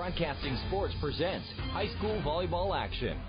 Broadcasting Sports presents high school volleyball action.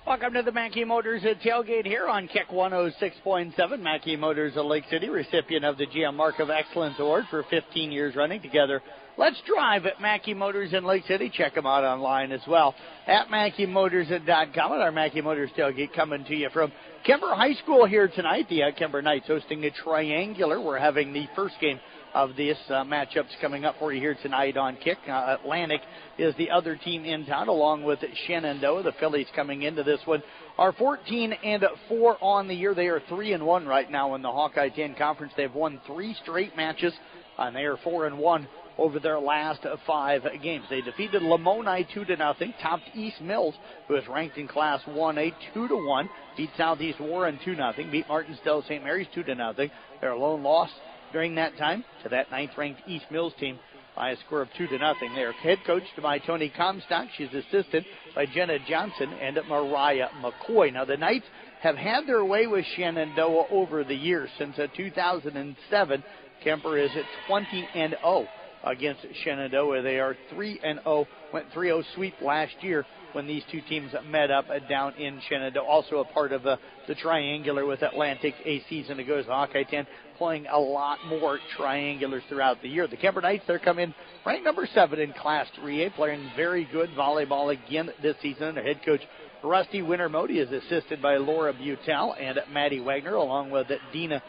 Welcome to the Mackey Motors tailgate here on Kick 106.7. Mackey Motors of Lake City, recipient of the GM Mark of Excellence Award for 15 years running together. Let's drive at Mackey Motors in Lake City. Check them out online as well at MackeyMotors.com. Our Mackey Motors tailgate coming to you from Kuemper High School here tonight. The Kuemper Knights hosting a triangular. We're having the first game of this matchups coming up for you here tonight on Kick. Atlantic is the other team in town, along with Shenandoah. The Phillies coming into this one are 14-4 on the year. They are 3-1 right now in the Hawkeye 10 Conference. They've won 3 straight matches, and they are 4-1 over their last 5 games. They defeated Lamoni 2-0, topped East Mills, who is ranked in Class 1A 2-1, beat Southeast Warren 2-0, beat Martinsdale St. Mary's 2-0. Their lone loss during that time to that 9th-ranked East Mills team by a score of 2-0. They're head coached by Tony Comstock. She's assisted by Jenna Johnson and Mariah McCoy. Now, the Knights have had their way with Shenandoah over the years. Since 2007, Kuemper is at 20-0 against Shenandoah. They are 3-0, went 3-0 sweep last year when these two teams met up down in Shenandoah. Also a part of the triangular with Atlantic a season ago. The Hawkeye 10 playing a lot more triangulars throughout the year. The Kuemper Knights, they're coming ranked number 7 in Class 3A, playing very good volleyball again this season. Their head coach, Rusty Winter-Modi, is assisted by Laura Butel and Maddie Wagner, along with Dina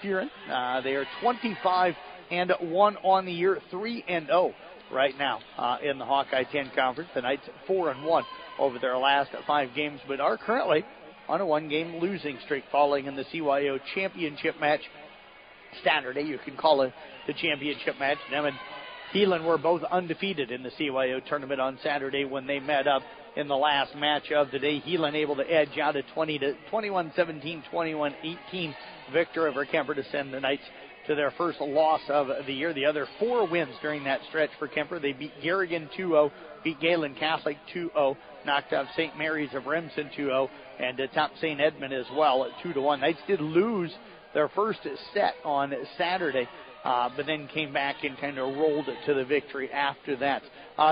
Furin. They are 25-1 on the year, 3-0 right now in the Hawkeye 10 Conference. The Knights 4-1 over their last 5 games, but are currently on a 1-game losing streak, falling in the CYO championship match Saturday. You can call it the championship match. Them and Heelan were both undefeated in the CYO tournament on Saturday when they met up in the last match of the day. Heelan able to edge out a 21-17, 21-18 victory over Kuemper to send the Knights to their first loss of the year. The other 4 wins during that stretch for Kuemper. They beat Garrigan 2-0, beat Galen Catholic 2-0, knocked off St. Mary's of Remsen 2-0, and topped St. Edmund as well at 2-1. Knights did lose their first set on Saturday, but then came back and kind of rolled it to the victory after that.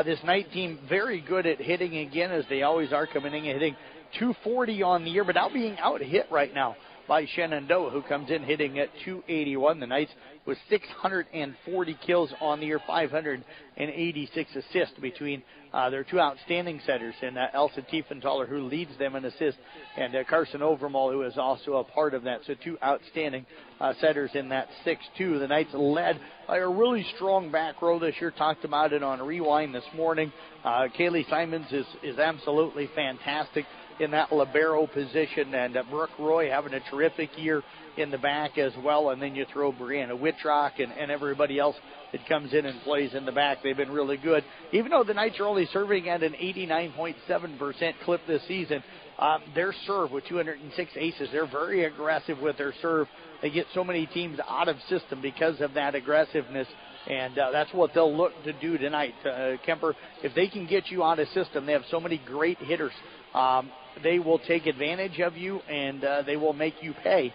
This Knight team very good at hitting again, as they always are, coming in and hitting 240 on the year, but now being out-hit right now by Shenandoah, who comes in hitting at 281. The Knights with 640 kills on the year, 586 assists between their 2 outstanding setters, and Elsa Tiefenthaler, who leads them in assists, and Carson Overmall, who is also a part of that. So 2 outstanding setters in that 6-2. The Knights led by a really strong back row this year. Talked about it on Rewind this morning. Kaylee Simons is absolutely fantastic in that libero position, and Brooke Roy having a terrific year in the back as well. And then you throw Brianna Whitrock and everybody else that comes in and plays in the back. They've been really good. Even though the Knights are only serving at an 89.7% clip this season, their serve with 206 aces, they're very aggressive with their serve. They get so many teams out of system because of that aggressiveness, and that's what they'll look to do tonight. Kuemper, if they can get you out of system, they have so many great hitters. They will take advantage of you, and they will make you pay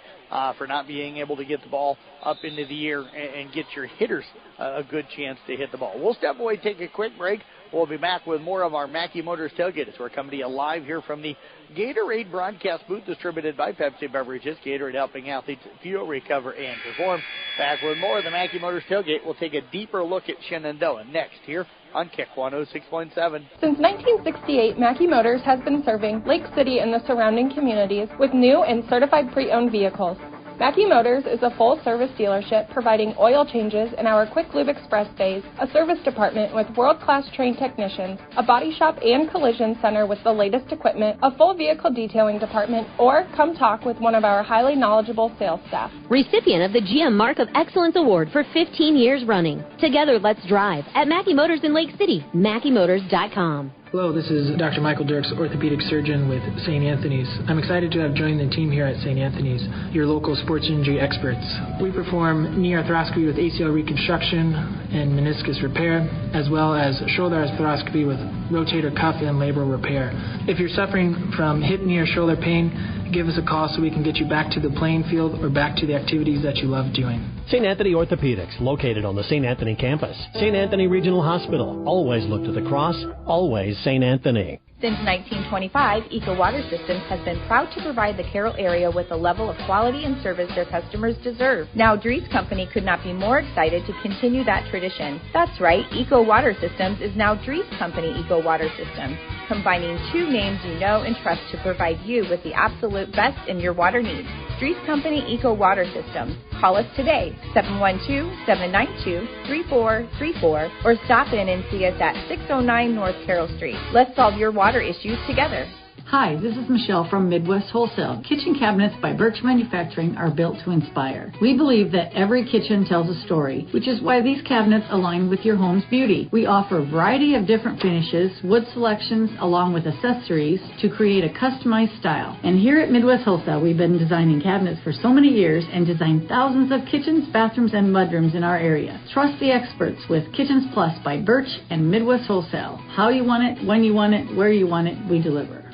for not being able to get the ball up into the air and get your hitters a good chance to hit the ball. We'll step away, take a quick break. We'll be back with more of our Mackey Motors tailgate. We're coming to you live here from the Gatorade broadcast booth, distributed by Pepsi Beverages. Gatorade helping athletes fuel, recover, and perform. Back with more of the Mackey Motors tailgate. We'll take a deeper look at Shenandoah next here on Kick 106.7. Since 1968, Mackey Motors has been serving Lake City and the surrounding communities with new and certified pre-owned vehicles. Mackey Motors is a full-service dealership providing oil changes in our Quick Lube Express bays, a service department with world-class trained technicians, a body shop and collision center with the latest equipment, a full vehicle detailing department, or come talk with one of our highly knowledgeable sales staff. Recipient of the GM Mark of Excellence Award for 15 years running. Together, let's drive at Mackey Motors in Lake City, MackeyMotors.com. Hello, this is Dr. Michael Dirks, orthopedic surgeon with St. Anthony's. I'm excited to have joined the team here at St. Anthony's, your local sports injury experts. We perform knee arthroscopy with ACL reconstruction and meniscus repair, as well as shoulder arthroscopy with rotator cuff and labral repair. If you're suffering from hip, knee, or shoulder pain, give us a call so we can get you back to the playing field or back to the activities that you love doing. St. Anthony Orthopedics, located on the St. Anthony campus. St. Anthony Regional Hospital, always look to the cross, always St. Anthony. Since 1925, Eco Water Systems has been proud to provide the Carroll area with a level of quality and service their customers deserve. Now, Dries Company could not be more excited to continue that tradition. That's right, Eco Water Systems is now Dries Company Eco Water Systems, combining two names you know and trust to provide you with the absolute best in your water needs. Dries Company Eco Water Systems. Call us today, 712-792-3434, or stop in and see us at 609 North Carroll Street. Let's solve your water issues together. Hi, this is Michelle from Midwest Wholesale. Kitchen cabinets by Birch Manufacturing are built to inspire. We believe that every kitchen tells a story, which is why these cabinets align with your home's beauty. We offer a variety of different finishes, wood selections, along with accessories to create a customized style. And here at Midwest Wholesale, we've been designing cabinets for so many years and designed thousands of kitchens, bathrooms, and mudrooms in our area. Trust the experts with Kitchens Plus by Birch and Midwest Wholesale. How you want it, when you want it, where you want it, we deliver.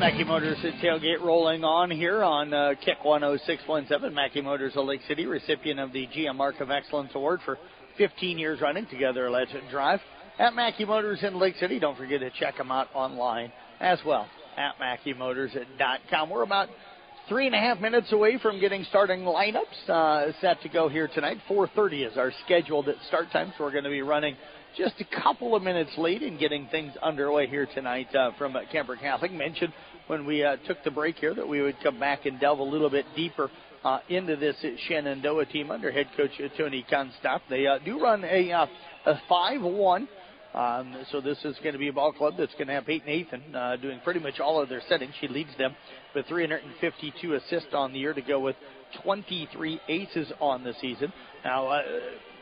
Mackey Motors at Tailgate rolling on here on Kick 106.7. Mackey Motors of Lake City, recipient of the GM Mark of Excellence Award for 15 years running. Together, let's drive at Mackey Motors in Lake City. Don't forget to check them out online as well at MackeyMotors.com. We're about 3.5 minutes away from getting starting lineups set to go here tonight. 4:30 is our scheduled start time, so we're going to be running just a couple of minutes late in getting things underway here tonight from Kemper Catholic. Mentioned when we took the break here that we would come back and delve a little bit deeper into this Shenandoah team under head coach Tony Constop. They do run a 5-1. So this is going to be a ball club that's going to have Peyton Nathan doing pretty much all of their setting. She leads them with 352 assists on the year to go with 23 aces on the season. Now,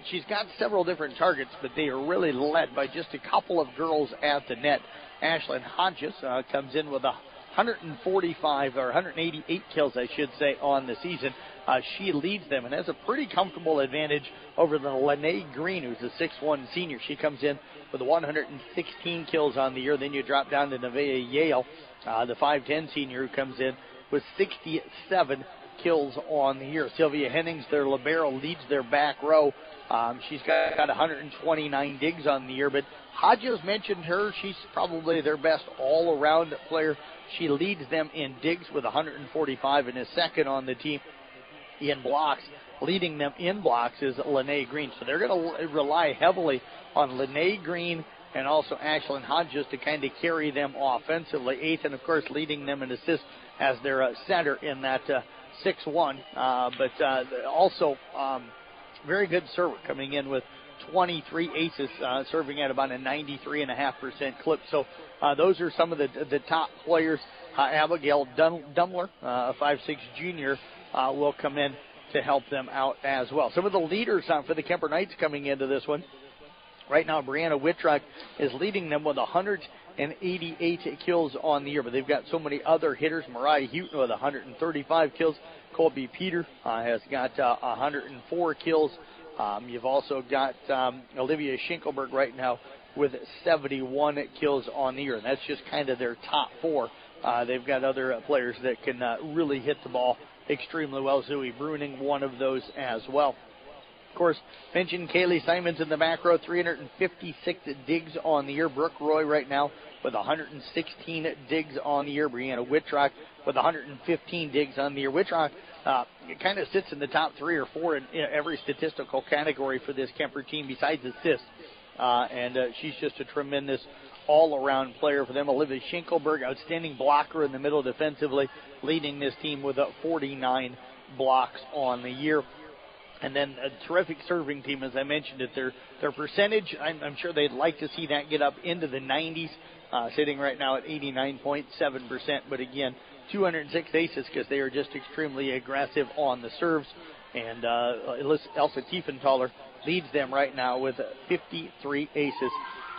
she's got several different targets, but they are really led by just a couple of girls at the net. Ashlyn Hodges comes in with 145 or 188 kills, I should say, on the season. She leads them and has a pretty comfortable advantage over the Lene Green, who's a 6'1 senior. She comes in with 116 kills on the year. Then you drop down to Nevaeh Yale, the 5'10 senior, who comes in with 67 kills on the year. Sylvia Hennings, their libero, leads their back row. She's got 129 digs on the year, but Hodges mentioned her. She's probably their best all-around player. She leads them in digs with 145 and is second on the team in blocks. Leading them in blocks is Lene Green. So they're going to rely heavily on Lene Green and also Ashlyn Hodges to kind of carry them offensively. Ethan, of course, leading them in assists as their center in that 6'1", but also very good server, coming in with 23 aces, serving at about a 93.5% clip. So those are some of the top players. Abigail Dumler, a 5'6 junior, will come in to help them out as well. Some of the leaders for the Kemper Knights coming into this one. Right now, Brianna Whitrock is leading them with 188 kills on the year, but they've got so many other hitters. Mariah Houghton with 135 kills. Colby Peter has got 104 kills. You've also got Olivia Schinkelberg right now with 71 kills on the year, and that's just kind of their top four. They've got other players that can really hit the ball extremely well. Zoe Bruning, one of those as well. Of course, mentioned Kaylee Simons in the back row, 356 digs on the year. Brooke Roy right now with 116 digs on the year. Brianna Whitrock with 115 digs on the year. Whitrock kind of sits in the top 3 or 4 in every statistical category for this Kemper team besides assists. And she's just a tremendous all-around player for them. Olivia Schinkelberg, outstanding blocker in the middle defensively, leading this team with 49 blocks on the year. And then a terrific serving team, as I mentioned it. Their percentage, I'm sure they'd like to see that get up into the 90s, sitting right now at 89.7%. But again, 206 aces because they are just extremely aggressive on the serves. And Elsa Tiefenthaler leads them right now with 53 aces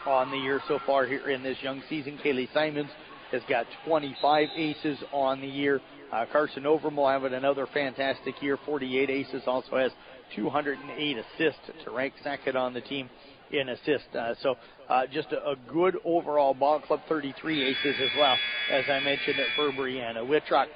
on the year so far here in this young season. Kaylee Simons has got 25 aces on the year. Carson Overmore having another fantastic year, 48 aces, also has 208 assists to rank second on the team in assists. So just a good overall ball club, 33 aces as well, as I mentioned, for Brianna Wittrock.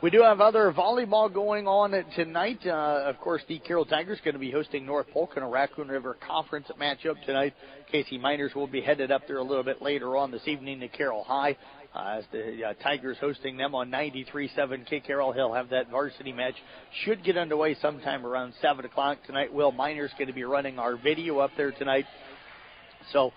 We do have other volleyball going on tonight. Of course, the Carroll Tigers going to be hosting North Polk in a Raccoon River Conference matchup tonight. Casey Miners will be headed up there a little bit later on this evening to Carroll High. As the Tigers hosting them on 93.7 K Carroll. He'll have that varsity match. Should get underway sometime around 7 o'clock tonight. Will Miners going to be running our video up there tonight. So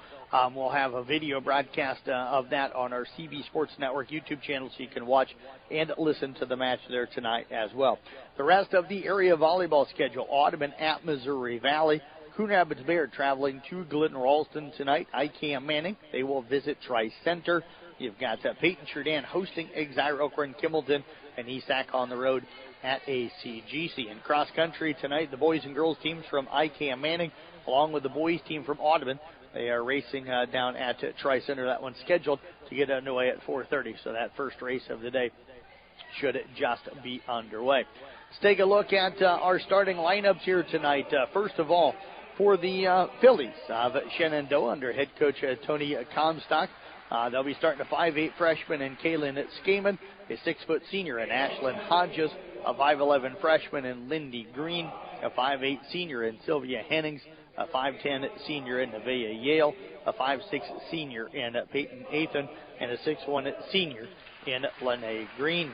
we'll have a video broadcast of that on our CB Sports Network YouTube channel so you can watch and listen to the match there tonight as well. The rest of the area volleyball schedule, Audubon at Missouri Valley. Coon Rapids Bear traveling to Glidden Ralston tonight. ICAM Manning, they will visit Tri-Center. You've got Peyton Churdan hosting Exire Okran Kimballton and ESAC on the road at ACGC. In cross country tonight, the boys and girls teams from ICAM Manning, along with the boys team from Audubon, they are racing down at Tri-Center. That one's scheduled to get underway at 4:30. So that first race of the day should just be underway. Let's take a look at our starting lineups here tonight. First of all, for the Phillies of Shenandoah under head coach Tony Comstock. They'll be starting a 5'8 freshman in Kaylin Skaman, a 6' senior in Ashlyn Hodges, a 5'11 freshman in Lindy Green, a 5'8 senior in Sylvia Hennings, a 5'10 senior in Nevaeh Yale, a 5'6 senior in Peyton Athan, and a 6'1 senior in Lene Green.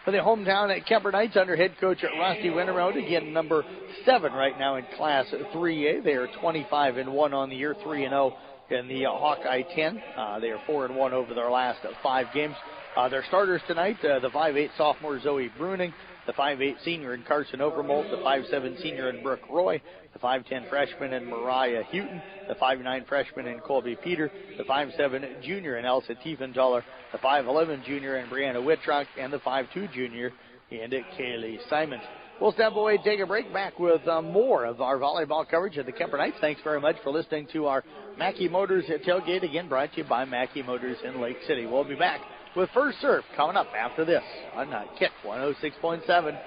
For the hometown at Kemper Knights under head coach Rusty Wintermode, again number 7 right now in Class 3A. They are 25-1 on the year, 3-0 in the Hawkeye 10. They are 4-1 over their last 5 games. Their starters tonight, the 5'8 sophomore Zoe Bruning, the 5'8 senior in Carson Overmolt, the 5'7 senior in Brooke Roy, the 5'10 freshman in Mariah Houghton, the 5'9 freshman in Colby Peter, the 5'7 junior in Elsa Tiefenthaler, the 5'11 junior in Brianna Wittrock, and the 5'2 junior in Kaylee Simons. We'll step away, take a break, back with more of our volleyball coverage of the Kemper Knights. Thanks very much for listening to our Mackey Motors Tailgate, again brought to you by Mackey Motors in Lake City. We'll be back with First Serve coming up after this on Kick 106.7.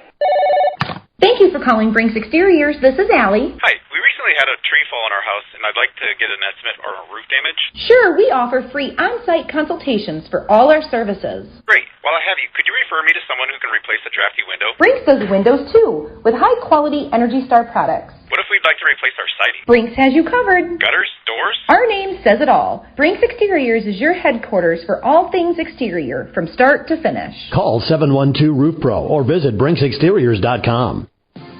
Thank you for calling Brinks Exteriors. This is Allie. Hi, we recently had a tree fall in our house, and I'd like to get an estimate for roof damage. Sure, we offer free on-site consultations for all our services. Great. While I have you, could you refer me to someone who can replace a drafty window? Brinks does windows too, with high-quality Energy Star products. What if we'd like to replace our siding? Brinks has you covered. Gutters? Doors? Our name says it all. Brinks Exteriors is your headquarters for all things exterior, from start to finish. Call 712-ROOF-PRO or visit BrinksExteriors.com.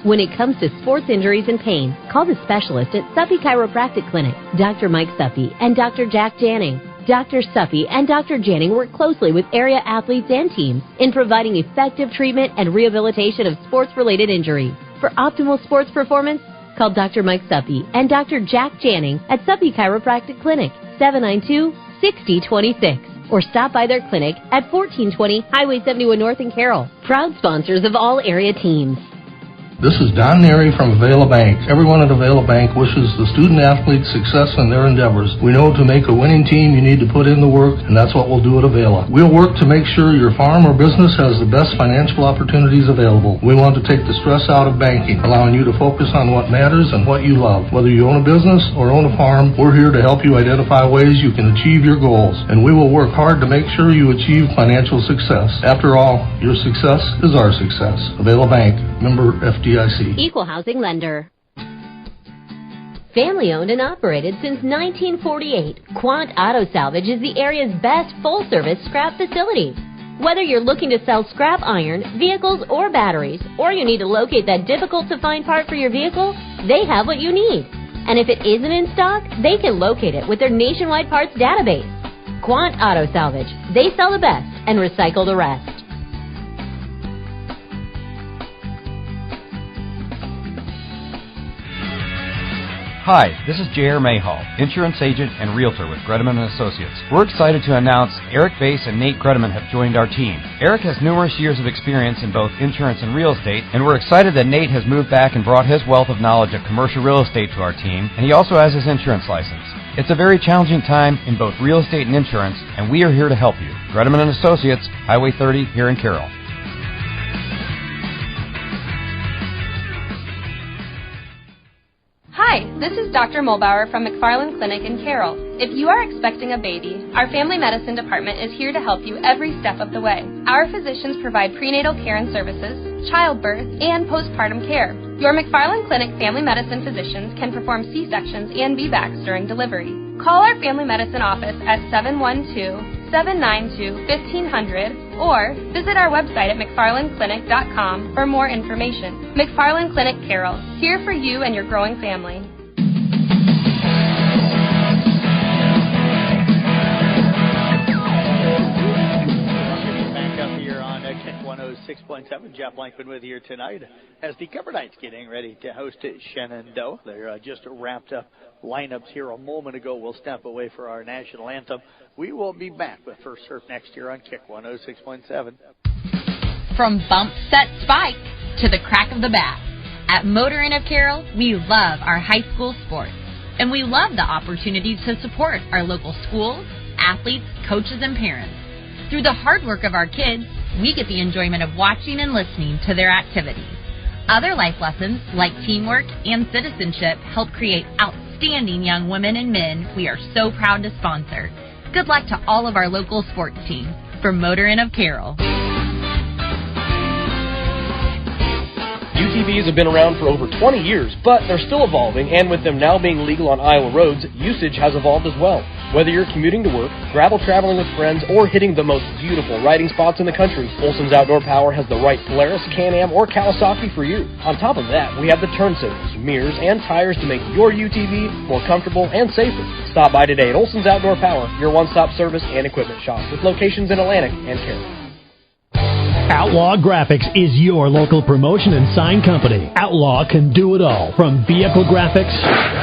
When it comes to sports injuries and pain, call the specialist at Suppy Chiropractic Clinic, Dr. Mike Suppy and Dr. Jack Janning. Dr. Suppy and Dr. Janning work closely with area athletes and teams in providing effective treatment and rehabilitation of sports-related injuries. For optimal sports performance, call Dr. Mike Suppy and Dr. Jack Janning at Suppy Chiropractic Clinic, 792-6026. Or stop by their clinic at 1420 Highway 71 North in Carroll. Proud sponsors of all area teams. This is Don Neary from Avila Bank. Everyone at Avila Bank wishes the student-athletes success in their endeavors. We know to make a winning team, you need to put in the work, and that's what we'll do at Avila. We'll work to make sure your farm or business has the best financial opportunities available. We want to take the stress out of banking, allowing you to focus on what matters and what you love. Whether you own a business or own a farm, we're here to help you identify ways you can achieve your goals, and we will work hard to make sure you achieve financial success. After all, your success is our success. Avila Bank, member FDIC. Equal housing lender. Family owned and operated since 1948, Quant Auto Salvage is the area's best full-service scrap facility. Whether you're looking to sell scrap iron, vehicles, or batteries, or you need to locate that difficult-to-find part for your vehicle, they have what you need. And if it isn't in stock, they can locate it with their nationwide parts database. Quant Auto Salvage. They sell the best and recycle the rest. Hi, this is J.R. Mayhall, insurance agent and realtor with Gredeman & Associates. We're excited to announce Eric Bass and Nate Gredeman have joined our team. Eric has numerous years of experience in both insurance and real estate, and we're excited that Nate has moved back and brought his wealth of knowledge of commercial real estate to our team, and he also has his insurance license. It's a very challenging time in both real estate and insurance, and we are here to help you. Gredeman & Associates, Highway 30 here in Carroll. Hi, this is Dr. Mulbauer from McFarland Clinic in Carroll. If you are expecting a baby, our family medicine department is here to help you every step of the way. Our physicians provide prenatal care and services, childbirth, and postpartum care. Your McFarland Clinic family medicine physicians can perform C-sections and VBACs during delivery. Call our family medicine office at 712-792-1500 or visit our website at mcfarlandclinic.com for more information. McFarland Clinic Carroll, here for you and your growing family. Back up here on Kick 106.7. Jeff Blankman with you here tonight as the Cover Knights getting ready to host Shenandoah. They're just wrapped up lineups here a moment ago. We'll step away for our national anthem. We will be back with First Serve next year on Kick 106.7. From bump, set, spike to the crack of the bat, at Motor Inn of Carroll, we love our high school sports, and we love the opportunity to support our local schools, athletes, coaches, and parents. Through the hard work of our kids, we get the enjoyment of watching and listening to their activities. Other life lessons, like teamwork and citizenship, help create outstanding young women and men we are so proud to sponsor. Good luck to all of our local sports teams. From Motor Inn of Carroll. UTVs have been around for over 20 years, but they're still evolving, and with them now being legal on Iowa roads, usage has evolved as well. Whether you're commuting to work, gravel traveling with friends, or hitting the most beautiful riding spots in the country, Olson's Outdoor Power has the right Polaris, Can-Am, or Kawasaki for you. On top of that, we have the turn signals, mirrors, and tires to make your UTV more comfortable and safer. Stop by today at Olson's Outdoor Power, your one-stop service and equipment shop, with locations in Atlantic and Carroll. Outlaw Graphics is your local promotion and sign company. Outlaw can do it all, from vehicle graphics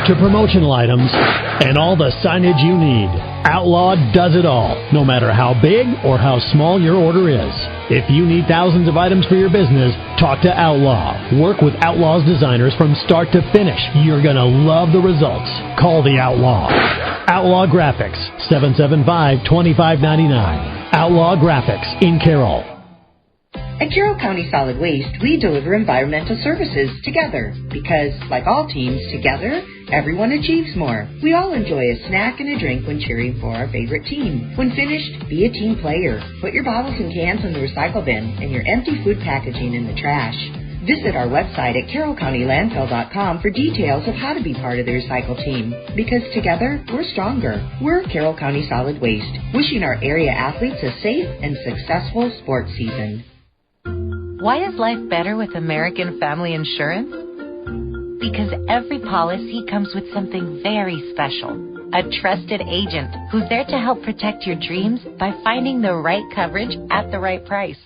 to promotional items and all the signage you need. Outlaw does it all, no matter how big or how small your order is. If you need thousands of items for your business, talk to Outlaw. Work with Outlaw's designers from start to finish. You're going to love the results. Call the Outlaw. Outlaw Graphics, 775-2599. Outlaw Graphics in Carroll. At Carroll County Solid Waste, we deliver environmental services together because, like all teams, together, everyone achieves more. We all enjoy a snack and a drink when cheering for our favorite team. When finished, be a team player. Put your bottles and cans in the recycle bin and your empty food packaging in the trash. Visit our website at carrollcountylandfill.com for details of how to be part of the recycle team. Because together, we're stronger. We're Carroll County Solid Waste, wishing our area athletes a safe and successful sports season. Why is life better with American Family Insurance? Because every policy comes with something very special. A trusted agent who's there to help protect your dreams by finding the right coverage at the right price.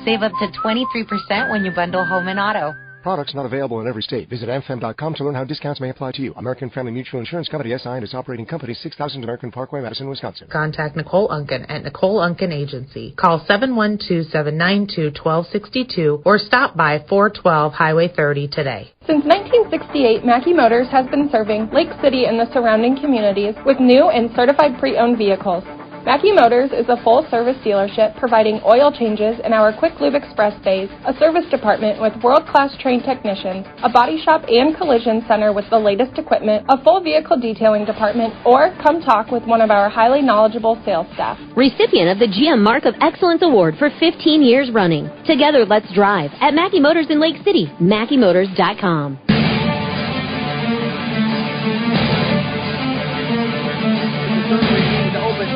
Save up to 23% when you bundle home and auto. Products not available in every state. Visit amfam.com to learn how discounts may apply to you. American Family Mutual Insurance Company, SI, and its operating company, 6000 American Parkway, Madison, Wisconsin. Contact Nicole Unken at Nicole Unken Agency. Call 712-792-1262 or stop by 412 Highway 30 today. Since 1968, Mackey Motors has been serving Lake City and the surrounding communities with new and certified pre-owned vehicles. Mackey Motors is a full-service dealership providing oil changes in our Quick Lube Express bays, a service department with world-class trained technicians, a body shop and collision center with the latest equipment, a full vehicle detailing department, or come talk with one of our highly knowledgeable sales staff. Recipient of the GM Mark of Excellence Award for 15 years running. Together, let's drive at Mackey Motors in Lake City, MackeyMotors.com.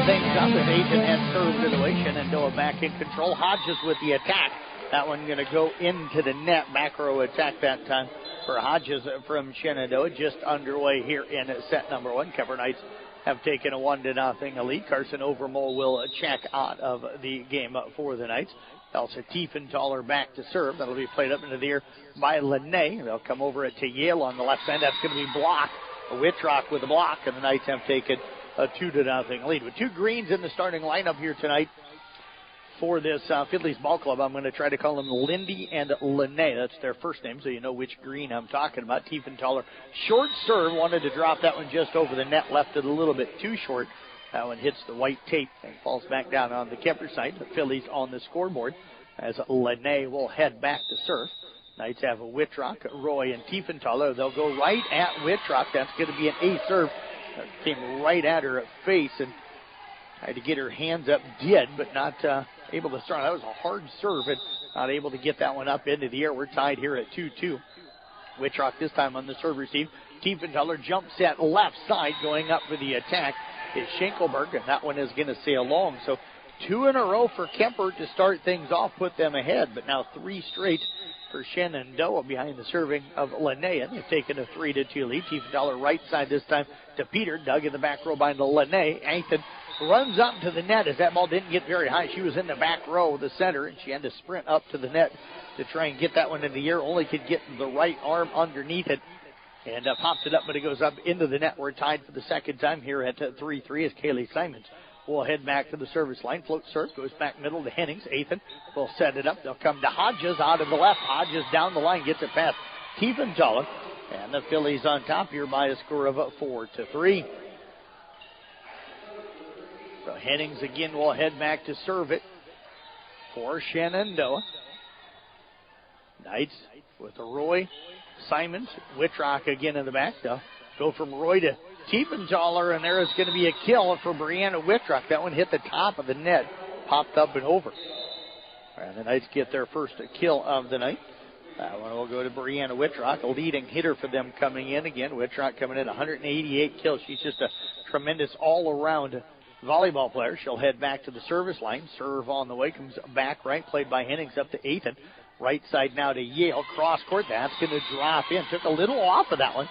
Things up as Agent has served it away. Shenandoah back in control. Hodges with the attack. That one going to go into the net. Macro attack that time for Hodges from Shenandoah. Just underway here in set number one. Cover Knights have taken a 1-0 lead. Carson Overmole will check out of the game for the Knights. Elsa Tiefenthaler back to serve. That'll be played up into the air by Lene. They'll come over it to Yale on the left end. That's going to be blocked. Whitrock with the block, and the Knights have taken a 2-0 lead. With two greens in the starting lineup here tonight for this Fidley's Ball Club. I'm going to try to call them Lindy and Lene. That's their first name, so you know which green I'm talking about. Tiefenthaler, short serve, wanted to drop that one just over the net, left it a little bit too short. That one hits the white tape and falls back down on the Kemper side. The Phillies on the scoreboard as Lene will head back to serve. Knights have a Whitrock, Roy, and Tiefenthaler. They'll go right at Whitrock. That's going to be an ace serve. That came right at her face and tried to get her hands up, but not able to start. That was a hard serve and not able to get that one up into the air. We're tied here at 2-2. Whitrock this time on the serve receive. Tiefenthaler jump set left side going up for the attack is Schenkelberg, and that one is going to sail long. So 2 in a row for Kemper to start things off, put them ahead, but now 3 straight for Shenandoah behind the serving of Linnea. They've taken a 3-2 lead. Tiefenthaler right side this time to Peter. Dug in the back row by the Linnea. Ethan runs up to the net as that ball didn't get very high. She was in the back row, the center, and she had to sprint up to the net to try and get that one in the air. Only could get the right arm underneath it and pops it up, but it goes up into the net. We're tied for the second time here at 3-3 as Kaylee Simons will head back to the service line. Float serve goes back middle to Hennings. Ethan will set it up. They'll come to Hodges out of the left. Hodges down the line, gets it past Tiefenthaler. And the Phillies on top here by a score of 4-3. So Hennings again will head back to serve it for Shenandoah. Knights with Roy, Simons, Whitrock again in the back. They'll go from Roy to Tiefenthaler, and there is going to be a kill for Brianna Whitrock. That one hit the top of the net, popped up and over. And the Knights get their first kill of the night. That one will go to Brianna Whitrock, a leading hitter for them coming in. Again, Whitrock coming in 188 kills. She's just a tremendous all-around volleyball player. She'll head back to the service line. Serve on the way, comes back right, played by Hennings up to Ethan. Right side now to Yale, cross court. That's going to drop in. Took a little off of that one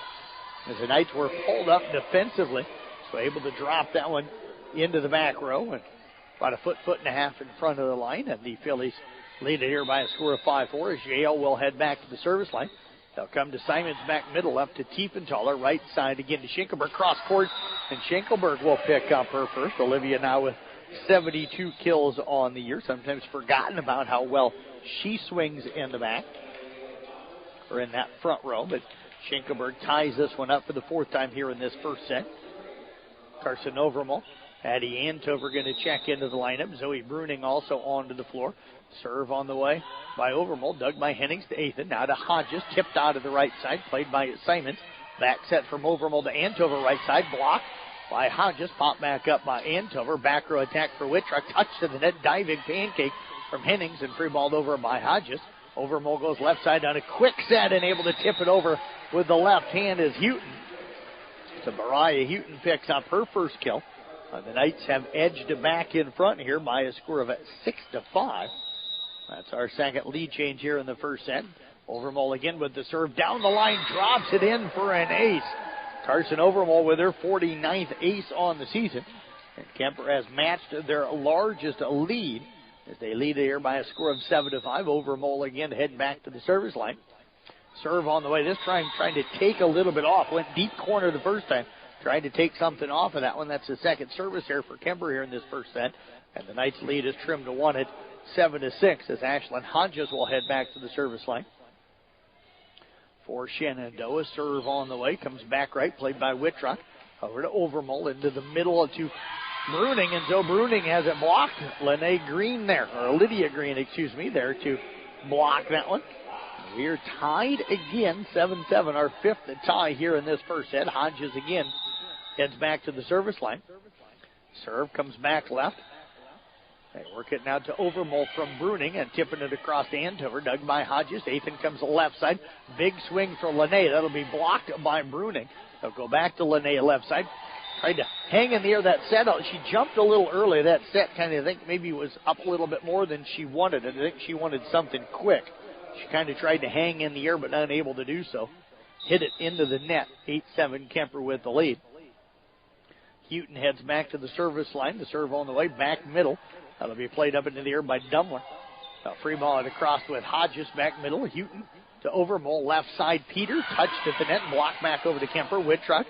as the Knights were pulled up defensively. So able to drop that one into the back row and about a foot and a half in front of the line. And the Phillies lead it here by a score of 5-4 as Yale will head back to the service line. They'll come to Simons back middle, up to Tiefenthaler. Right side again to Schenkelberg, cross court. And Schenkelberg will pick up her first. Olivia now with 72 kills on the year. Sometimes forgotten about how well she swings in the back or in that front row, but Schenkelberg ties this one up for the 4th time here in this first set. Carson Overmall, Addie Antover going to check into the lineup. Zoe Bruning also onto the floor. Serve on the way by Overmall, dug by Hennings to Ethan. Now to Hodges, tipped out of the right side, played by Simons. Back set from Overmall to Antover, right side, blocked by Hodges, pop back up by Antover. Back row attack for Whitrock, touch to the net, diving pancake from Hennings and free balled over by Hodges. Overmall goes left side on a quick set and able to tip it over with the left hand is Houghton. So Mariah Houghton picks up her first kill. The Knights have edged back in front here by a score of 6-5. That's our second lead change here in the first set. Overmall again with the serve down the line, drops it in for an ace. Carson Overmall with her 49th ace on the season. And Kemper has matched their largest lead as they lead here by a score of 7-5. Overmall again heading back to the service line. Serve on the way. This time trying to take a little bit off. Went deep corner the first time. Trying to take something off of that one. That's the second service here for Kemper here in this first set. And the Knights lead is trimmed to 1 at 7-6 as Ashlyn Hodges will head back to the service line. For Shenandoah, serve on the way. Comes back right. Played by Whitrock. Over to Overmall into the middle to Bruning, and Zoe Bruning has it blocked. Lydia Green there there to block that one. We're tied again, 7-7, our 5th tie here in this first set. Hodges again heads back to the service line. Serve comes back left. They work it now to Overmall from Bruning and tipping it across to Antover. Dug by Hodges. Ethan comes to the left side. Big swing for Linnea. That'll be blocked by Bruning. They'll go back to Linnea left side. Tried to hang in the air that set. She jumped a little early. That set kind of, I think, maybe was up a little bit more than she wanted. I think she wanted something quick. She kind of tried to hang in the air but unable to do so. Hit it into the net. 8-7 Kemper with the lead. Houghton heads back to the service line. The serve on the way. Back middle. That'll be played up into the air by Dumler. Free ball it across with Hodges back middle. Houghton to Overmall. Left side Peter. Touched at the net. Blocked back over to Kemper. Whitrock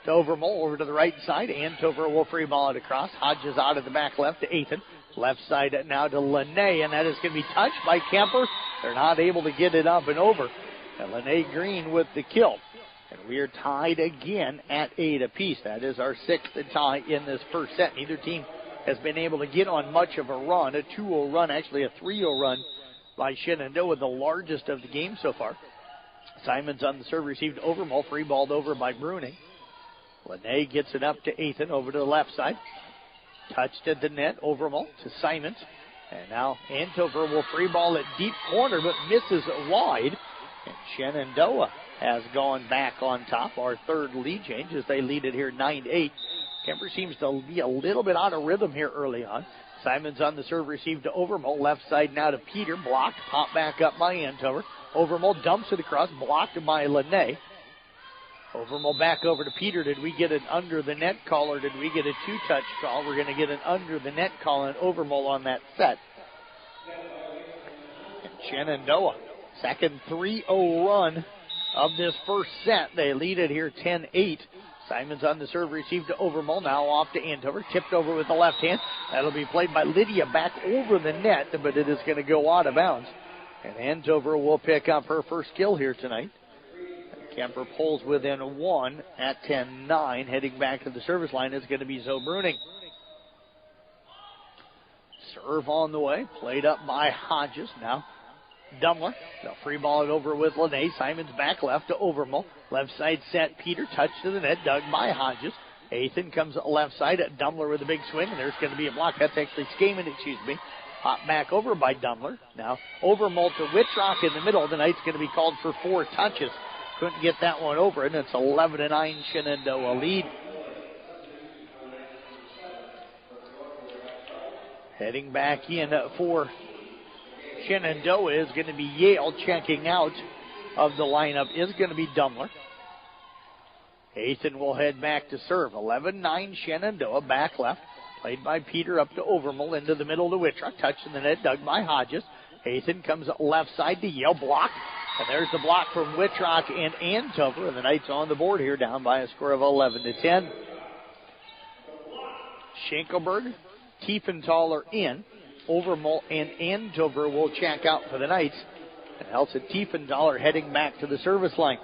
to Overmall. Over to the right side. Antover will free ball it across. Hodges out of the back left to Ethan. Left side now to Lene, and that is going to be touched by Kemper. They're not able to get it up and over. And Lene Green with the kill. And we are tied again at 8 apiece. That is our 6th tie in this first set. Neither team has been able to get on much of a run. A 2-0 run, actually a 3-0 run by Shenandoah, the largest of the game so far. Simons on the serve, received Overmall, free balled over by Bruning. Lene gets it up to Ethan, over to the left side. Touched at the net, Overmall to Simons. And now Antover will free ball it deep corner, but misses wide. And Shenandoah has gone back on top. Our third lead change as they lead it here 9-8. Kemper seems to be a little bit out of rhythm here early on. Simons on the serve, received to Overmall. Left side now to Peter. Blocked, pop back up by Antover. Overmall dumps it across, blocked by Lene. Overmall back over to Peter. Did we get an under the net call or did we get a 2-touch call? We're going to get an under the net call and Overmall on that set. And Shenandoah, second 3-0 run of this first set. They lead it here 10-8. Simons on the serve, received to Overmall. Now off to Antover. Tipped over with the left hand. That'll be played by Lydia back over the net, but it is going to go out of bounds. And Antover will pick up her first kill here tonight. Kemper pulls within 1 at 10-9. Heading back to the service line is going to be Zoe Bruning. Serve on the way. Played up by Hodges. Now Dumler. They'll free ball it over with Lene. Simons back left to Overmall. Left side set. Peter touch to the net. Dug by Hodges. Ethan comes left side at Dumler with a big swing. And there's going to be a block. That's actually Skaman, excuse me. Hop back over by Dumler. Now Overmall to Wittrock in the middle. Tonight's going to be called for 4 touches. Couldn't get that one over, and it's 11-9 Shenandoah lead. Heading back in for Shenandoah is going to be Yale. Checking out of the lineup is going to be Dumler. Ethan will head back to serve. 11-9 Shenandoah, back left. Played by Peter up to Overmall, into the middle to Wittrock. Touching the net, dug by Hodges. Ethan comes left side to Yale, block. And there's the block from Wittrock and Antover. And the Knights on the board here, down by a score of 11-10. Schenkelberg, Tiefenthaler in. Overmall and Antover will check out for the Knights. And Elsa Tiefenthaler heading back to the service line.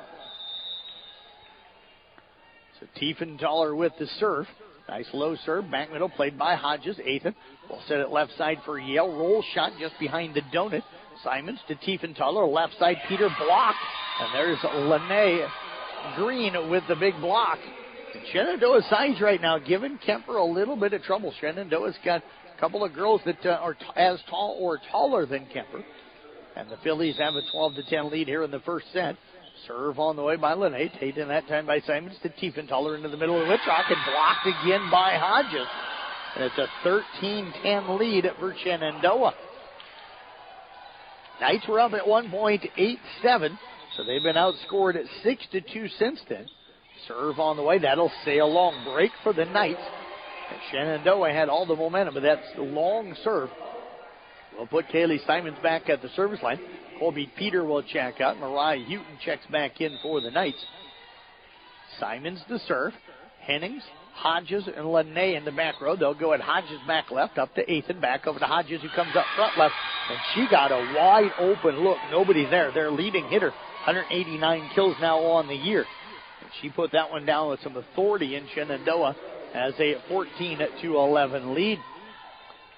So Tiefenthaler with the serve. Nice low serve, back middle, played by Hodges. Ethan will set it left side for Yale. Roll shot just behind the donut. Simons to Tiefenthaler, left side, Peter blocked. And there's Lene Green with the big block. And Shenandoah's size right now giving Kemper a little bit of trouble. Shenandoah's got a couple of girls that are as tall or taller than Kemper. And the Phillies have a 12-10 lead here in the first set. Serve on the way by Lene. Taken that time by Simons to Tiefenthaler into the middle of Wittrock and blocked again by Hodges. And it's a 13-10 lead for Shenandoah. Knights were up at 1 point, 8-7. So they've been outscored at 6-2 since then. Serve on the way. That'll sail long. Break for the Knights. And Shenandoah had all the momentum, but that's the long serve. We'll put Kaylee Simons back at the service line. Colby Peter will check out. Mariah Houghton checks back in for the Knights. Simons the serve. Hennings, Hodges, and Lene in the back row. They'll go at Hodges back left, up to Ethan, back over to Hodges, who comes up front left. And she got a wide open look. Nobody there. Their leading hitter, 189 kills now on the year. And she put that one down with some authority in Shenandoah as a 14-11 lead.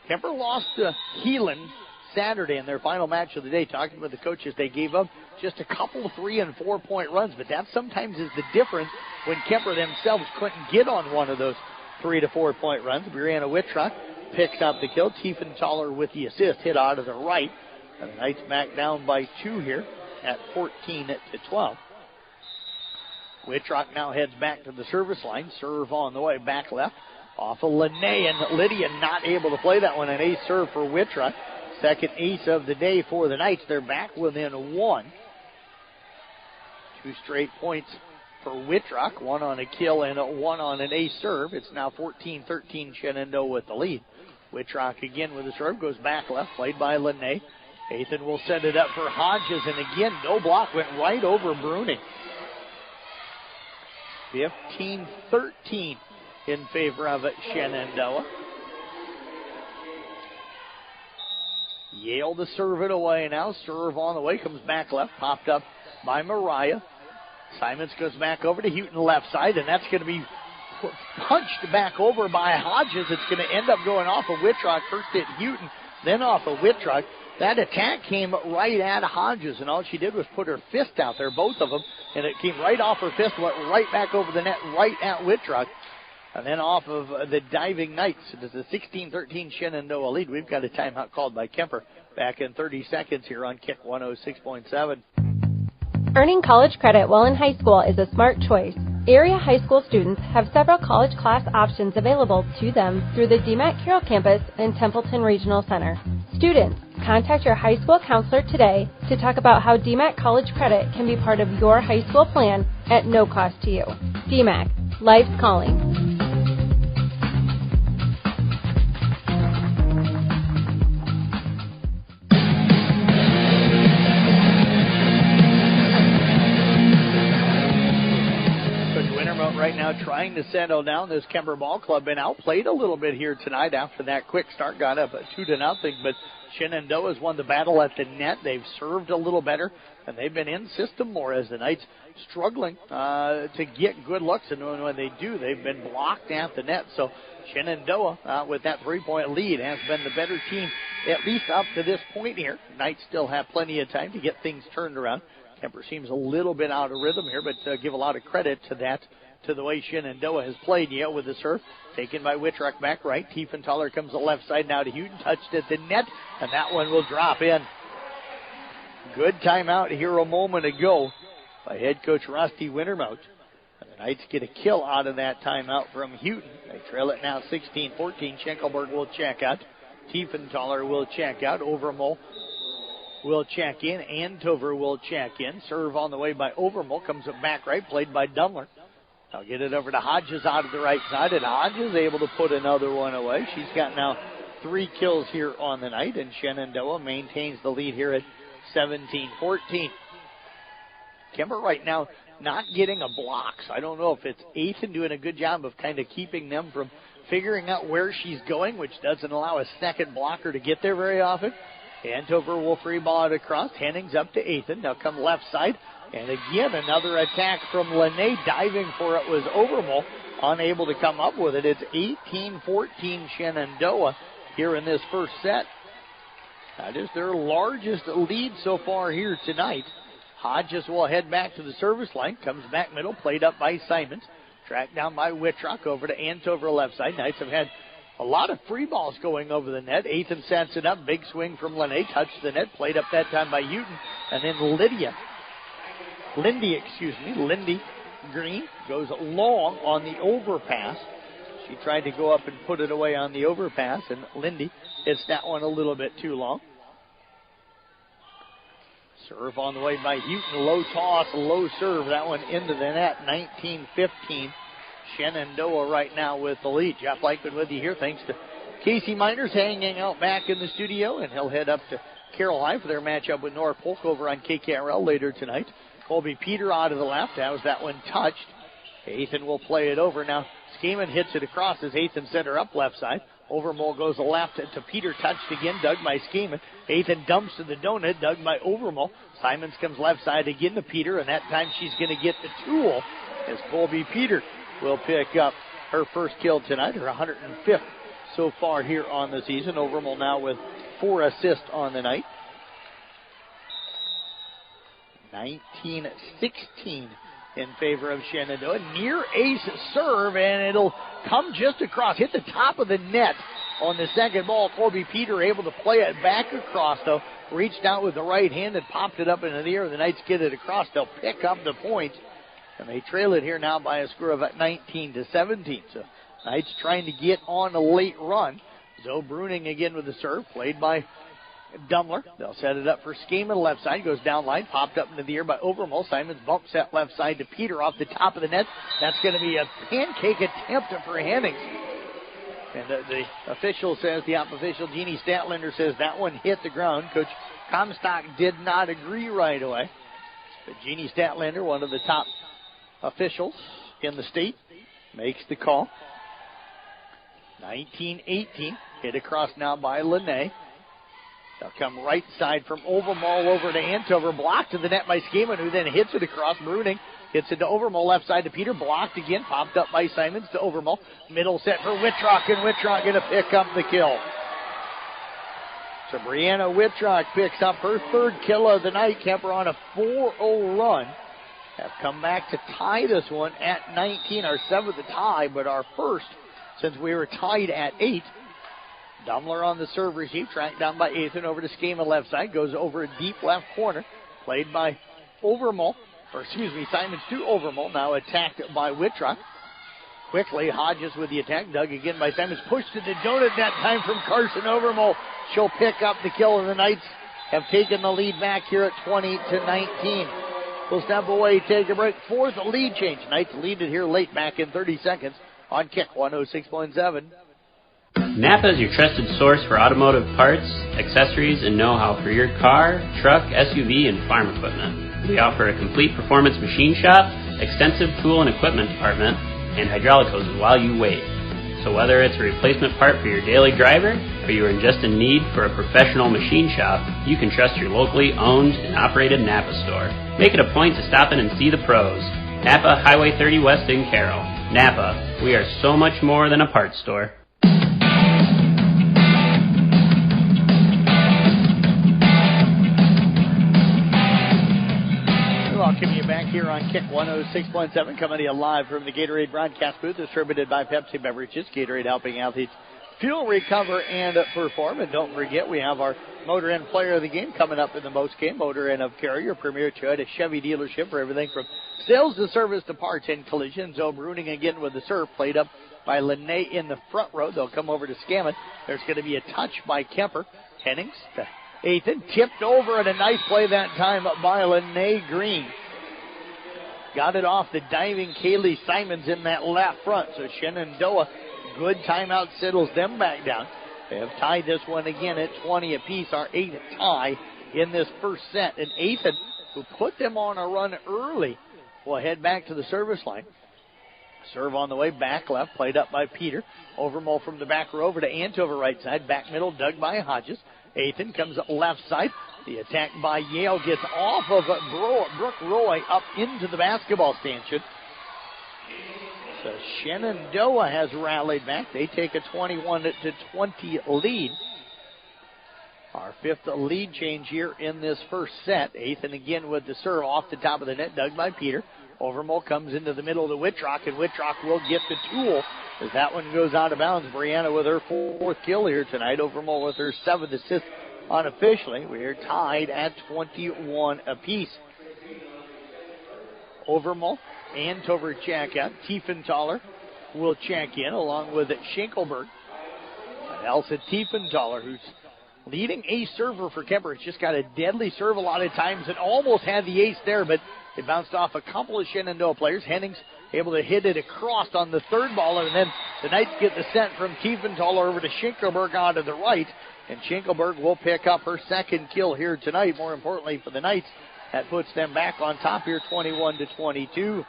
Kemper lost to Heelan Saturday in their final match of the day. Talking with the coaches, they gave up just a couple 3- and 4-point runs, but that sometimes is the difference when Kemper themselves couldn't get on one of those 3- to 4-point runs. Brianna Wittrock picks up the kill. Tiefenthaler with the assist, hit out of the right. And the Knights back down by 2 here at 14-12. Wittrock now heads back to the service line. Serve on the way, back left. Off of Lene, and Lydia not able to play that one. An ace serve for Wittrock. Second ace of the day for the Knights. They're back within 1. 2 straight points for Wittrock. 1 on a kill and 1 on an ace serve. It's now 14-13 Shenandoah with the lead. Wittrock again with the serve. Goes back left. Played by Lene. Ethan will set it up for Hodges. And again, no block. Went right over Bruning. 15-13 in favor of Shenandoah. Yale to serve it away now. Serve on the way, comes back left, popped up by Mariah. Simons goes back over to Houghton left side, and that's going to be punched back over by Hodges. It's going to end up going off of Wittrock. First hit Houghton, then off of Wittrock. That attack came right at Hodges, and all she did was put her fist out there, both of them, and it came right off her fist, went right back over the net, right at Wittrock. And then off of the diving Knights. It is a 16-13 Shenandoah lead. We've got a timeout called by Kemper. Back in 30 seconds here on Kick 106.7. Earning college credit while in high school is a smart choice. Area high school students have several college class options available to them through the DMAC Carroll campus and Templeton Regional Center. Students, contact your high school counselor today to talk about how DMAC college credit can be part of your high school plan at no cost to you. DMAC, life's calling. Right now trying to settle down this Kemper Ball Club. Been outplayed a little bit here tonight after that quick start. Got up at 2-0, but Shenandoah's won the battle at the net. They've served a little better, and they've been in system more as the Knights struggling to get good looks. And when they do, they've been blocked at the net. So Shenandoah, with that 3-point lead, has been the better team, at least up to this point here. Knights still have plenty of time to get things turned around. Kemper seems a little bit out of rhythm here, but give a lot of credit to that, to the way Shenandoah has played. Yale with the serve, taken by Wittrock back right. Tiefenthaler comes the left side now to Houghton, touched at the net, and that one will drop in. Good timeout here a moment ago by head coach Rusty Wintermount. And the Knights get a kill out of that timeout from Houghton. They trail it now 16-14. Schenkelberg will check out. Tiefenthaler will check out. Overmole will check in. Antover will check in. Serve on the way by Overmole. Comes up back right, played by Dumler. I'll get it over to Hodges out of the right side, and Hodges able to put another one away. She's got now 3 kills here on the night, and Shenandoah maintains the lead here at 17-14. Kemper right now not getting a block, so I don't know if it's Ethan doing a good job of kind of keeping them from figuring out where she's going, which doesn't allow a second blocker to get there very often. Antover will free ball it across. Hennings up to Ethan. Now come left side. And again, another attack from Lene. Diving for it was Overmole. Unable to come up with it. It's 18-14 Shenandoah here in this first set. That is their largest lead so far here tonight. Hodges will head back to the service line. Comes back middle. Played up by Simons. Tracked down by Wittrock over to Antover left side. Knights have had a lot of free balls going over the net. Ethan sets it up. Big swing from Lene. Touched the net. Played up that time by Houghton. And then Lindy Green goes long on the overpass. She tried to go up and put it away on the overpass, and Lindy hits that one a little bit too long. Serve on the way by Houghton. Low toss, low serve. That one into the net. 19-15. Shenandoah right now with the lead. Jeff Blakeman with you here. Thanks to Casey Miners hanging out back in the studio, and he'll head up to Carroll High for their matchup with North Polk over on KKRL later tonight. Colby Peter out of the left. How's that one touched? Ethan will play it over. Now, Skaman hits it across as Ethan sent her up left side. Overmole goes the left to Peter. Touched again. Dug by Skaman. Ethan dumps to the donut. Dug by Overmole. Simons comes left side again to Peter, and that time she's going to get the tool as Colby Peter will pick up her first kill tonight, her 105th so far here on the season. Overmole now with 4 assists on the night. 19-16 in favor of Shenandoah. Near ace serve, and it'll come just across. Hit the top of the net on the second ball. Colby Peter able to play it back across, though. Reached out with the right hand and popped it up into the air. The Knights get it across. They'll pick up the point, and they trail it here now by a score of 19-17. So Knights trying to get on a late run. Zoe Bruning again with the serve, played by Dumler. They'll set it up for Skaman left side. Goes down line. Popped up into the air by Overmole. Simons bump set left side to Peter off the top of the net. That's going to be a pancake attempt for Hennings. And the official says, the op official, Jeannie Statlander, says that one hit the ground. Coach Comstock did not agree right away. But Jeannie Statlander, one of the top officials in the state, makes the call. 19-18. Hit across now by Lene. They'll come right side from Overmall over to Antover. Blocked to the net by Skaman, who then hits it across. Bruning gets it to Overmall, left side to Peter. Blocked again, popped up by Simons to Overmall. Middle set for Wittrock, and Wittrock going to pick up the kill. So Brianna Wittrock picks up her third kill of the night. Kemper on a 4-0 run. Have come back to tie this one at 19. Our seventh tie, but our first since we were tied at 8. Dumler on the serve receive, tracked down by Ethan over to Skaman left side, goes over a deep left corner, played by Simons to Overmall, now attacked by Wittrock. Quickly, Hodges with the attack, dug again by Simons, pushed to the donut that time from Carson Overmall. She'll pick up the kill, and the Knights have taken the lead back here at 20-19. We'll step away, take a break. Fourth lead change. Knights lead it here late, back in 30 seconds on Kick 106.7. Napa is your trusted source for automotive parts, accessories, and know-how for your car, truck, SUV, and farm equipment. We offer a complete performance machine shop, extensive tool and equipment department, and hydraulic hoses while you wait. So whether it's a replacement part for your daily driver, or you are just in need for a professional machine shop, you can trust your locally owned and operated Napa store. Make it a point to stop in and see the pros. Napa, Highway 30 West in Carroll. Napa, we are so much more than a parts store. Welcome you back here on Kick 106.7, coming to you live from the Gatorade broadcast booth, distributed by Pepsi Beverages. Gatorade helping athletes fuel, recover, and perform. And don't forget, we have our Motor Inn Player of the Game coming up in the most game. Motor Inn of Carroll, your premier Toyota Chevy dealership for everything from sales to service to parts and collisions. Zoe Bruning again with the serve, played up by Lene in the front row. They'll come over to Skaman. There's going to be a touch by Kemper. Hennings to Ethan, tipped over, and a nice play that time by Lene Green. Got it off the diving Kaylee Simons in that left front. So Shenandoah, good timeout, settles them back down. They have tied this one again at 20 apiece, our 8th tie in this first set. And Ethan, who put them on a run early, will head back to the service line. Serve on the way, back left, played up by Peter. Overmall from the back row over to Antover right side. Back middle, dug by Hodges. Ethan comes up left side. The attack by Yale gets off of Brooke Roy up into the basketball stanchion. So Shenandoah has rallied back. They take a 21-20 lead. Our fifth lead change here in this first set. Ethan again with the serve off the top of the net, dug by Peter. Overmall comes into the middle to Wittrock, and Wittrock will get the tool as that one goes out of bounds. Brianna with her fourth kill here tonight. Overmall with her seventh assist unofficially. We are tied at 21 apiece. Overmall, Antover check out. Tiefenthaler will check in along with Schenkelberg. Elsa Tiefenthaler, who's leading ace server for Kemper, has just got a deadly serve a lot of times and almost had the ace there, but it bounced off a couple of Shenandoah players. Hennings able to hit it across on the third ball, and then the Knights get the set from Tiefenthaler over to Schenkelberg out to the right, and Schenkelberg will pick up her second kill here tonight. More importantly for the Knights, that puts them back on top here, 21-22.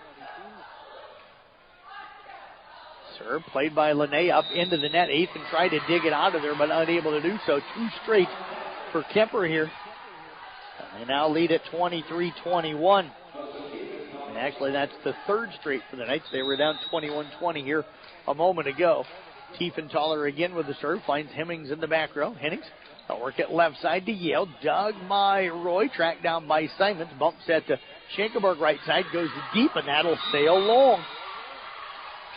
Serve played by Lene up into the net. Ethan tried to dig it out of there, but unable to do so. Two straight for Kemper here. And they now lead at 23-21. And actually, that's the third straight for the Knights. They were down 21-20 here a moment ago. Tiefenthaler again with the serve. Finds Hemmings in the back row. Hennings, they'll work it left side to Yale. Dug by Roy. Tracked down by Simons. Bump set to Schenkelberg right side. Goes deep, and that'll sail long.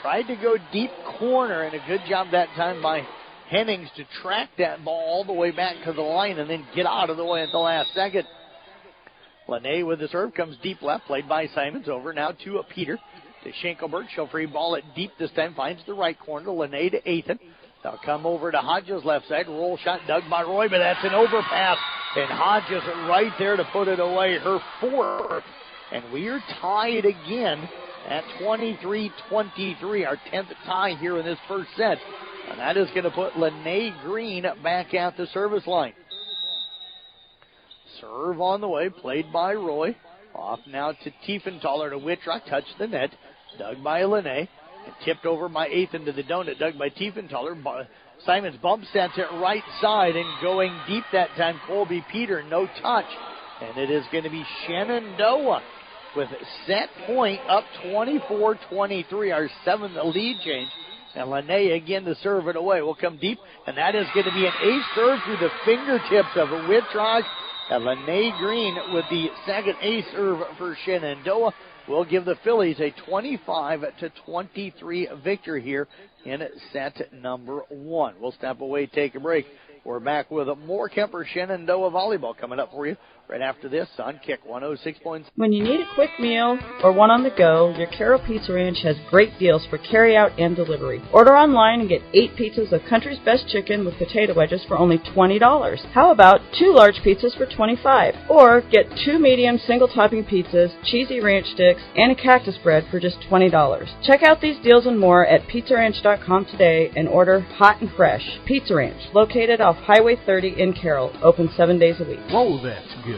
Tried to go deep corner, and a good job that time by Hennings to track that ball all the way back to the line and then get out of the way at the last second. Lene with the serve comes deep left, played by Simons. Over now to Peter. To Schenkelberg. She'll free ball it deep this time. Finds the right corner. Lene to Ethan. They'll come over to Hodges left side. Roll shot dug by Roy, but that's an overpass. And Hodges right there to put it away. Her fourth. And we're tied again at 23-23. Our 10th tie here in this first set. And that is going to put Lene Green back at the service line. Serve on the way, played by Roy. Off now to Tiefenthaler to Wittrock. Touch the net. Dug by Lene. And tipped over by Ethan to the donut. Dug by Tiefenthaler. Simons bump sets it right side and going deep that time. Colby Peter, no touch. And it is going to be Shenandoah with set point up 24-23, our 7th lead change. And Lene again to serve it away. Will come deep, and that is going to be an ace serve through the fingertips of Whitrock. And Lene Green with the second ace serve for Shenandoah will give the Phillies a 25-23 victory here in set number 1. We'll step away, take a break. We're back with more Kemper Shenandoah volleyball coming up for you right after this on Kick 106 points. When you need a quick meal or one on the go, your Carroll Pizza Ranch has great deals for carry-out and delivery. Order online and get 8 pizzas of Country's Best Chicken with potato wedges for only $20. How about 2 large pizzas for $25? Or get 2 medium single-topping pizzas, cheesy ranch sticks, and a cactus bread for just $20. Check out these deals and more at pizzaranch.com today and order hot and fresh. Pizza Ranch, located off Highway 30 in Carroll, open 7 days a week. Whoa, that's good.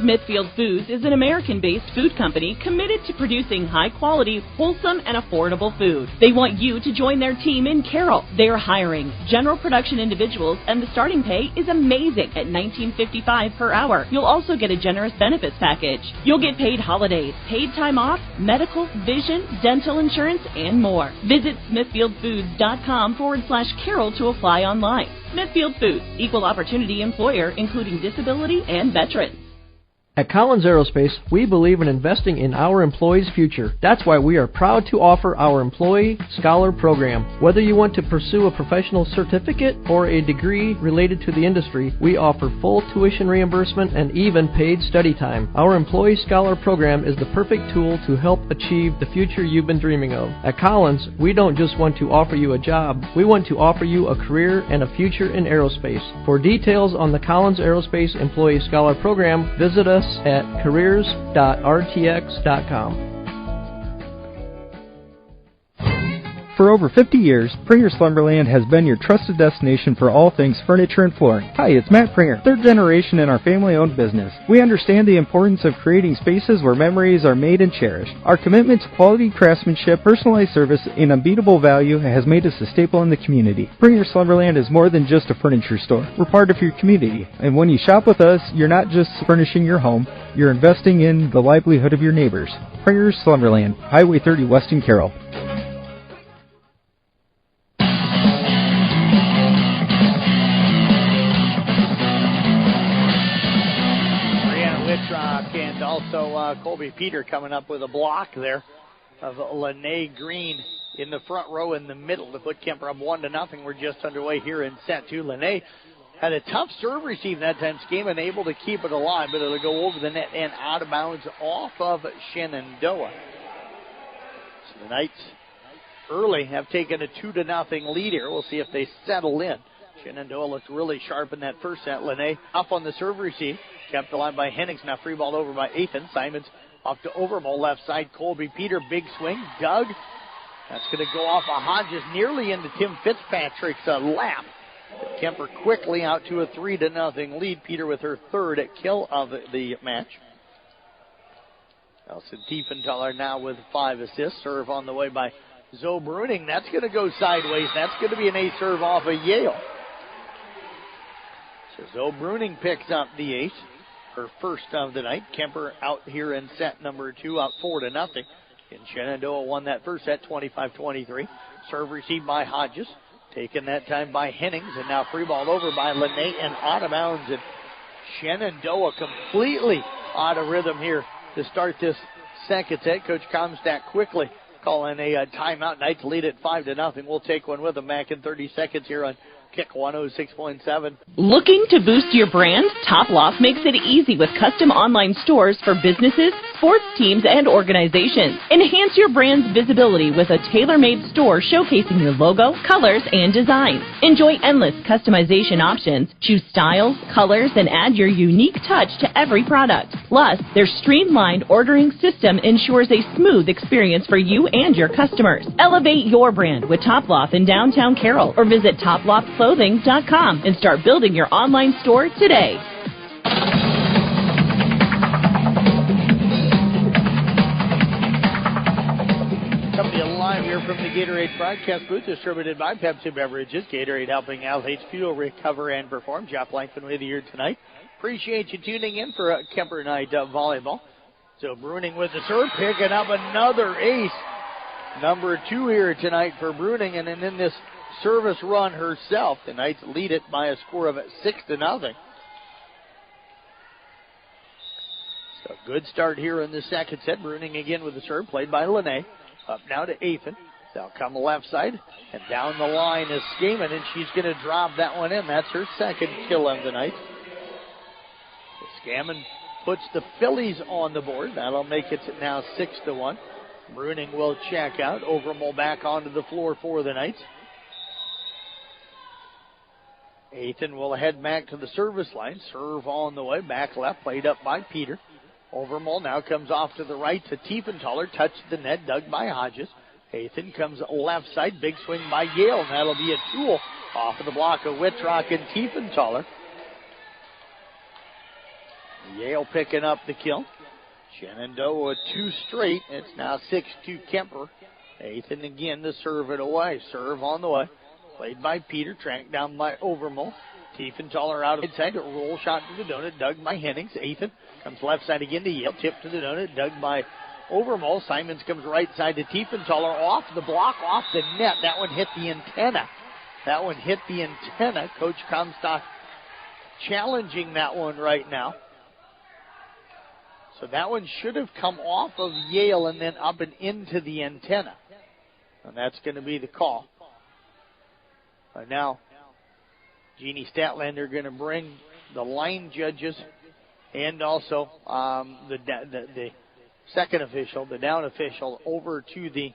Smithfield Foods is an American-based food company committed to producing high-quality, wholesome, and affordable food. They want you to join their team in Carroll. They are hiring general production individuals, and the starting pay is amazing at $19.55 per hour. You'll also get a generous benefits package. You'll get paid holidays, paid time off, medical, vision, dental insurance, and more. Visit smithfieldfoods.com/Carroll to apply online. Smithfield Foods, equal opportunity employer, including disability and veterans. At Collins Aerospace, we believe in investing in our employees' future. That's why we are proud to offer our Employee Scholar Program. Whether you want to pursue a professional certificate or a degree related to the industry, we offer full tuition reimbursement and even paid study time. Our Employee Scholar Program is the perfect tool to help achieve the future you've been dreaming of. At Collins, we don't just want to offer you a job, we want to offer you a career and a future in aerospace. For details on the Collins Aerospace Employee Scholar Program, visit us at careers.rtx.com. For over 50 years, Pringer Slumberland has been your trusted destination for all things furniture and flooring. Hi, it's Matt Pringer, 3rd generation in our family-owned business. We understand the importance of creating spaces where memories are made and cherished. Our commitment to quality craftsmanship, personalized service, and unbeatable value has made us a staple in the community. Pringer Slumberland is more than just a furniture store. We're part of your community, and when you shop with us, you're not just furnishing your home, you're investing in the livelihood of your neighbors. Pringer Slumberland, Highway 30 West in Carroll. And also Colby Peter coming up with a block there of Lene Green in the front row in the middle to put Kemper up 1-0. We're just underway here in set 2. Lene had a tough serve receive that time, Scheme, and able to keep it alive, but it'll go over the net and out of bounds off of Shenandoah. So the Knights early have taken a 2-0 lead here. We'll see if they settle in. Shenandoah looked really sharp in that first set. Lene up on the serve receive. Kept alive by Hennings. Now free ball over by Athan. Simons off to Overmole left side. Colby Peter, big swing. Dug. That's going to go off of Hodges nearly into Tim Fitzpatrick's lap. Kemper quickly out to a 3-0 lead. Peter with her 3rd kill of the match. Nelson Tiefenthaler now with 5 assists. Serve on the way by Zoe Bruning. That's going to go sideways. That's going to be an ace serve off of Yale. So Zoe Bruning picks up the ace, her first of the night. Kemper out here in set number 2, up 4-0. And Shenandoah won that first set, 25-23. Serve received by Hodges, taken that time by Hennings, and now free ball over by Lene and out of bounds. And Shenandoah completely out of rhythm here to start this second set. Coach Comstack quickly calling a timeout. Knights lead at 5-0. We'll take one with them back in 30 seconds here on Kick 106.7. Looking to boost your brand? Top Loft makes it easy with custom online stores for businesses, sports teams, and organizations. Enhance your brand's visibility with a tailor-made store showcasing your logo, colors, and designs. Enjoy endless customization options. Choose styles, colors, and add your unique touch to every product. Plus, their streamlined ordering system ensures a smooth experience for you and your customers. Elevate your brand with Top Loft in downtown Carroll or visit toploftclothing.com and start building your online store today. Coming alive here from the Gatorade broadcast booth, distributed by Pepsi Beverages. Gatorade helping athletes fuel, recover, and perform. Jeff Blankman with you here tonight. Appreciate you tuning in for Kemper Night Volleyball. So Bruning with the serve, picking up another ace. Number 2 here tonight for Bruning, and then in this service run herself, the Knights lead it by a score of 6-0. So good start here in the second set. Bruning again with the serve, played by Lene. Up now to Ethan. They'll come left side, and down the line is Skaman, and she's going to drop that one in. That's her second kill of the night. So Skaman puts the Phillies on the board. That'll make it now 6-1. Bruning will check out. Overmole back onto the floor for the Knights. Ethan will head back to the service line. Serve on the way. Back left, played up by Peter. Overmole now comes off to the right to Tiefenthaler. Touched the net, dug by Hodges. Ethan comes left side. Big swing by Yale, and that'll be a tool off of the block of Wittrock and Tiefenthaler. Yale picking up the kill. Shenandoah with 2 straight. It's now 6-2 Kemper. Ethan again to serve it away. Serve on the way. Played by Peter. Tracked down by Overmole. Tiefenthaler out of the side. Roll shot to the donut. Dug by Hennings. Ethan comes left side again to Yale. Tip to the donut. Dug by Overmole. Simons comes right side to Tiefenthaler. Off the block. Off the net. That one hit the antenna. That one hit the antenna. Coach Comstock challenging that one right now. So that one should have come off of Yale and then up and into the antenna. And that's going to be the call. Now, Jeannie Statlander going to bring the line judges and also the second official, the down official, over to the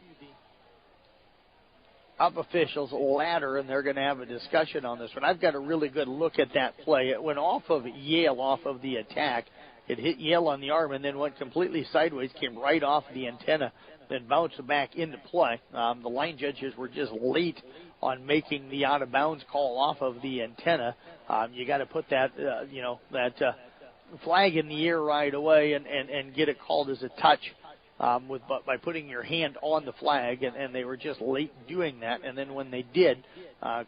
up officials ladder, and they're going to have a discussion on this one. I've got a really good look at that play. It went off of Yale, off of the attack. It hit Yale on the arm and then went completely sideways, came right off the antenna, then bounced back into play. The line judges were just late on making the out-of-bounds call off of the antenna. You got to put that, that flag in the air right away and get it called as a touch by putting your hand on the flag, and they were just late doing that. And then when they did,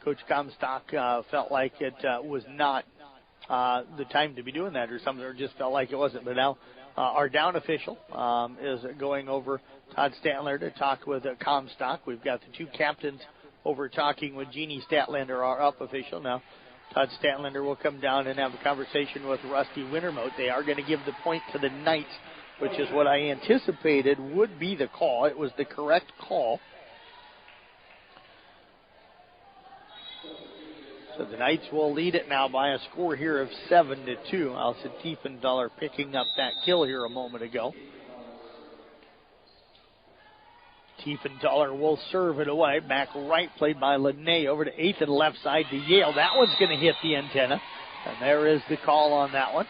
Coach Comstock felt like it was not the time to be doing that or something, or just felt like it wasn't. But now our down official is going over Todd Statlander to talk with Comstock. We've got the 2 captains over talking with Jeannie Statlander, our up official. Now Todd Statlander will come down and have a conversation with Rusty Wintermote. They are going to give the point to the Knights, which is what I anticipated would be the call. It was the correct call. So the Knights will lead it now by a score here of 7-2. Allison Tiefenthaler picking up that kill here a moment ago. Tiefenthaler will serve it away. Back right, played by Lene over to Ethan, left side to Yale. That one's going to hit the antenna. And there is the call on that one.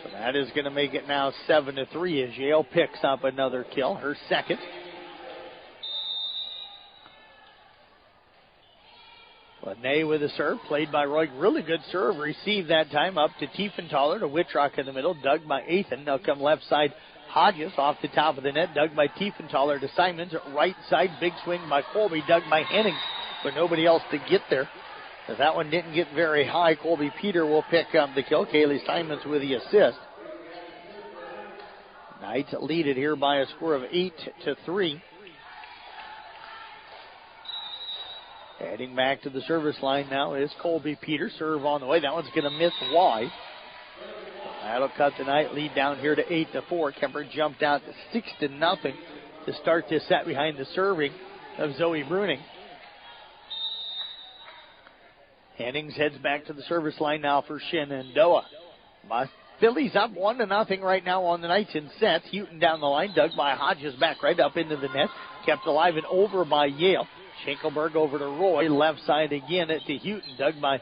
So that is going to make it now 7-3 as Yale picks up another kill, her second. Lene with a serve, played by Roy. Really good serve. Received that time up to Tiefenthaler to Wittrock in the middle. Dug by Ethan. Now come left side. Hodges off the top of the net. Dug by Tiefenthaler to Simons. Right side. Big swing by Colby. Dug by Hennings. But nobody else to get there. If that one didn't get very high, Colby Peter will pick up the kill. Kaylee Simons with the assist. Knights lead it here by a score of 8-3. Heading back to the service line now is Colby Peter. Serve on the way. That one's going to miss wide. That'll cut the Knight lead down here to 8-4. Kemper jumped out to 6-0 to start this set behind the serving of Zoe Bruning. Hennings heads back to the service line now for Shenandoah. Phillies up 1-0 right now on the Knights in sets. Houghton down the line, dug by Hodges, back right up into the net. Kept alive and over by Yale. Schenkelberg over to Roy, left side again to Houghton, dug by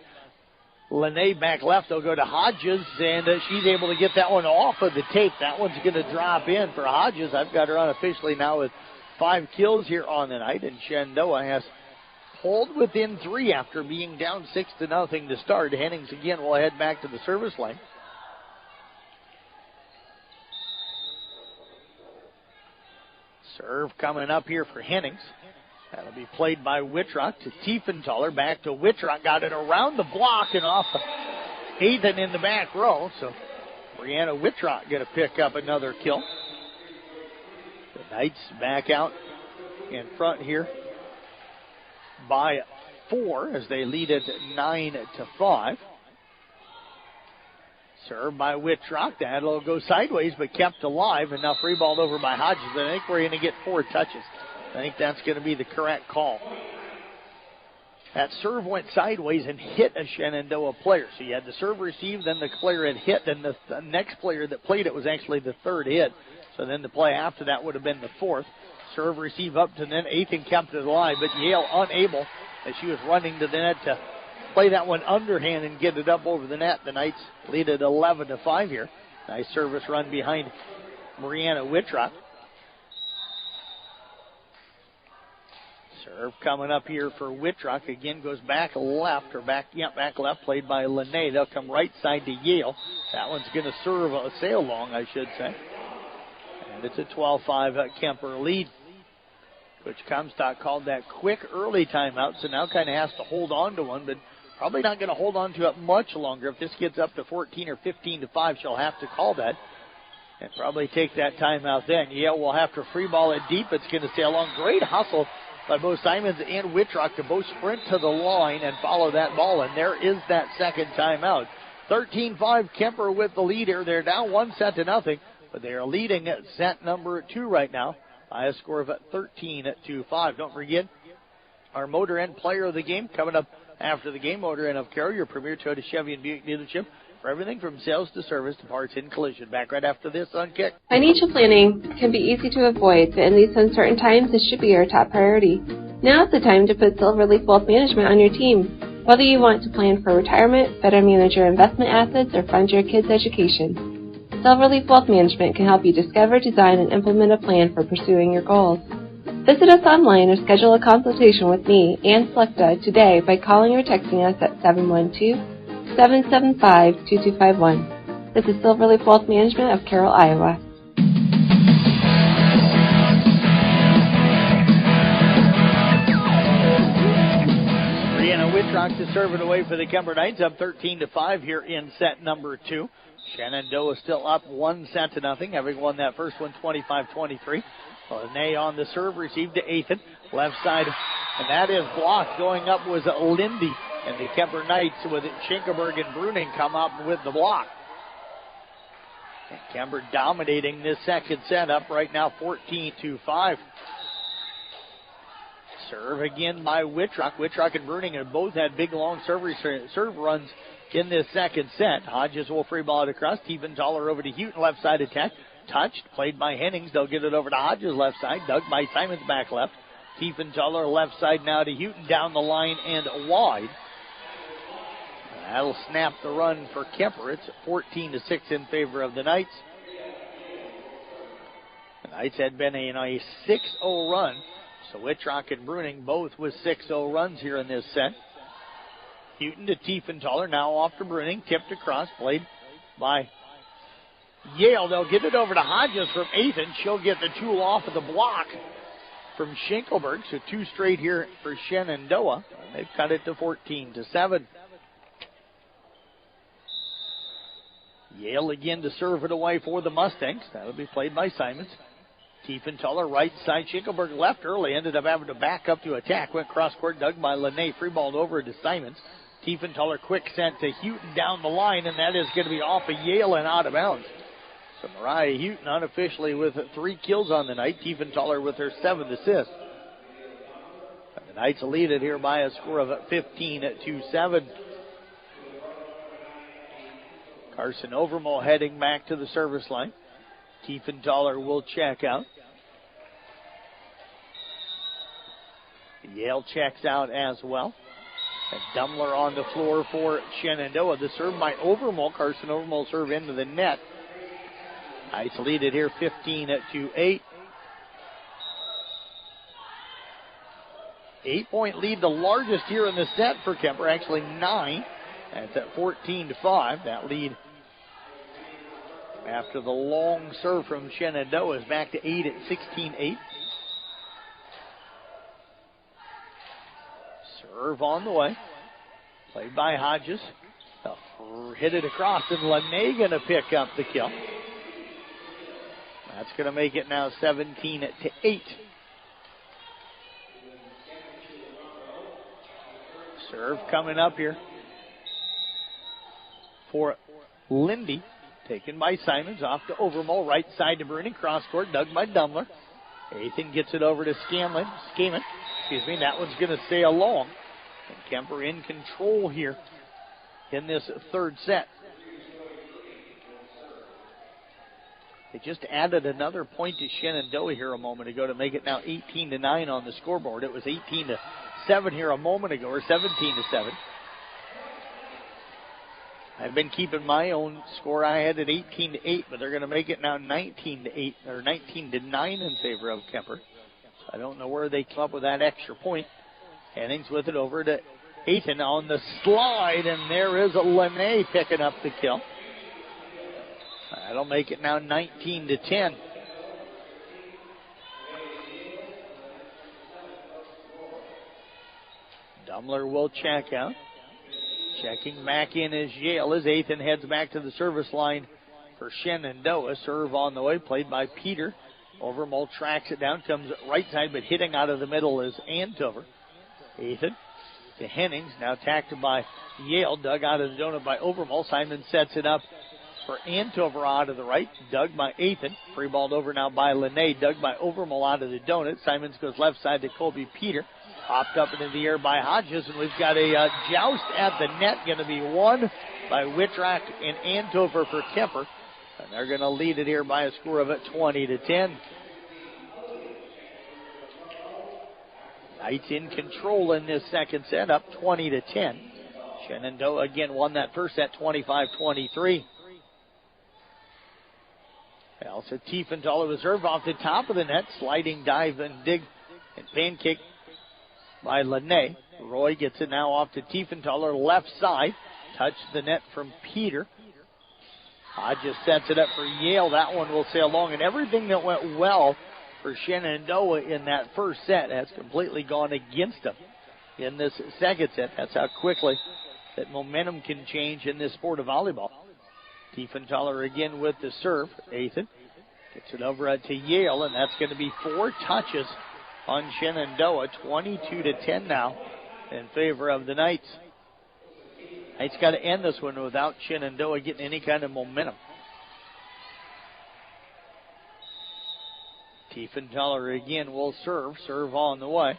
Lene, back left. They'll go to Hodges, and she's able to get that one off of the tape. That one's going to drop in for Hodges. I've got her unofficially now with 5 kills here on the night, and Shenandoah has pulled within 3 after being down 6-0 to start. Hennings again will head back to the service line. Serve coming up here for Hennings. That'll be played by Wittrock to Tiefenthaler. Back to Wittrock. Got it around the block and off Ethan in the back row. So Brianna Wittrock going to pick up another kill. The Knights back out in front here by 4 as they lead it 9-5. Served by Wittrock. That'll go sideways but kept alive. And now free balled over by Hodges. I think we're going to get 4 touches. I think that's going to be the correct call. That serve went sideways and hit a Shenandoah player. So you had the serve received, then the player had hit, then the next player that played it was actually the third hit. So then the play after that would have been the fourth. Serve receive up to then Ethan kept it alive, but Yale unable as she was running to the net to play that one underhand and get it up over the net. The Knights lead it 11-5 here. Nice service run behind Brianna Wittrock. Serve coming up here for Wittrock. Again goes back left, back left, played by Lene. They'll come right side to Yale. That one's going to serve a sail long, I should say. And it's a 12-5 Kemper lead. Coach Comstock called that quick early timeout, so now kind of has to hold on to one, but probably not going to hold on to it much longer. If this gets up to 14 or 15-5, she'll have to call that and probably take that timeout then. Yale will have to free ball it deep. It's going to sail long. Great hustle by both Simons and Wittrock to both sprint to the line and follow that ball, and there is that second timeout. 13-5 Kemper with the lead here. They're down 1-0, but they are leading at set number 2 right now by a score of 13-5. Don't forget our Motor End Player of the Game coming up after the game. Motor End of Carroll, your premier Toyota, Chevy, and Buick dealership for everything from sales to service to parts and collision. Back right after this on Kick. Financial planning can be easy to avoid, but in these uncertain times, it should be your top priority. Now is the time to put Silverleaf Wealth Management on your team. Whether you want to plan for retirement, better manage your investment assets, or fund your kids' education, Silverleaf Wealth Management can help you discover, design, and implement a plan for pursuing your goals. Visit us online or schedule a consultation with me, Ann Slechta, today by calling or texting us at 712-775-2251. This is Silverleaf Wealth Management of Carroll, Iowa. Brianna Wittrock to serve it away for the Kemper Knights, up 13-5 here in set number 2. Shenandoah still up 1-0, having won that first one 25-23. Lene on the serve, received to Ethan, left side, and that is blocked. Going up was Lindy, and the Kemper Knights with Schinkelberg and Bruning come up with the block. And Kemper dominating this second set, up right now 14-5. Serve again by Wittrock. Wittrock and Bruning have both had big long serve runs in this second set. Hodges will free ball it across. Tiefenthaler over to Houghton, left side attack. Touched, played by Hennings. They'll get it over to Hodges, left side. Dug by Simons, back left. Tiefenthaler left side now to Houghton, down the line and wide. That'll snap the run for Kemper. It's 14-6 in favor of the Knights. The Knights had been a 6-0 run. So Wittrock and Bruning both with 6-0 runs here in this set. Houghton to Tiefenthaler, now off to Bruning, tipped across, played by Yale. They'll get it over to Hodges from Ethan. She'll get the tool off of the block from Schinkelberg. So 2 straight here for Shenandoah. They've cut it to 14-7. Yale again to serve it away for the Mustangs. That'll be played by Simons. Tiefenthaler right side. Schinkelberg left early. Ended up having to back up to attack. Went cross court. Dug by Lene. Free balled over to Simons. Tiefenthaler quick sent to Houghton down the line, and that is going to be off of Yale and out of bounds. So Mariah Houghton unofficially with 3 kills on the night. Tiefenthaler with her 7th assist. The Knights lead it here by a score of 15-7. Carson Overmole heading back to the service line. Tiefenthaler will check out. Yale checks out as well. And Dumler on the floor for Shenandoah. The serve by Overmole. Carson Overmole serve into the net. Knights lead it here 15-8. 8-point lead, the largest here in the set for Kemper. Actually 9. That's at 14-5. That lead after the long serve from Shenandoah is back to 8 at 16-8. Serve on the way. Played by Hodges. Hit it across, and Lene going to pick up the kill. That's going to make it now 17-8. Serve coming up here for Lindy. Taken by Simons, off to Overmole, right side to Bruning, cross court, dug by Dumler. Athan gets it over to Scammon. That one's going to stay along. And Kemper in control here in this third set. They just added another point to Shenandoah here a moment ago to make it now 18-9 on the scoreboard. It was 18-7 here a moment ago, or 17-7. I've been keeping my own score. I had it 18-8, but they're going to make it now 19-8 or 19-9 in favor of Kemper. So I don't know where they come up with that extra point. Hennings with it over to Athan on the slide, and there is a Lene picking up the kill. That'll make it now 19-10. Dumler will check out. Checking back in is Yale as Athan heads back to the service line for Shenandoah. Serve on the way, played by Peter. Overmole tracks it down, comes right side, but hitting out of the middle is Antover. Athan to Hennings, now tacked by Yale, dug out of the donut by Overmole. Simon sets it up for Antover out of the right, dug by Athan. Free balled over now by Lene, dug by Overmole out of the donut. Simons goes left side to Colby Peter. Popped up into the air by Hodges, and we've got a joust at the net, going to be won by Whitrock and Antover for Kemper. And they're going to lead it here by a score of 20-10. Knights in control in this second set, up 20-10. Shenandoah again won that first set 25-23. Also Tiefenthaler with serve off the top of the net, sliding dive and dig and pancake by Lene. Roy gets it now off to Tiefenthaler, left side. Touch the net from Peter. Hodges sets it up for Yale. That one will sail long, and everything that went well for Shenandoah in that first set has completely gone against them in this second set. That's how quickly that momentum can change in this sport of volleyball. Tiefenthaler again with the serve. Athan gets it over to Yale, and that's going to be 4 touches on Shenandoah. 22-10 now in favor of the Knights. Knights got to end this one without Shenandoah getting any kind of momentum. Tiefenthaler again will serve. Serve on the way.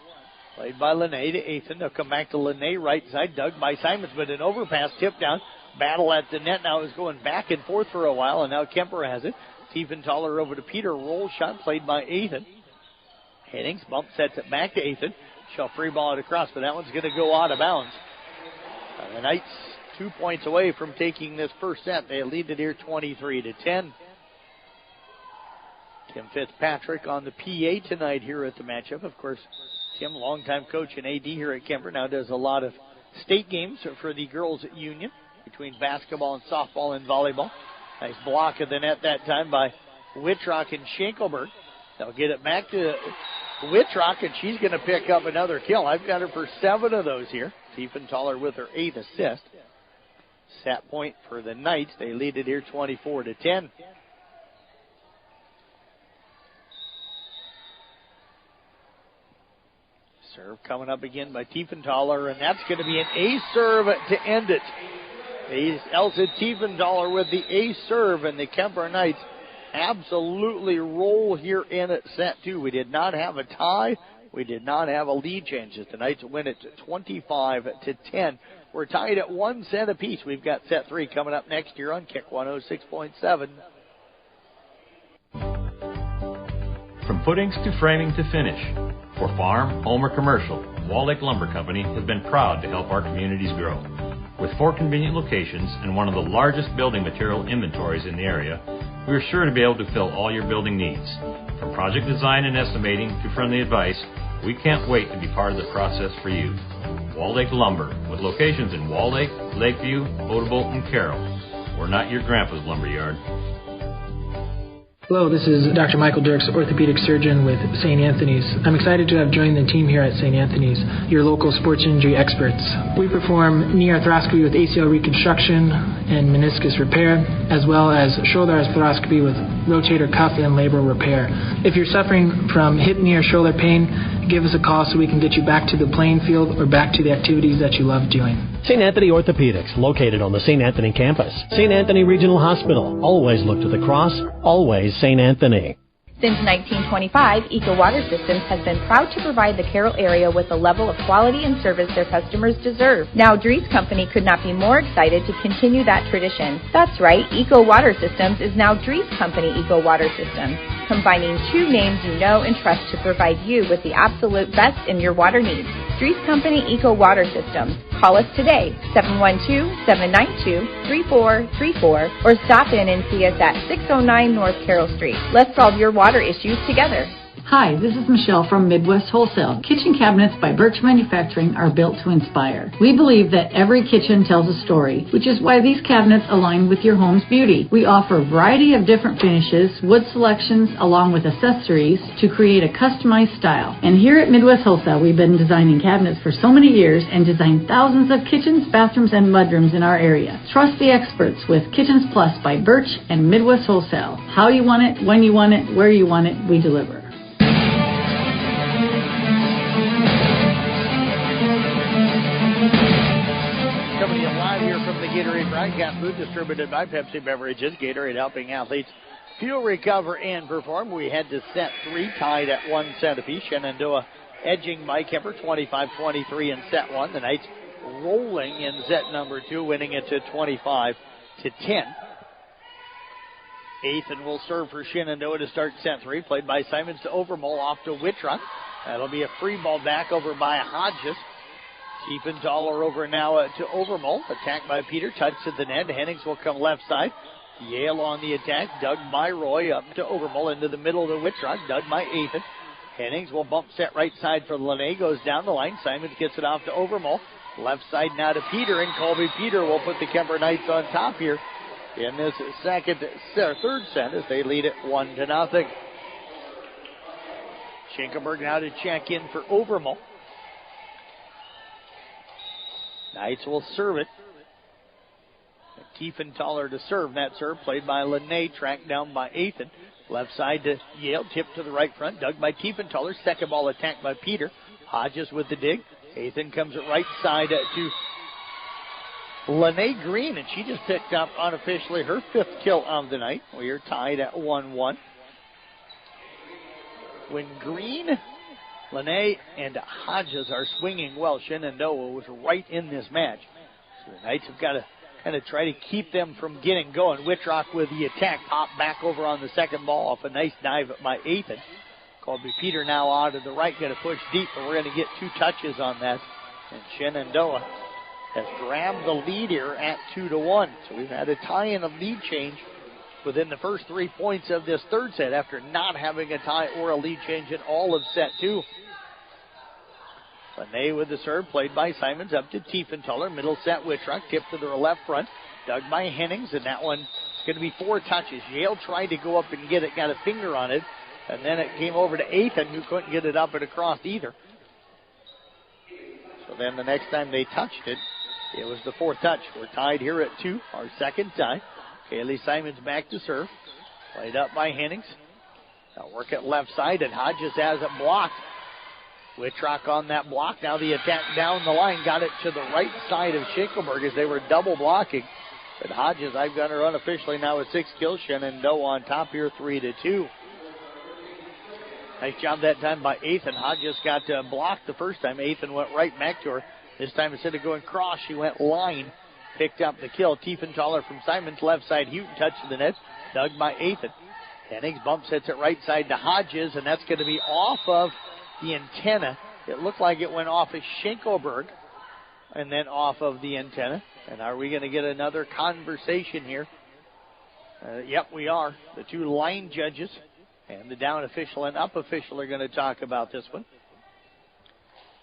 Played by Lene to Athan. They'll come back to Lene right side. Dug by Simons, but an overpass tip down. Battle at the net now is going back and forth for a while, and now Kemper has it. Tiefenthaler over to Peter. Roll shot played by Athan. Hennings bump sets it back to Athan. She'll free ball it across, but that one's going to go out of bounds. The Knights 2 points away from taking this first set. They lead it here 23-10. Tim Fitzpatrick on the PA tonight here at the matchup. Of course, Tim, longtime coach and AD here at Kemper, now does a lot of state games for the girls union between basketball and softball and volleyball. Nice block of the net that time by Whitrock and Schenkelberg. They'll get it back to Whitrock, and she's going to pick up another kill. I've got her for 7 of those here. Tiefenthaler with her 8th assist. Set point for the Knights. They lead it here 24-10. Serve coming up again by Tiefenthaler, and that's going to be an ace serve to end it. Elsa Tiefenthaler with the ace serve, and the Kemper Knights absolutely roll here in at set 2. We did not have a tie. We did not have a lead change. The Knights win it 25-10. We're tied at 1 set apiece. We've got set 3 coming up next year on Kick 106.7. From footings to framing to finish, for farm, home, or commercial, Wall Lake Lumber Company has been proud to help our communities grow. With 4 convenient locations and one of the largest building material inventories in the area, we are sure to be able to fill all your building needs. From project design and estimating to friendly advice, we can't wait to be part of the process for you. Wall Lake Lumber, with locations in Wall Lake, Lakeview, Odebolt, and Carroll. We're not your grandpa's lumberyard. Hello, this is Dr. Michael Dirks, orthopedic surgeon with St. Anthony's. I'm excited to have joined the team here at St. Anthony's, your local sports injury experts. We perform knee arthroscopy with ACL reconstruction and meniscus repair, as well as shoulder arthroscopy with rotator cuff and labral repair. If you're suffering from hip, knee, or shoulder pain, give us a call so we can get you back to the playing field or back to the activities that you love doing. St. Anthony Orthopedics, located on the St. Anthony campus. St. Anthony Regional Hospital. Always look to the cross. Always St. Anthony. Since 1925, Eco Water Systems has been proud to provide the Carroll area with the level of quality and service their customers deserve. Now, Dries Company could not be more excited to continue that tradition. That's right, Eco Water Systems is now Dries Company Eco Water Systems, combining two names you know and trust to provide you with the absolute best in your water needs. Dries Company Eco Water Systems. Call us today, 712-792-3434, or stop in and see us at 609 North Carroll Street. Let's solve your water issues together. Hi, this is Michelle from Midwest Wholesale. Kitchen cabinets by Birch Manufacturing are built to inspire. We believe that every kitchen tells a story, which is why these cabinets align with your home's beauty. We offer a variety of different finishes, wood selections, along with accessories to create a customized style. And here at Midwest Wholesale, we've been designing cabinets for so many years and designed thousands of kitchens, bathrooms, and mudrooms in our area. Trust the experts with Kitchens Plus by Birch and Midwest Wholesale. How you want it, when you want it, where you want it, we deliver. Gatorade broadcast booth distributed by Pepsi Beverages. Gatorade helping athletes fuel, recover, and perform. We head to set 3, tied at 1 set apiece. Shenandoah edging by Kemper 25-23 in set 1. The Knights rolling in set number 2, winning it to 25-10. Ethan will serve for Shenandoah to start set 3. Played by Simons to Overmole, off to Wittrock. That'll be a free ball back over by Hodges. Tiefenthaler over now to Overmole. Attacked by Peter. Touch to the net. Hennings will come left side. Yale on the attack. Dug by Roy up to Overmole into the middle to Wittrock. Dug by Ethan. Hennings will bump set right side for Lene. Goes down the line. Simons gets it off to Overmole. Left side now to Peter. And Colby Peter will put the Kemper Knights on top here in this third set as they lead it 1-0. Schinkelberg now to check in for Overmole. Knights will serve it. Tiefenthaler to serve. That serve played by Lene, tracked down by Ethan. Left side to Yale, tipped to the right front. Dug by Tiefenthaler. Second ball attacked by Peter. Hodges with the dig. Ethan comes at right side to Lene Green, and she just picked up unofficially her 5th kill of the night. We are tied at 1-1. When Green, Lene, and Hodges are swinging well, Shenandoah was right in this match. So the Knights have got to kind of try to keep them from getting going. Wittrock with the attack, pop back over on the second ball off a nice dive by Ethan. Colby Peter now out of the right, going to push deep, but we're going to get 2 touches on that. And Shenandoah has grabbed the lead here at 2-1. So we've had a tie and a lead change within the first 3 points of this third set after not having a tie or a lead change in all of set 2. Lene with the serve, played by Simons, up to Tiefenthaler. Middle set, Wittrock, tipped to the left front. Dug by Hennings, and that one's going to be 4 touches. Yale tried to go up and get it, got a finger on it, and then it came over to Ethan, who couldn't get it up and across either. So then the next time they touched it, it was the 4th touch. We're tied here at 2, our second tie. Kaylee Simons back to serve. Played up by Hennings. Now work it left side, and Hodges has it blocked. Wittrock on that block. Now the attack down the line. Got it to the right side of Schinkelberg as they were double blocking. But Hodges, I've got her unofficially now with 6 kills. Shenandoah on top here, 3-2. Nice job that time by Ethan. Hodges got blocked the first time. Ethan went right back to her. This time instead of going cross, she went line. Picked up the kill. Tiefenthaler from Simons, left side. Houghton touched the net. Dug by Ethan. Hennings bump sets it right side to Hodges, and that's going to be off of the antenna. It looked like it went off of Schinkelberg and then off of the antenna. And are we going to get another conversation here? Yep, we are. The 2 line judges and the down official and up official are going to talk about this one.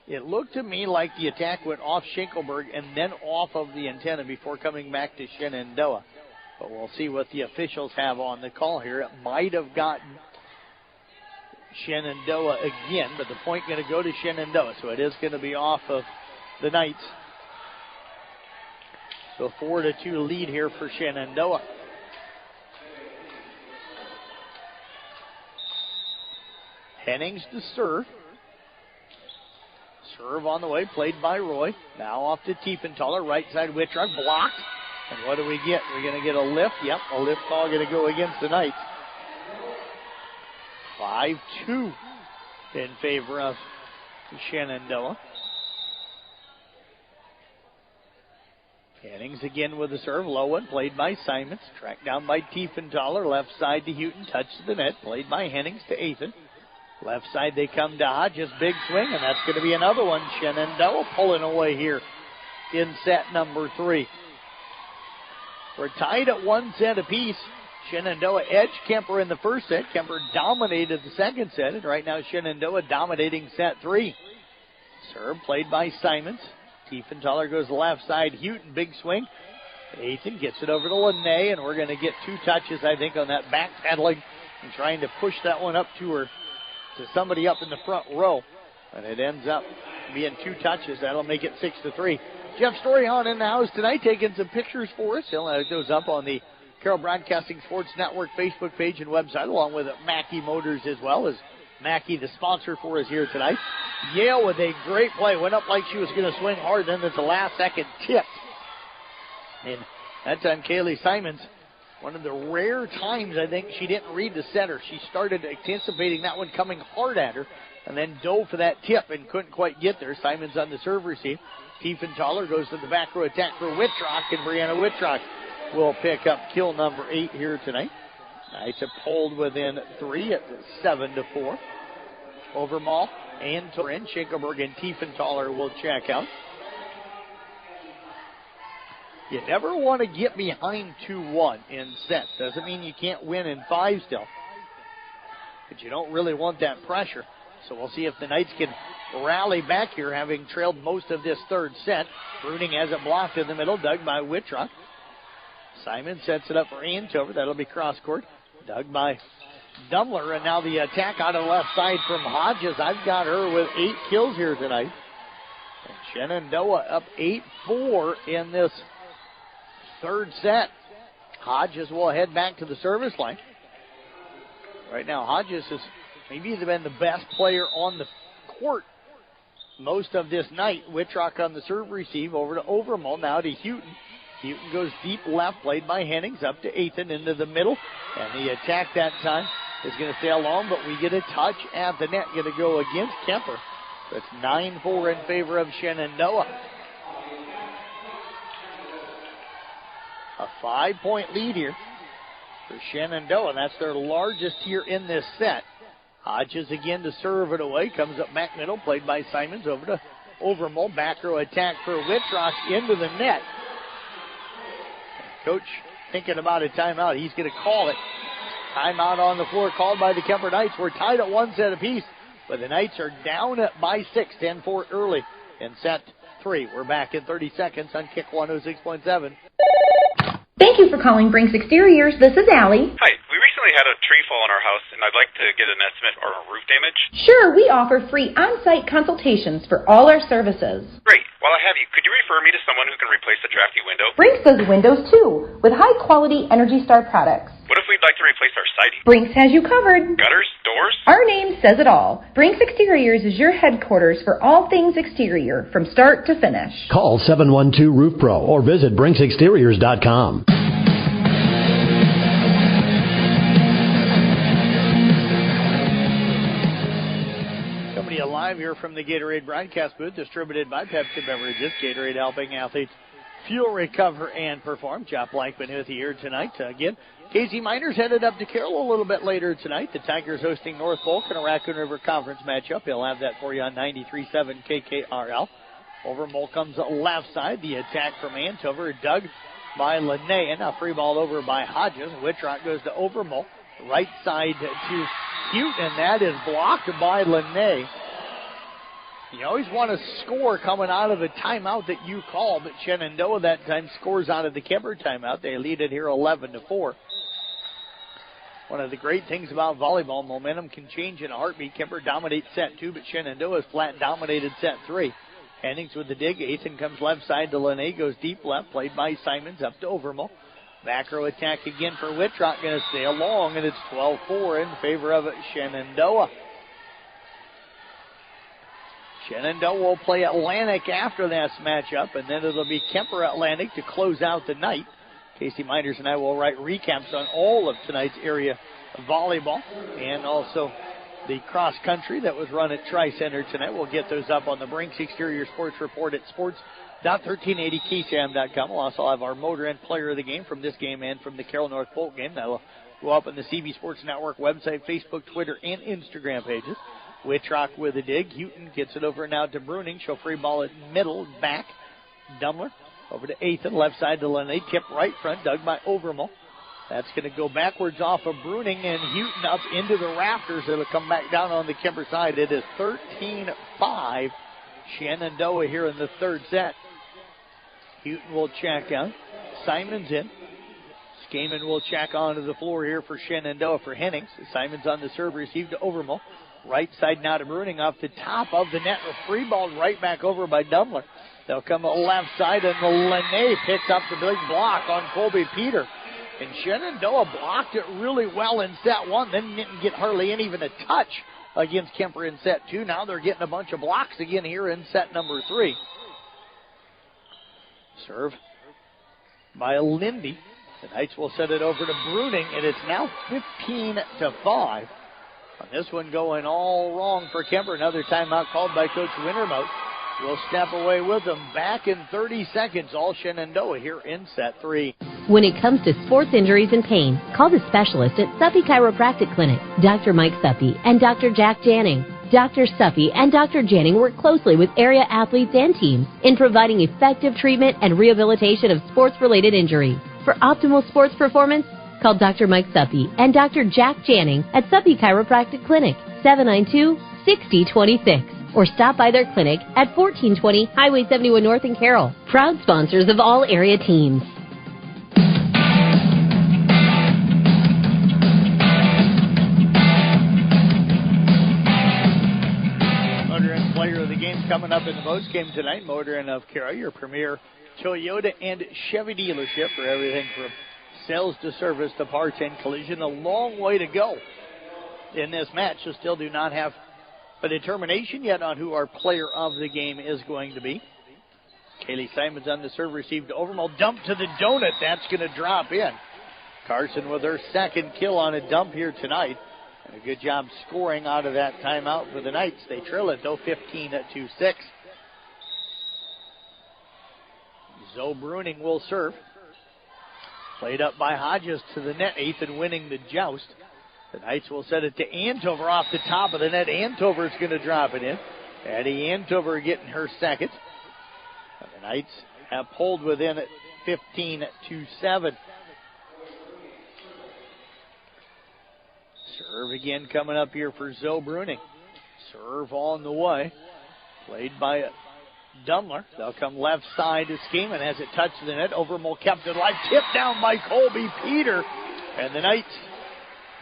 It looked to me like the attack went off Schinkelberg and then off of the antenna before coming back to Shenandoah. But we'll see what the officials have on the call here. It might have gotten Shenandoah again, but the point going to go to Shenandoah, so it is going to be off of the Knights. So 4-2 lead here for Shenandoah. Hennings to serve. Serve on the way, played by Roy. Now off to Tiefenthaler, right side Wittrock, blocked. And what do we get? We're going to get a lift. Yep, a lift call going to go against the Knights. 5-2 in favor of Shenandoah. Hennings again with the serve. Low one, played by Simons. Tracked down by Tiefenthaler. Left side to Houghton. Touch to the net. Played by Hennings to Athan. Left side they come to Hodges. Big swing, and that's going to be another one. Shenandoah pulling away here in set number 3. We're tied at 1 set apiece. Shenandoah edged Kemper in the first set. Kemper dominated the second set, and right now Shenandoah dominating set 3. Serve played by Simons. Tiefenthaler goes left side. Houghton, big swing. Athan gets it over to Lene, and we're going to get 2 touches, I think, on that backpedaling and trying to push that one up to somebody up in the front row. And it ends up being 2 touches. That'll make it 6-3. Jeff Storyhan in the house tonight taking some pictures for us. He'll have those up on the Carroll Broadcasting Sports Network Facebook page and website, along with Mackey Motors as well, as Mackey, the sponsor for us here tonight. Yale with a great play. Went up like she was going to swing hard, then it's a last-second tip. And that time, Kaylee Simons, one of the rare times I think she didn't read the setter. She started anticipating that one coming hard at her and then dove for that tip and couldn't quite get there. Simons on the serve receive. Tiefenthaler goes to the back row attack for Wittrock, and Brianna Wittrock will pick up kill number 8 here tonight. Knights have pulled within 3 at 7-4. Overmall and Torin, Schinkelberg and Tiefenthaler will check out. You never want to get behind 2-1 in sets. Doesn't mean you can't win in 5 still. But you don't really want that pressure. So we'll see if the Knights can rally back here, having trailed most of this third set. Bruning has it blocked in the middle, dug by Wittrock. Simon sets it up for Antover. That'll be cross court. Dug by Dumler, and now the attack out of the left side from Hodges. I've got her with 8 kills here tonight. And Shenandoah up 8-4 in this third set. Hodges will head back to the service line. Right now, Hodges has maybe been the best player on the court most of this night. Wittrock on the serve receive over to Overmall, now to Houghton. Houghton goes deep left, played by Hennings, up to Athan into the middle. And the attack that time is going to sail long, but we get a touch at the net, going to go against Kemper. That's 9-4 in favor of Shenandoah. A 5-point lead here for Shenandoah. That's their largest here in this set. Hodges again to serve it away. Comes up back middle, played by Simons, over to Overmall. Back row attack for Wittrock into the net. Coach thinking about a timeout. He's going to call it. Timeout on the floor called by the Kemper Knights. We're tied at 1 set apiece, but the Knights are down by 6, 10-4 early in set 3. We're back in 30 seconds on Kick 106.7. Thank you for calling Brinks Exteriors. This is Allie. Hi, we recently had a tree fall on our house, and I'd like to get an estimate for roof damage. Sure, we offer free on-site consultations for all our services. Great. While I have you, could you refer me to someone who can replace the drafty window? Brinks does windows too, with high-quality Energy Star products. What if we'd like to replace our siding? Brinks has you covered. Gutters? Doors? Our name says it all. Brinks Exteriors is your headquarters for all things exterior, from start to finish. Call 712-ROOF-PRO or visit BrinksExteriors.com. Live here from the Gatorade broadcast booth, distributed by Pepsi Beverages. Gatorade helping athletes fuel, recover, and perform. Jeff Blankman with you here tonight. Again, Casey Miners headed up to Carroll a little bit later tonight. The Tigers hosting North Polk in a Raccoon River Conference matchup. He'll have that for you on 93.7 KKRL. Overmall comes left side. The attack from Antover, dug by Lene. Now free ball over by Hodges. Wittrock goes to Overmall. Right side to Houghton, and that is blocked by Lene. You always want to score coming out of the timeout that you call, but Shenandoah that time scores out of the Kemper timeout. They lead it here 11-4. One of the great things about volleyball, momentum can change in a heartbeat. Kemper dominates set 2, but Shenandoah has flat dominated set 3. Hennings with the dig. Ethan comes left side to Lene, goes deep left, played by Simons up to Overmall. Back row attack again for Wittrock, going to stay along, and it's 12-4 in favor of Shenandoah. Shenandoah will play Atlantic after this matchup, and then it'll be Kemper Atlantic to close out the night. Casey Minders and I will write recaps on all of tonight's area volleyball and also the cross country that was run at Tri-Center tonight. We'll get those up on the Brinks Exterior Sports Report at sports.1380kcam.com. We'll also have our motor and player of the game from this game and from the Carroll North Polk game. That'll go up on the CB Sports Network website, Facebook, Twitter, and Instagram pages. Wittrock with a dig. Houghton gets it over now to Bruning. She'll free ball it middle, back. Dumler over to Ethan, left side to Lene. Tip right front, dug by Overmall. That's going to go backwards off of Bruning, and Houghton up into the rafters. It'll come back down on the Kemper side. It is 13-5. Shenandoah here in the third set. Houghton will check out. Simons in. Skaman will check onto the floor here for Shenandoah for Hennings. Simons on the serve, received to Overmall. Right side now to Bruning off the top of the net. A free ball right back over by Dumler. They'll come left side, and the Lene picks up the big block on Colby Peter. And Shenandoah blocked it really well in set 1, then didn't get hardly even a touch against Kemper in set 2. Now they're getting a bunch of blocks again here in set number 3. Serve by Lindy. The Knights will set it over to Bruning, and it's now 15-5. On this one going all wrong for Kemper. Another timeout called by Coach Wintermout. We'll step away with them. Back in 30 seconds. All Shenandoah here in set 3. When it comes to sports injuries and pain, call the specialist at Suppy Chiropractic Clinic, Dr. Mike Suppy and Dr. Jack Janning. Dr. Suppy and Dr. Janning work closely with area athletes and teams in providing effective treatment and rehabilitation of sports-related injuries. For optimal sports performance, call Dr. Mike Suppy and Dr. Jack Janning at Suppy Chiropractic Clinic, 792-6026. Or stop by their clinic at 1420 Highway 71 North in Carroll. Proud sponsors of all area teams. Motor and player of the game coming up in the post game tonight. Motor and of Carroll, your premier Toyota and Chevy dealership for everything from sales to service to parts and collision. A long way to go in this match, so still do not have a determination yet on who our player of the game is going to be. Kaylee Simons on the serve, received to Overmall. Dump to the donut. That's going to drop in. Carson with her second kill on a dump here tonight. And a good job scoring out of that timeout for the Knights. They trail it, though, 15-6. Zoe Bruning will serve. Played up by Hodges to the net. Ethan winning the joust. The Knights will set it to Antover off the top of the net. Antover is going to drop it in. Addie Antover getting her second. And the Knights have pulled within at 15-7. Serve again coming up here for Zoe Bruning. Serve on the way. Played by Dumler. They'll come left side to Skaman as it touched the net. Overmall kept it alive. Tipped down by Colby Peter. And the Knights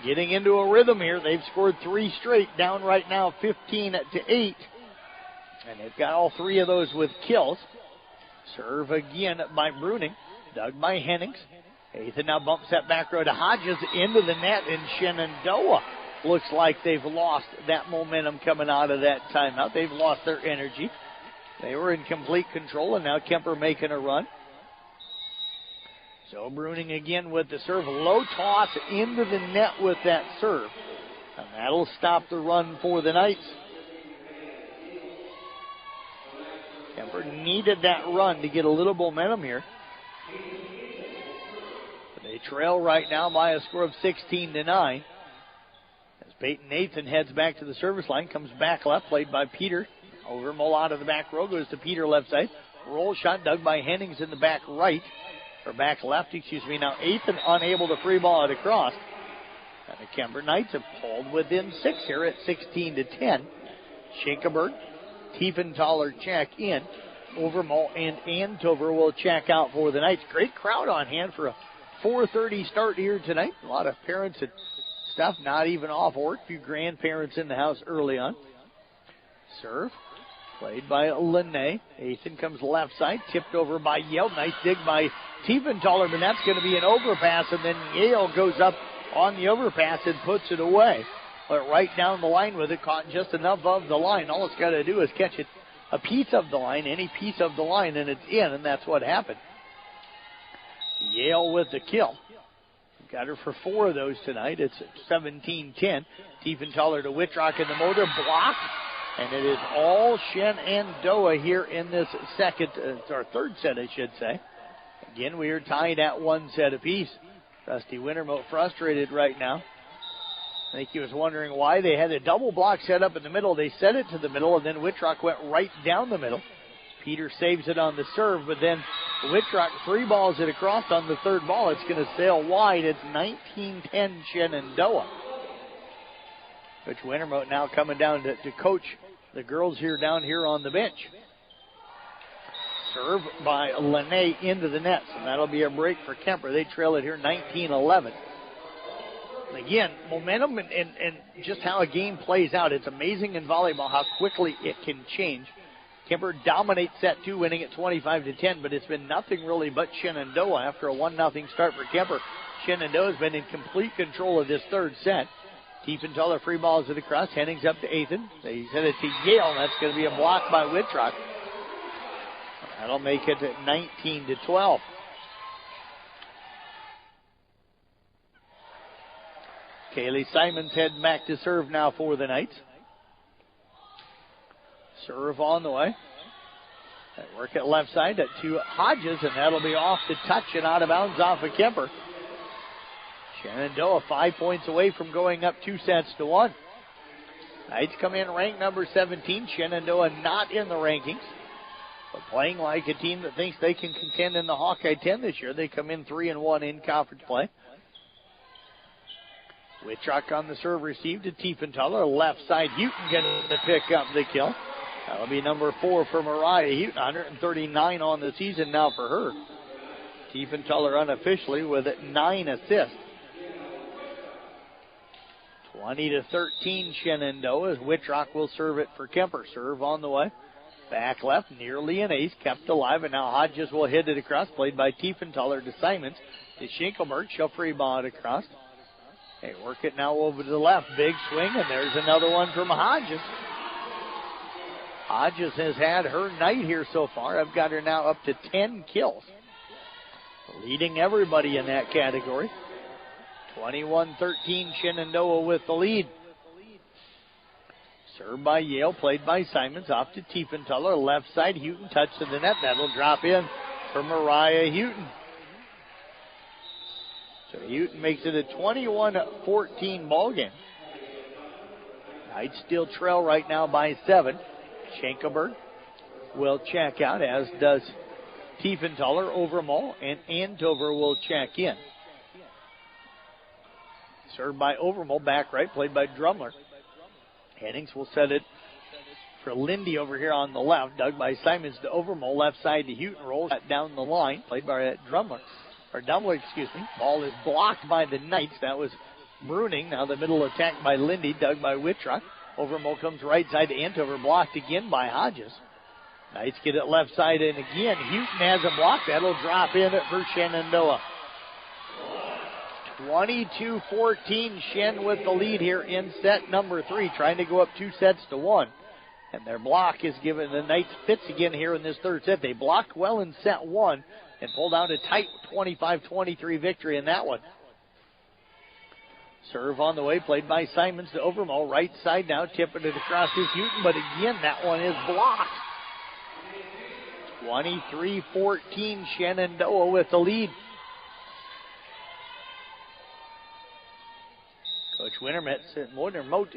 getting into a rhythm here. They've scored 3 straight, down right now 15-8. And they've got all 3 of those with kills. Serve again by Bruning. Dug by Hennings. Ethan now bumps that back row to Hodges into the net, and Shenandoah looks like they've lost that momentum coming out of that timeout. They've lost their energy. They were in complete control, and now Kemper making a run. So Bruning again with the serve. Low toss into the net with that serve. And that'll stop the run for the Knights. Kemper needed that run to get a little momentum here. But they trail right now by a score of 16-9. As Peyton Nathan heads back to the service line, comes back left, played by Peter. Overmall out of the back row, goes to Peter left side. Roll shot dug by Hennings in the back right. Or back left, Now Ethan unable to free ball it across. And the Kemper Knights have pulled within 6 here at 16-10. Schinkenberg Tiefenthaler check in. Overmall and Andover will check out for the Knights. Great crowd on hand for a 4:30 start here tonight. A lot of parents and stuff not even off work. A few grandparents in the house early on. Serve played by Lene. Athan comes left side, tipped over by Yale. Nice dig by Tiefenthaler, but that's going to be an overpass, and then Yale goes up on the overpass and puts it away. But right down the line with it, caught just enough of the line. All it's got to do is catch it a piece of the line, any piece of the line, and it's in, and that's what happened. Yale with the kill. Got her for 4 of those tonight. It's 17-10. Tiefenthaler to Wittrock in the motor, blocked, and it is all Shenandoah here in this second, or third set, I should say. Again, we are tied at 1 set apiece. Rusty Wintermote frustrated right now. I think he was wondering why they had a double block set up in the middle. They set it to the middle, and then Wittrock went right down the middle. Peter saves it on the serve, but then Wittrock 3 balls it across on the third ball. It's going to sail wide. It's 19-10 Shenandoah. Coach Wintermote now coming down to coach the girls here down here on the bench. Serve by Lene into the net, and that'll be a break for Kemper. They trail it here 19-11. Again, momentum and just how a game plays out. It's amazing in volleyball how quickly it can change. Kemper dominates set 2, winning at 25-10, but it's been nothing really but Shenandoah after a 1-0 start for Kemper. Shenandoah has been in complete control of this third set. Tiefenthaler free balls it across. Hennings up to Athan. They send it to Yale, and that's going to be a block by Wittrock. That'll make it 19-12. Kaylee Simons heading back to serve now for the Knights. Serve on the way. They work it left side to Hodges, and that'll be off the touch and out of bounds off of Kemper. Shenandoah 5 points away from going up 2-1. Knights come in ranked number 17. Shenandoah not in the rankings, but playing like a team that thinks they can contend in the Hawkeye 10 this year. They come in 3-1 in conference play. Wittrock on the serve received to Tiefenthaler. Left side, Houghton getting to pick up the kill. That'll be number 4 for Mariah Houghton. 139 on the season now for her. Tiefenthaler unofficially with 9 assists. 20-13 Shenandoah as Wittrock will serve it for Kemper. Serve on the way. Back left, nearly an ace, kept alive, and now Hodges will hit it across. Played by Tiefenthaler to Simons. To Schinkelberg, she'll free ball it across. They work it now over to the left. Big swing, and there's another one from Hodges. Hodges has had her night here so far. I've got her now up to 10 kills. Leading everybody in that category. 21-13 Shenandoah with the lead. Served by Yale, played by Simons. Off to Tiefenthaler. Left side, Houghton touch to the net. That'll drop in for Mariah Houghton. So Houghton makes it a 21-14 ball game. Knights still trail right now by 7. Schenkelberg will check out, as does Tiefenthaler. Overmall and Andover will check in. Served by Overmall, back right, played by Drumler. Hennings will set it for Lindy over here on the left. Dug by Simons to Overmall, left side to Houghton. Rolls that down the line, played by Drumler. Or Dumbler, excuse me. Ball is blocked by the Knights. That was Bruning. Now the middle attack by Lindy, dug by Wittrock. Overmall comes right side to Andover, blocked again by Hodges. Knights get it left side, and again, Houghton has a block. That'll drop in for Shenandoah. 22-14, Shen with the lead here in set number 3, trying to go up 2-1. And their block is giving the Knights fits again here in this third set. They blocked well in set 1 and pulled out a tight 25-23 victory in that one. Serve on the way, played by Simons to Overmall. Right side now, tipping it across his Houghton, but again, that one is blocked. 23-14, Shenandoah with the lead. Coach Wintermote,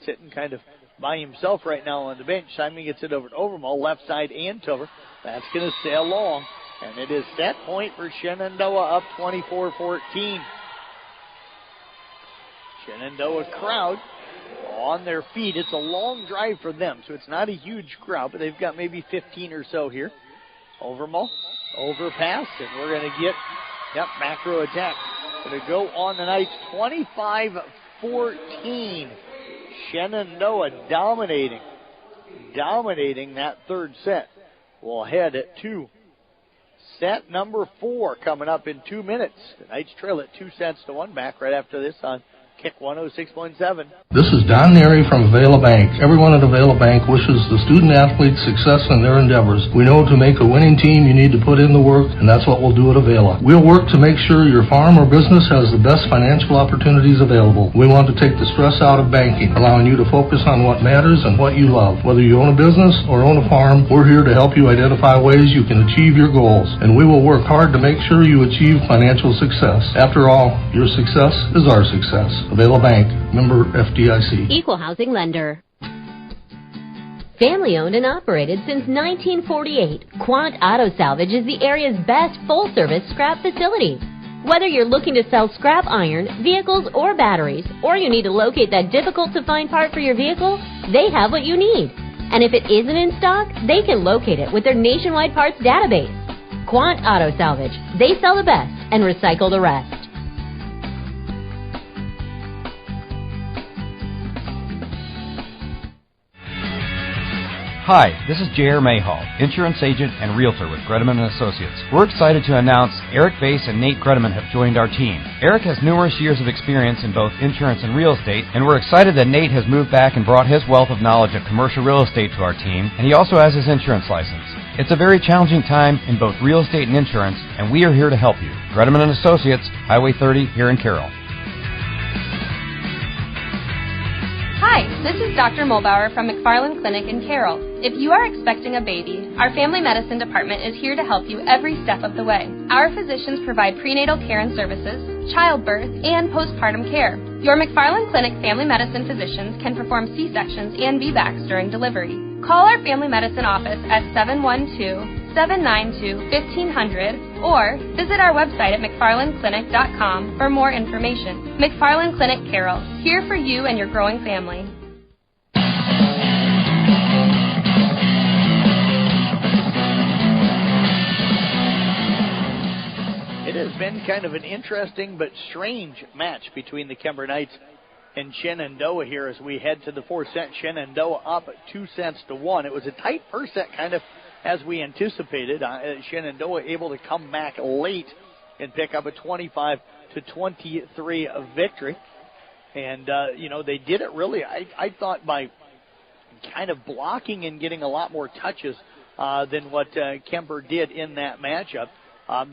sitting kind of by himself right now on the bench. Simon gets it over to Overmall, left side Andover. That's going to sail long, and it is set point for Shenandoah, up 24-14. Shenandoah crowd on their feet. It's a long drive for them, so it's not a huge crowd, but they've got maybe 15 or so here. Overmall, overpass, and we're going to get, macro attack. Going to go on the Knights 25-14. Shenandoah dominating that third set. We'll head to set number 4 coming up in 2 minutes. The Knights trail at 2-1. Back right after this on Kick 106.7. This is Don Neary from Avila Bank. Everyone at Avila Bank wishes the student-athletes success in their endeavors. We know to make a winning team, you need to put in the work, and that's what we'll do at Avila. We'll work to make sure your farm or business has the best financial opportunities available. We want to take the stress out of banking, allowing you to focus on what matters and what you love. Whether you own a business or own a farm, we're here to help you identify ways you can achieve your goals, and we will work hard to make sure you achieve financial success. After all, your success is our success. Avila Bank, member FDIC. Equal housing lender. Family owned and operated since 1948, Quant Auto Salvage is the area's best full-service scrap facility. Whether you're looking to sell scrap iron, vehicles, or batteries, or you need to locate that difficult-to-find part for your vehicle, they have what you need. And if it isn't in stock, they can locate it with their nationwide parts database. Quant Auto Salvage. They sell the best and recycle the rest. Hi, this is J.R. Mayhall, insurance agent and realtor with Gredeman & Associates. We're excited to announce Eric Bass and Nate Gredeman have joined our team. Eric has numerous years of experience in both insurance and real estate, and we're excited that Nate has moved back and brought his wealth of knowledge of commercial real estate to our team, and he also has his insurance license. It's a very challenging time in both real estate and insurance, and we are here to help you. Gredeman & Associates, Highway 30 here in Carroll. Hi, this is Dr. Mulbauer from McFarland Clinic in Carroll. If you are expecting a baby, our family medicine department is here to help you every step of the way. Our physicians provide prenatal care and services, childbirth, and postpartum care. Your McFarland Clinic family medicine physicians can perform C-sections and VBACs during delivery. Call our family medicine office at 712-792-1500 or visit our website at mcfarlandclinic.com for more information. McFarland Clinic Carroll, here for you and your growing family. It has been kind of an interesting but strange match between the Kemper Knights and Shenandoah here as we head to the fourth set. Shenandoah up 2-1. It was a tight first set, kind of as we anticipated. Shenandoah able to come back late and pick up a 25-23 victory. And, they did it really, I thought, by kind of blocking and getting a lot more touches than what Kemper did in that matchup.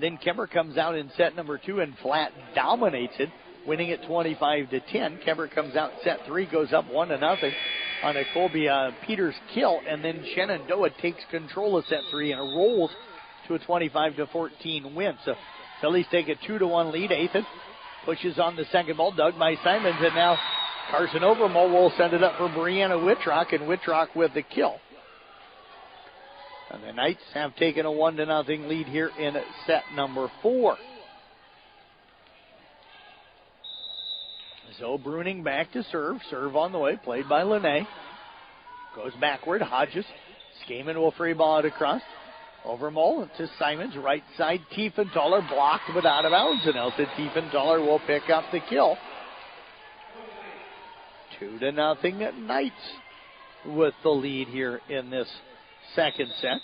Then Kemper comes out in set number 2 and flat dominates it, winning it 25-10. Kemper comes out in set 3, goes up 1-0 on a Colby Peters kill, and then Shenandoah takes control of set 3 and rolls to a 25-14 win. So Phillies take a 2-1 lead. Athan pushes on the second ball, dug by Simons, and now Carson Overmole will send it up for Brianna Wittrock, and Wittrock with the kill. And the Knights have taken a 1-0 lead here in set number 4. So Bruning back to serve. Serve on the way, played by Lene. Goes backward, Hodges. Skaman will free ball it across. Overmole to Simons, right side. Tiefenthaler blocked but out of bounds. And Elton Tiefenthaler will pick up the kill. 2-0 Knights with the lead here in this second set.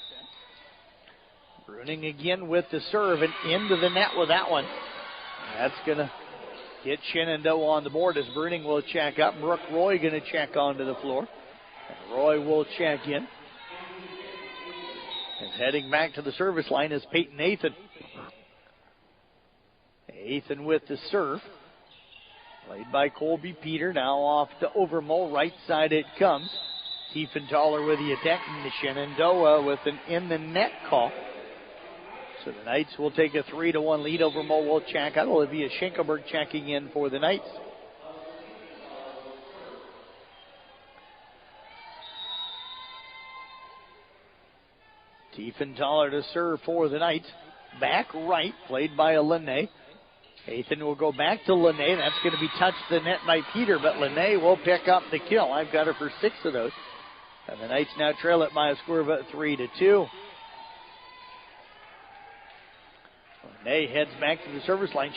Bruning again with the serve and into the net with that one. That's going to get Shenandoah on the board as Bruning will check up. Brooke Roy going to check onto the floor. And Roy will check in. And heading back to the service line is Peyton Athan. Athan with the serve. Played by Colby Peter. Now off to Overmole. Right side it comes. Tiefenthaler with the attack. And the Shenandoah with an in-the-net call. So the Knights will take a 3-1 lead. Overmole will check out. Olivia Schinkelberg checking in for the Knights. Tiefenthaler to serve for the Knights. Back right, played by Lene. Ethan will go back to Lene. That's going to be touched to the net by Peter, but Lene will pick up the kill. I've got her for 6 of those. And the Knights now trail it by a score of 3-2. Lene heads back to the service line.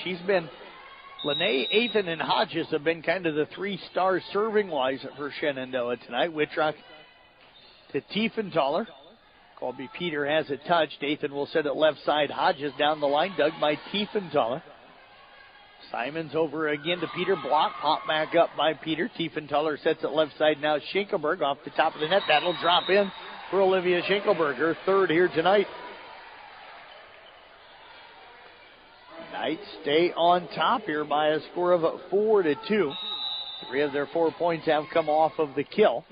Lene, Ethan, and Hodges have been kind of the 3 stars serving-wise for Shenandoah tonight. Whitrock to Tiefenthaler. Colby Peter has it touched. Ethan will set it left side. Hodges down the line, dug by Tiefenthaler. Simons over again to Peter. Block, pop back up by Peter. Tiefenthaler sets it left side now. Schinkelberg off the top of the net. That'll drop in for Olivia Schinkelberg, her 3rd here tonight. Knights stay on top here by a score of 4-2. 3 of their 4 points have come off of the kill.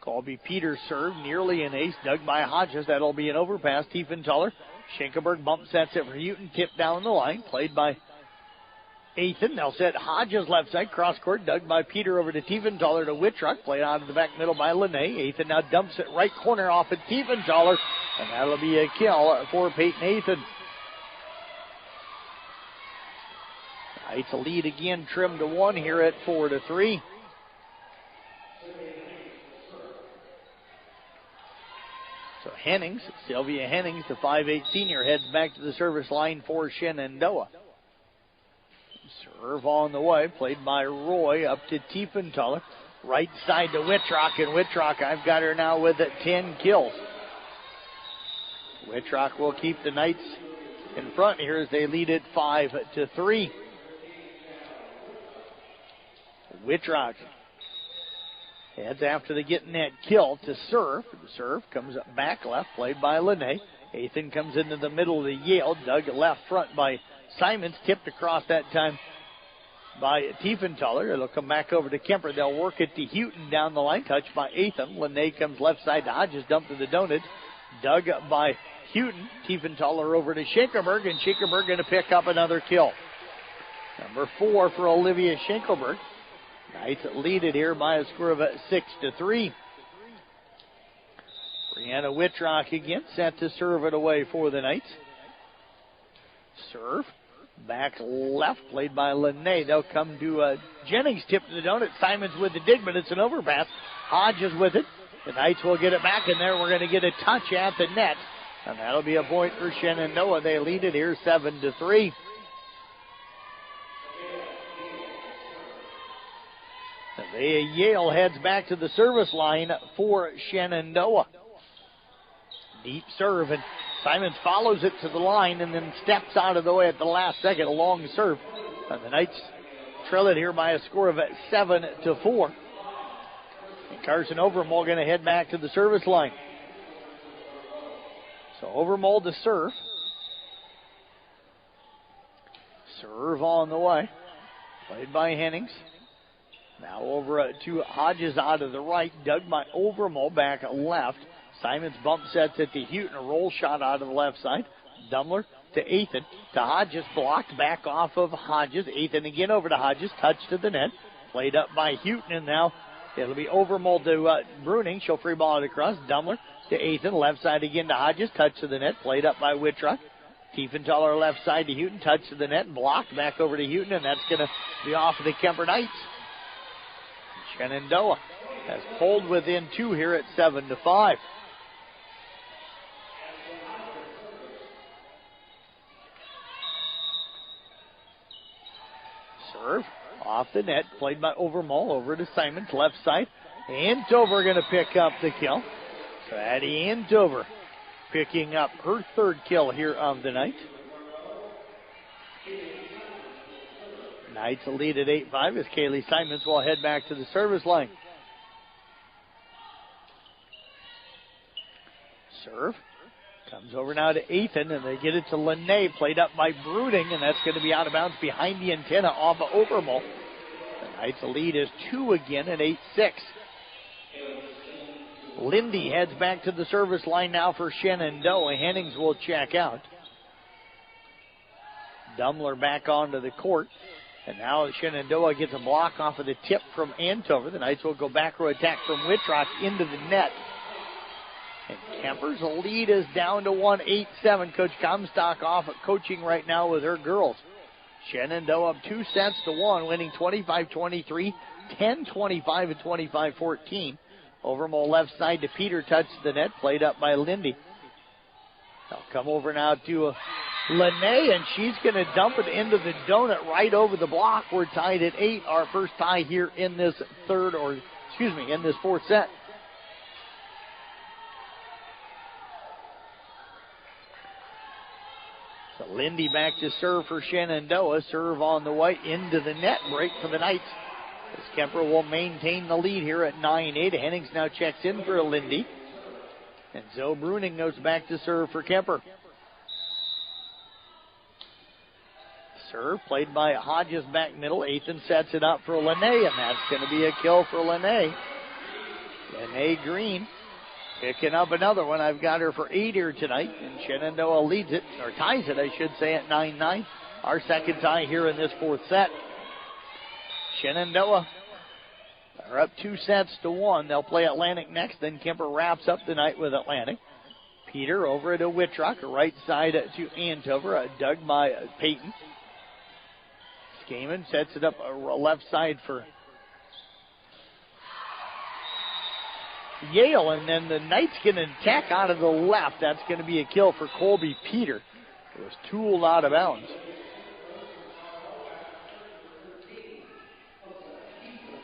Colby Peters serve, nearly an ace, dug by Hodges. That'll be an overpass. Tiefenthaler. Schinkelberg bump sets it for Houghton, tipped down the line, played by Ethan. They'll set Hodges left side, cross court, dug by Peter over to Tiefenthaler to Whitrock, played out of the back middle by Lene. Ethan now dumps it right corner off at Tiefenthaler, and that'll be a kill for Peyton Ethan. Knights a lead again, trimmed to 1 here at 4-3. So Sylvia Hennings, the 5'8" senior, heads back to the service line for Shenandoah. Serve on the way, played by Roy up to Tiefenthaler. Right side to Whitrock, and Whitrock, I've got her now with 10 kills. Whitrock will keep the Knights in front here as they lead it 5-3. Whitrock heads after they get that kill to serve. The serve comes up back left, played by Lene. Ethan comes into the middle of the Yale, dug left front by Simons, tipped across that time by Tiefenthaler. It'll come back over to Kemper. They'll work it to Houghton down the line, touched by Ethan. Lene comes left side to Hodges, dumped to the donut, dug by Houghton. Tiefenthaler over to Schinkelberg, and Schinkelberg going to pick up another kill. Number 4 for Olivia Schinkelberg. Knights lead it here by a score of 6-3. Brianna Whitrock again, set to serve it away for the Knights. Serve, back left, played by Lene. They'll come to Jennings, tip to the donut. Simons with the dig, but it's an overpass. Hodges with it. The Knights will get it back in there. We're going to get a touch at the net, and that'll be a point for Shenandoah. They lead it here 7-3. Yale heads back to the service line for Shenandoah. Deep serve, and Simons follows it to the line and then steps out of the way at the last second. A long serve. And the Knights trail it here by a score of 7-4. And Carson Overmole going to head back to the service line. So Overmole to serve. Serve on the way. Played by Hennings. Now over to Hodges out of the right. Dug by Overmole back left. Simons bump sets it to Houghton. A roll shot out of the left side. Dumler to Ethan. To Hodges. Blocked back off of Hodges. Ethan again over to Hodges. Touch to the net. Played up by Houghton. And now it'll be Overmole to Bruning. She'll free ball it across. Dumler to Ethan. Left side again to Hodges. Touch to the net. Played up by Whitrock. Tiefenthaler left side to Houghton. Touch to the net. Blocked back over to Houghton. And that's going to be off of the Kemper Knights. Shenandoah has pulled within 2 here at 7-5. Serve off the net, played by Overmole over to Simons, left side. Antover going to pick up the kill. So Addie Antover picking up her 3rd kill here of the night. Knights lead at 8-5 as Kaylee Simons will head back to the service line. Serve comes over now to Ethan, and they get it to Lene, played up by Brooding, and that's going to be out of bounds behind the antenna off of Overmole. The Knights lead is 2 again at 8-6. Lindy heads back to the service line now for Shenandoah. Hennings will check out. Dumler back onto the court. And now Shenandoah gets a block off of the tip from Antover. The Knights will go back row attack from Whitrock into the net. And Kemper's lead is down to 1-8-7. Coach Comstock off at coaching right now with her girls. Shenandoah up 2-1, winning 25-23, 10-25, and 25-14. Overmore left side to Peter, touched the net, played up by Lindy. They'll come over now to Lene, and she's going to dump it into the donut right over the block. We're tied at 8, our first tie here in this in this fourth set. So Lindy back to serve for Shenandoah. Serve on the way into the net. Break for the Knights. As Kemper will maintain the lead here at 9-8. Hennings now checks in for Lindy. And Zoe Bruning goes back to serve for Kemper. Serve played by Hodges back middle. Ethan sets it up for Lene, and that's going to be a kill for Lene. Lene Green picking up another one. I've got her for 8 here tonight, and Shenandoah leads it, or ties it, I should say, at 9-9. Our second tie here in this fourth set. Shenandoah are up 2-1. They'll play Atlantic next, then Kemper wraps up the night with Atlantic. Peter over to Whitrock, right side to Antover, dug by Peyton. Skaman sets it up left side for Yale, and then the Knights going to attack out of the left. That's going to be a kill for Colby Peter. It was tooled out of bounds.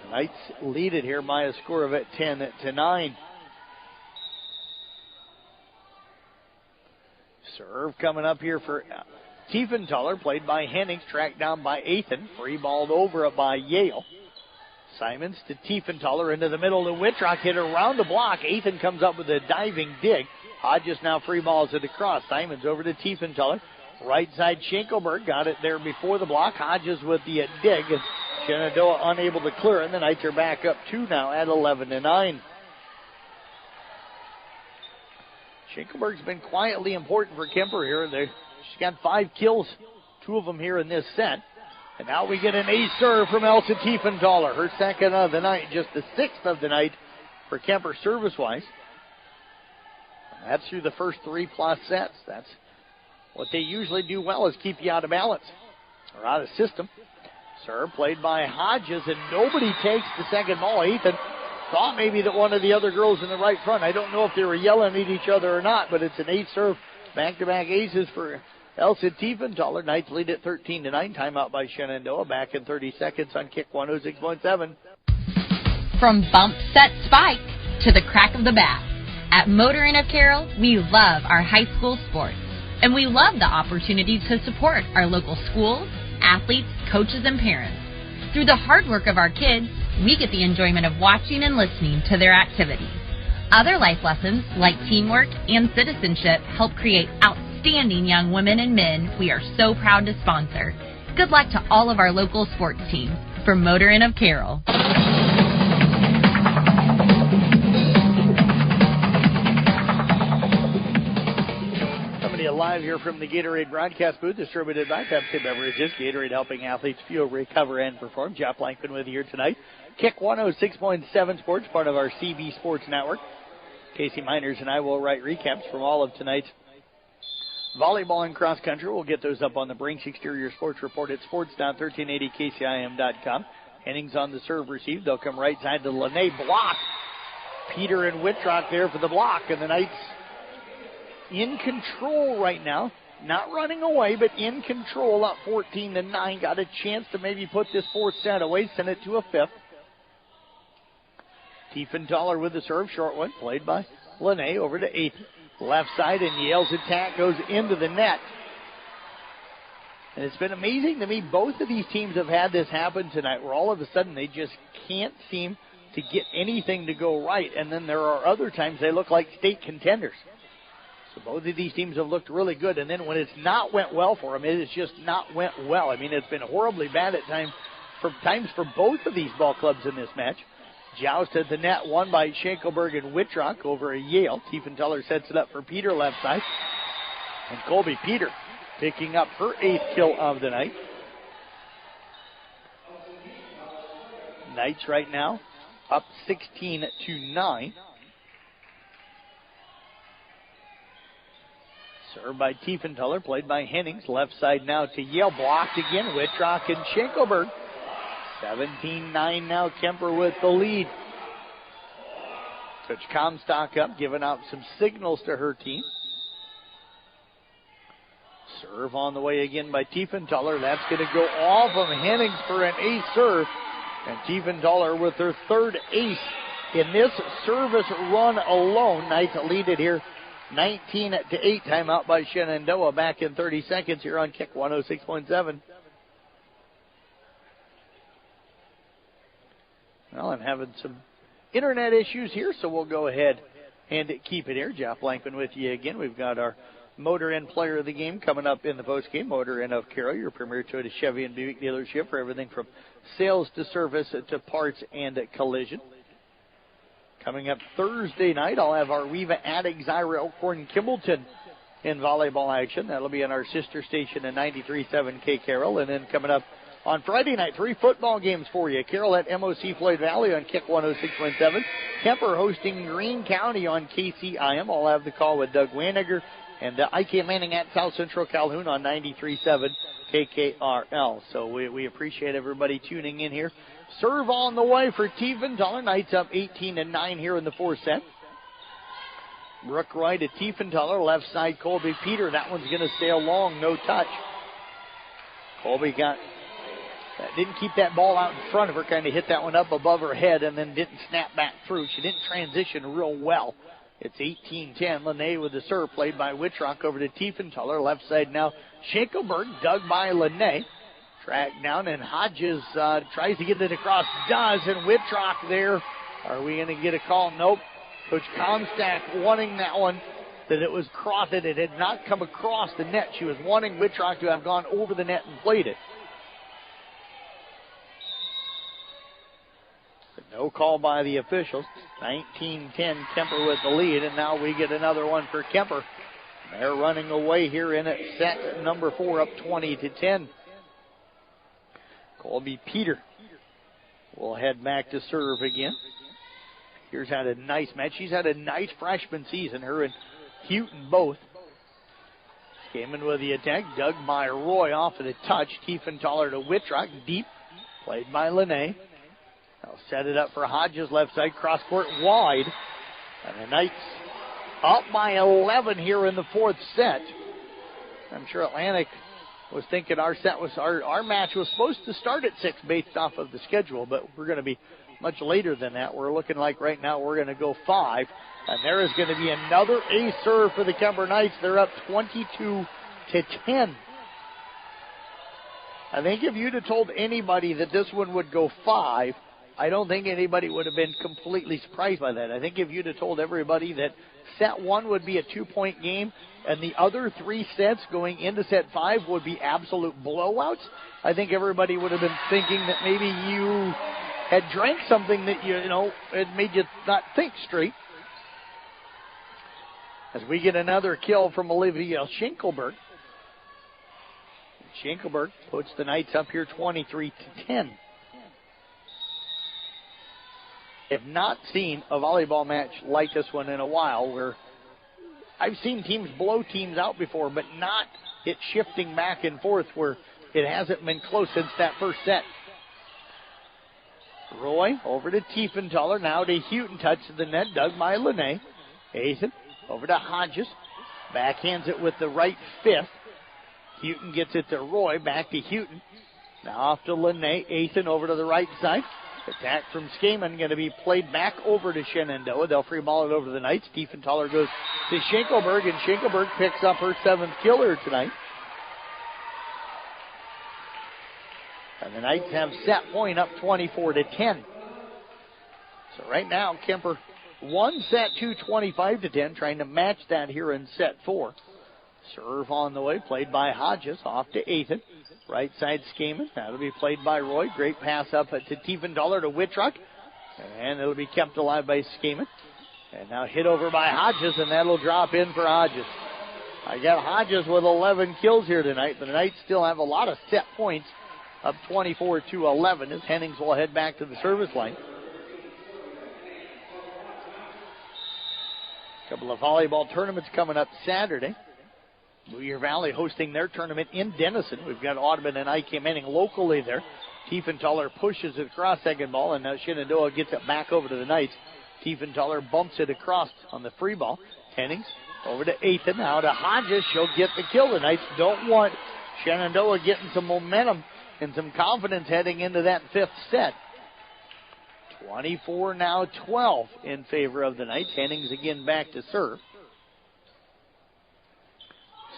The Knights lead it here by a score of 10-9. Serve coming up here for Tiefenthaler, played by Hennings, tracked down by Ethan. Free balled over by Yale. Simons to Tiefenthaler into the middle to Whitrock, hit around the block. Ethan comes up with a diving dig. Hodges now free balls it across. Simons over to Tiefenthaler. Right side Schenkelberg got it there before the block. Hodges with the dig. And Shenandoah unable to clear, and the Knights are back up 2 now at 11-9. Schenkelberg's been quietly important for Kemper here. She's got 5 kills, 2 of them here in this set. And now we get an ace serve from Elsa Tiefenthaler. Her second of the night, just the 6th of the night for Kemper service-wise. That's through the first 3+ sets. That's what they usually do well, is keep you out of balance or out of system. Serve played by Hodges, and nobody takes the second ball. Ethan thought maybe that one of the other girls in the right front. I don't know if they were yelling at each other or not, but it's an ace serve. Back-to-back aces for Elsa Tiefenthaler. Knights lead at 13-9. Timeout by Shenandoah. Back in 30 seconds on Kick 106.7. From bump, set, spike to the crack of the bat. At Motor Inn of Carroll, we love our high school sports. And we love the opportunity to support our local schools, athletes, coaches, and parents. Through the hard work of our kids, we get the enjoyment of watching and listening to their activities. Other life lessons, like teamwork and citizenship, help create outstanding young women and men we are so proud to sponsor. Good luck to all of our local sports teams. From Motor Inn of Carroll. Live here from the Gatorade broadcast booth, distributed by Pepsi Beverages. Gatorade helping athletes fuel, recover, and perform. Jeff Blankman with you here tonight. Kick 106.7 Sports, part of our CB Sports Network. Casey Miners and I will write recaps from all of tonight's volleyball and cross country. We'll get those up on the Brinks Exterior Sports Report at sports.1380kcim.com. Hennings on the serve receive. They'll come right side to Lene. Block. Peter and Whitrock there for the block, and the Knights in control right now. Not running away, but in control, up 14-9. Got a chance to maybe put this fourth set away, send it to a fifth. Tiefenthaler with the serve, short one, played by Lene over to 8th. Left side, and Yale's attack goes into the net. And it's been amazing to me, both of these teams have had this happen tonight, where all of a sudden they just can't seem to get anything to go right. And then there are other times they look like state contenders. So both of these teams have looked really good, and then when it's not went well for them, it has just not went well. I mean, it's been horribly bad at times for both of these ball clubs in this match. Joust at the net, won by Schenkelberg and Whitrock over a Yale. Tiefenthaler sets it up for Peter left side. And Colby Peter picking up her 8th kill of the night. Knights right now up 16-9. Served by Tiefenthaler, played by Hennings. Left side now to Yale. Blocked again. Wittrock and Schenkelberg. 17-9 now. Kemper with the lead. Coach Comstock up, giving out some signals to her team. Serve on the way again by Tiefenthaler. That's going to go off of Hennings for an ace serve. And Tiefenthaler with her third ace in this service run alone. Knights lead it here 19-8. Timeout by Shenandoah. Back in 30 seconds here on Kick 106.7. Well, I'm having some internet issues here, so we'll go ahead and keep it here. Jeff Blankman with you again. We've got our Motor Inn Player of the Game coming up in the postgame. Motor Inn of Carroll, your premier Toyota Chevy and Buick dealership for everything from sales to service to parts and collision. Coming up Thursday night, I'll have our Riva Attic, Zyra, Elkhorn, Kimballton in volleyball action. That'll be on our sister station at 93.7 K Carroll. And then coming up on Friday night, 3 football games for you. Carroll at MOC Floyd Valley on Kick 106.7. Kemper hosting Greene County on KCIM. I'll have the call with Doug Waniger. And IK Manning at South Central Calhoun on 93.7 KKRL. So we appreciate everybody tuning in here. Serve on the way for Tiefenthaler. Knights up 18-9 here in the fourth set. Brooke Wright at Tiefenthaler. Left side, Colby Peter. That one's going to sail long, no touch. Colby didn't keep that ball out in front of her, kind of hit that one up above her head and then didn't snap back through. She didn't transition real well. It's 18-10. Lene with the serve, played by Wittrock over to Tiefenthaler. Left side now, Schenkelberg, dug by Lene. Tracked down, and Hodges tries to get it across. Does, and Wittrock there. Are we going to get a call? Nope. Coach Comstock wanting that one, that it was crossed, that it had not come across the net. She was wanting Wittrock to have gone over the net and played it. No call by the officials. 19-10, Kemper with the lead, and now we get another one for Kemper. They're running away here in it. Set number 4 up 20-10. Colby Peter will head back to serve again. Here's had a nice match. She's had a nice freshman season, her and Houghton both. Came in with the attack. Dug by Roy off of the touch. Tiefenthaler to Wittrock. Deep. Played by Lene. They'll set it up for Hodges, left side, cross court wide. And the Knights up by 11 here in the fourth set. I'm sure Atlantic was thinking our match was supposed to start at 6 based off of the schedule, but we're going to be much later than that. We're looking like right now we're going to go 5. And there is going to be another ace serve for the Kemper Knights. They're up 22-10. I think if you'd have told anybody that this one would go 5, I don't think anybody would have been completely surprised by that. I think if you'd have told everybody that set 1 would be a 2-point game and the other 3 sets going into set 5 would be absolute blowouts, I think everybody would have been thinking that maybe you had drank something that, it made you not think straight. As we get another kill from Olivia Schenkelberg. Schenkelberg puts the Knights up here 23-10. Have not seen a volleyball match like this one in a while, where I've seen teams blow teams out before, but not it shifting back and forth where it hasn't been close since that first set. Roy over to Tiefenthaler, now to Houghton, touch to the net, dug by Lene. Aithen over to Hodges, backhands it with the right fifth. Houghton gets it to Roy, back to Houghton. Now off to Lene, Aithen over to the right side. Attack from Skaman going to be played back over to Shenandoah. They'll free ball it over to the Knights. Tiefenthaler goes to Schenkelberg, and Schenkelberg picks up her 7th killer tonight. And the Knights have set point up 24-10. So right now, Kemper 1 set 2, 25-10, trying to match that here in set 4. Serve on the way, played by Hodges, off to Aithen. Right side Skaman. That'll be played by Roy. Great pass up to Tiefenthaler to Wittrock. And it'll be kept alive by Skaman. And now hit over by Hodges, and that'll drop in for Hodges. I got Hodges with 11 kills here tonight. The Knights still have a lot of set points, up 24-11, as Hennings will head back to the service line. A couple of volleyball tournaments coming up Saturday. Blue Year Valley hosting their tournament in Denison. We've got Audubon and IK Manning locally there. Tiefenthaler pushes it across second ball, and now Shenandoah gets it back over to the Knights. Tiefenthaler bumps it across on the free ball. Hennings over to Ethan, now to Hodges. She'll get the kill. The Knights don't want Shenandoah getting some momentum and some confidence heading into that fifth set. 24 now 12 in favor of the Knights. Hennings again back to serve.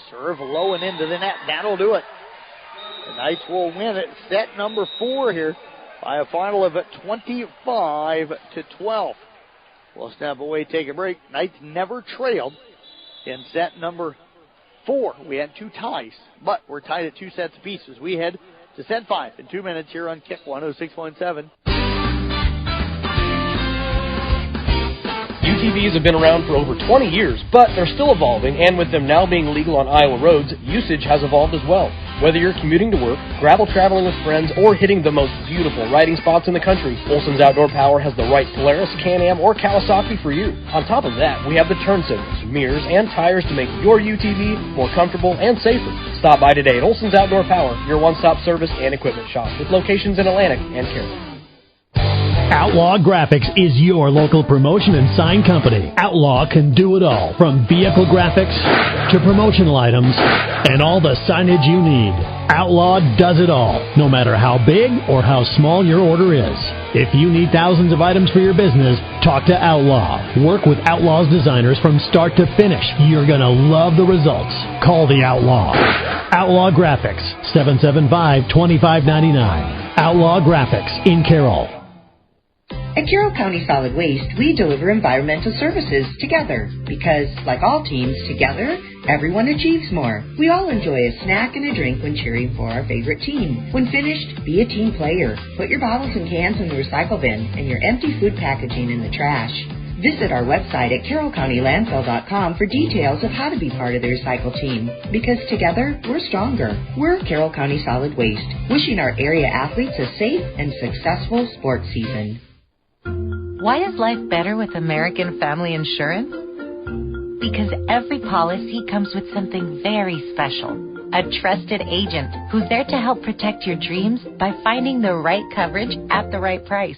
Serve low and into the net. That'll do it. The Knights will win it. Set number 4 here by a final of 25-12. We'll step away, take a break. Knights never trailed in set number 4. We had 2 ties, but we're tied at 2 sets apiece as we head to set 5 in 2 minutes here on Kick 106.7. UTVs have been around for over 20 years, but they're still evolving, and with them now being legal on Iowa roads, usage has evolved as well. Whether you're commuting to work, gravel traveling with friends, or hitting the most beautiful riding spots in the country, Olson's Outdoor Power has the right Polaris, Can-Am, or Kawasaki for you. On top of that, we have the turn signals, mirrors, and tires to make your UTV more comfortable and safer. Stop by today at Olson's Outdoor Power, your one-stop service and equipment shop, with locations in Atlantic and Carroll. Outlaw Graphics is your local promotion and sign company. Outlaw can do it all, from vehicle graphics to promotional items and all the signage you need. Outlaw does it all, no matter how big or how small your order is. If you need thousands of items for your business, talk to Outlaw. Work with Outlaw's designers from start to finish. You're going to love the results. Call the Outlaw. Outlaw Graphics, 775-2599. Outlaw Graphics in Carroll. At Carroll County Solid Waste, we deliver environmental services together because, like all teams, together, everyone achieves more. We all enjoy a snack and a drink when cheering for our favorite team. When finished, be a team player. Put your bottles and cans in the recycle bin and your empty food packaging in the trash. Visit our website at carrollcountylandfill.com for details of how to be part of the recycle team. Because together, we're stronger. We're Carroll County Solid Waste, wishing our area athletes a safe and successful sports season. Why is life better with American Family Insurance? Because every policy comes with something very special. A trusted agent who's there to help protect your dreams by finding the right coverage at the right price.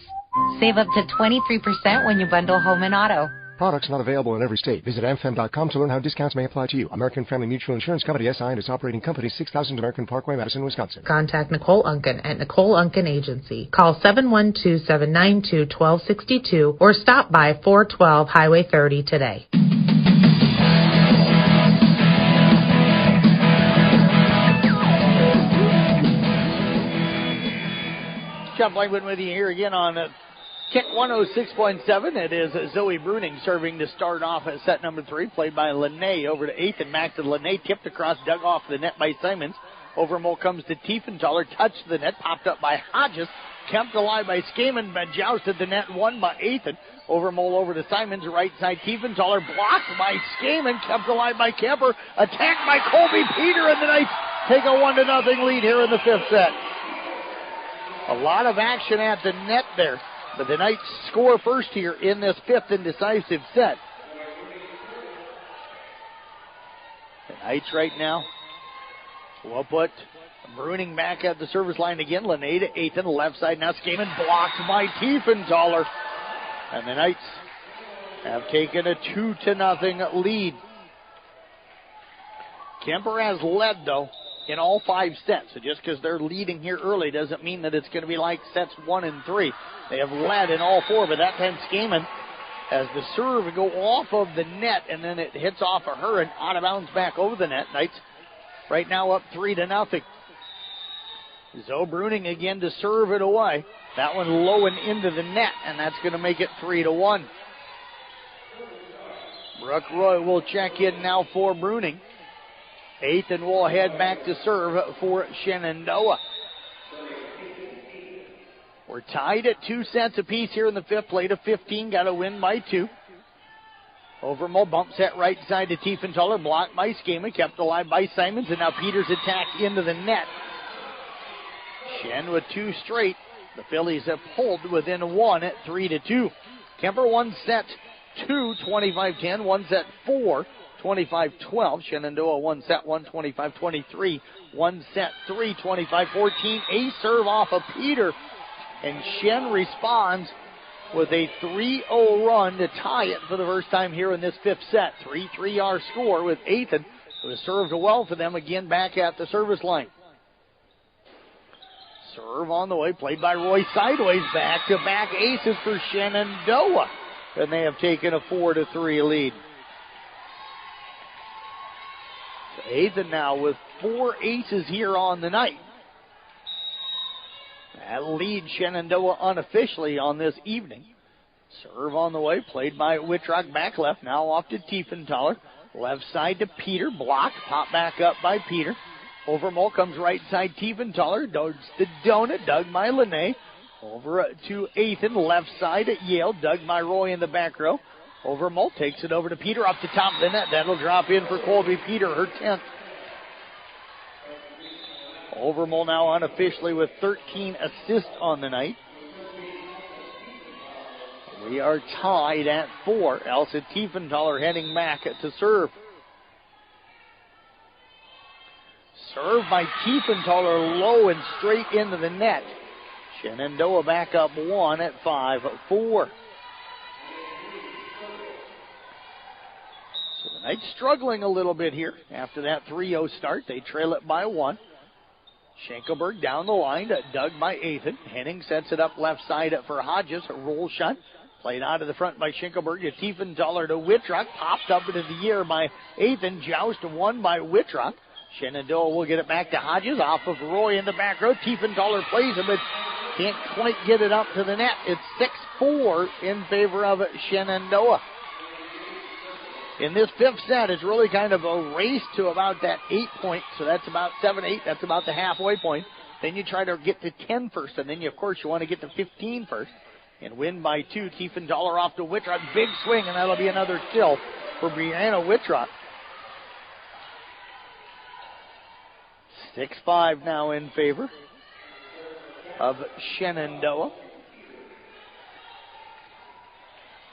Save up to 23% when you bundle home and auto. Products not available in every state. Visit amfam.com to learn how discounts may apply to you. American Family Mutual Insurance Company, SI, and its operating company, 6000 American Parkway, Madison, Wisconsin. Contact Nicole Unken at Nicole Unken Agency. Call 712-792-1262 or stop by 412 Highway 30 today. Chuck Blankman with you here again on Kick 106.7. It is Zoe Bruning serving to start off at set number 3, played by Lene over to 8th, and back to Lene, tipped across, dug off the net by Simons. Overmole comes to Tiefenthaler, touched the net, popped up by Hodges, kept alive by Skaman, but jousted the net, won by Ethan. Overmole over to Simons, right side, Tiefenthaler, blocked by Skaman, kept alive by Kemper, attacked by Colby Peter, and the Knights take a 1-0 lead here in the 5th set. A lot of action at the net there. But the Knights score first here in this 5th and decisive set. The Knights right now will put Bruning back at the service line again. Lene to 8th on the left side. Now Skaman blocked by Tiefenthaler. And the Knights have taken a 2-0 lead. Kemper has led, though, in all 5 sets. So just because they're leading here early doesn't mean that it's going to be like sets 1 and 3. They have led in all 4, but that time Skaman has the serve go off of the net, and then it hits off of her and out of bounds back over the net. Knights right now up 3-0. Zoe Bruning again to serve it away. That one low and into the net, and that's going to make it 3-1. Brooke Roy will check in now for Bruning. 8th, and we'll head back to serve for Shenandoah. We're tied at 2 sets apiece here in the 5th. Played a 15, got a win by 2. Overmole bumps that right side to Tiefenthaler, blocked by Skaman, kept alive by Simons, and now Peters attack into the net. Shen with 2 straight. The Phillies have pulled within 1 at 3-2. Kemper won set 2, 25-10, won set 4, 25-12. Shenandoah one set 1, 25-23. One set 3, 25-14. Ace serve off of Peter. And Shen responds with a 3-0 run to tie it for the first time here in this fifth set. 3-3 our score with Ethan, who has served well for them again back at the service line. Serve on the way, played by Roy sideways, back-to-back aces for Shenandoah. And they have taken a 4-3 lead. So Ethan now with 4 aces here on the night. That leads Shenandoah unofficially on this evening. Serve on the way, played by Wittrock, back left, now off to Tiefenthaler. Left side to Peter, block, pop back up by Peter. Overmole comes right side, Tiefenthaler, does the donut, dug by Lene. Over to Ethan, left side at Yale, dug by Roy in the back row. Overmole takes it over to Peter up the top of the net. That'll drop in for Colby Peter, her 10th. Overmole now unofficially with 13 assists on the night. We are tied at 4. Elsa Tiefenthaler heading back to serve. Serve by Tiefenthaler low and straight into the net. Shenandoah back up 1 at 5-4. So the Knights struggling a little bit here after that 3-0 start. They trail it by 1. Schenkelberg down the line, dug by Ethan. Henning sets it up left side for Hodges. A roll shot played out of the front by Schenkelberg to Tiefenthaler to Wittrock. Popped up into the air by Ethan. Joust won by Wittrock. Shenandoah will get it back to Hodges off of Roy in the back row. Tiefenthaler plays him, but can't quite get it up to the net. It's 6-4 in favor of Shenandoah. In this fifth set, it's really kind of a race to about that 8 point. So that's about 7-8. That's about the halfway point. Then you try to get to 10 first, and then you, of course, you want to get to 15 first and win by 2. Tiefenthaler off to Wittrock. Big swing, and that'll be another kill for Brianna Wittrock. 6-5 now in favor of Shenandoah.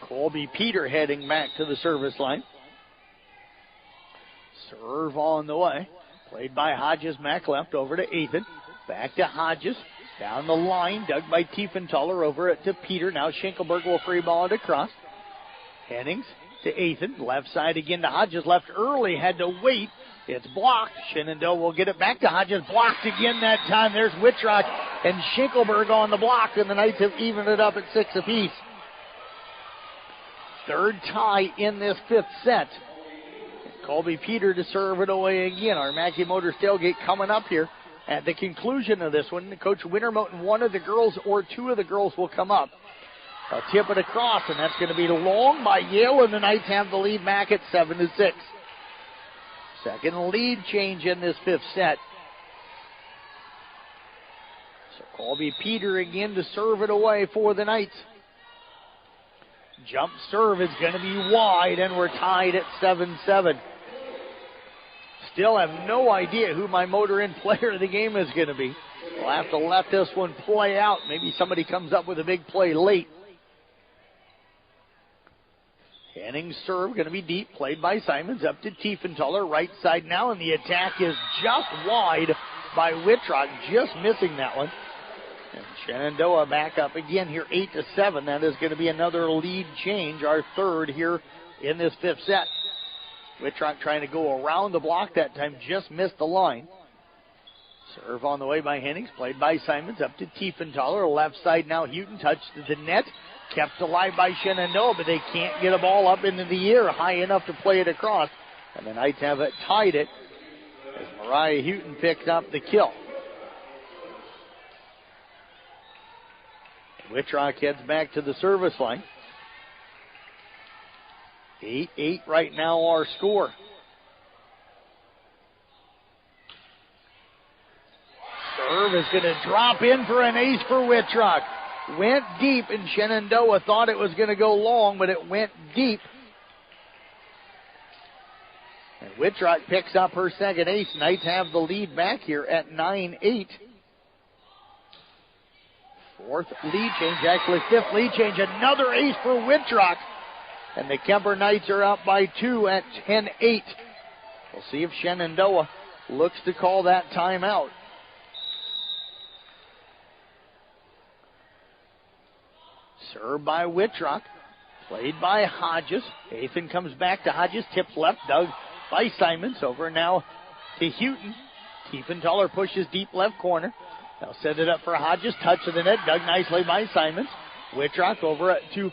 Colby Peter heading back to the service line. Serve on the way. Played by Hodges, back left over to Ethan. Back to Hodges. Down the line, dug by Tiefenthaler over it to Peter. Now Schenkelberg will free ball it across. Hennings to Ethan. Left side again to Hodges. Left early, had to wait. It's blocked. Shenandoah will get it back to Hodges. Blocked again that time. There's Wittrock and Schenkelberg on the block, and the Knights have evened it up at 6 apiece. Third tie in this fifth set. Colby Peter to serve it away again. Our Mackey Motors tailgate coming up here. At the conclusion of this one, Coach Wintermote, one of the girls or 2 of the girls will come up. They'll tip it across, and that's going to be long by Yale, and the Knights have the lead back at 7-6. Second lead change in this fifth set. So Colby Peter again to serve it away for the Knights. Jump serve is going to be wide, and we're tied at 7-7. Still have no idea who my motor in player of the game is going to be. We'll have to let this one play out. Maybe somebody comes up with a big play late. Henning's serve going to be deep, played by Simons up to Tiefenthaler, right side now, and the attack is just wide by Wittrock, just missing that one. And Shenandoah back up again here, 8-7. That is going to be another lead change, our third here in this fifth set. Wittrock trying to go around the block that time, just missed the line. Serve on the way by Hennings, played by Simons up to Tiefenthaler. Left side now, Houghton touched the net. Kept alive by Shenandoah, but they can't get a ball up into the air high enough to play it across. And the Knights have it tied it as Mariah Houghton picks up the kill. Wittrock heads back to the service line. 8-8 right now our score. Serve is going to drop in for an ace for Wittrock. Went deep, and Shenandoah thought it was going to go long, but it went deep. And Wittrock picks up her second ace. Knights have the lead back here at 9-8. Fourth lead change, actually fifth lead change. Another ace for Wittrock. And the Kemper Knights are up by 2 at 10-8. We'll see if Shenandoah looks to call that timeout. Served by Wittrock. Played by Hodges. Ethan comes back to Hodges. Tips left. Dug by Simons. Over now to Houghton. Tiefenthaler pushes deep left corner. They'll set it up for Hodges. Touch of the net. Dug nicely by Simons. Wittrock over to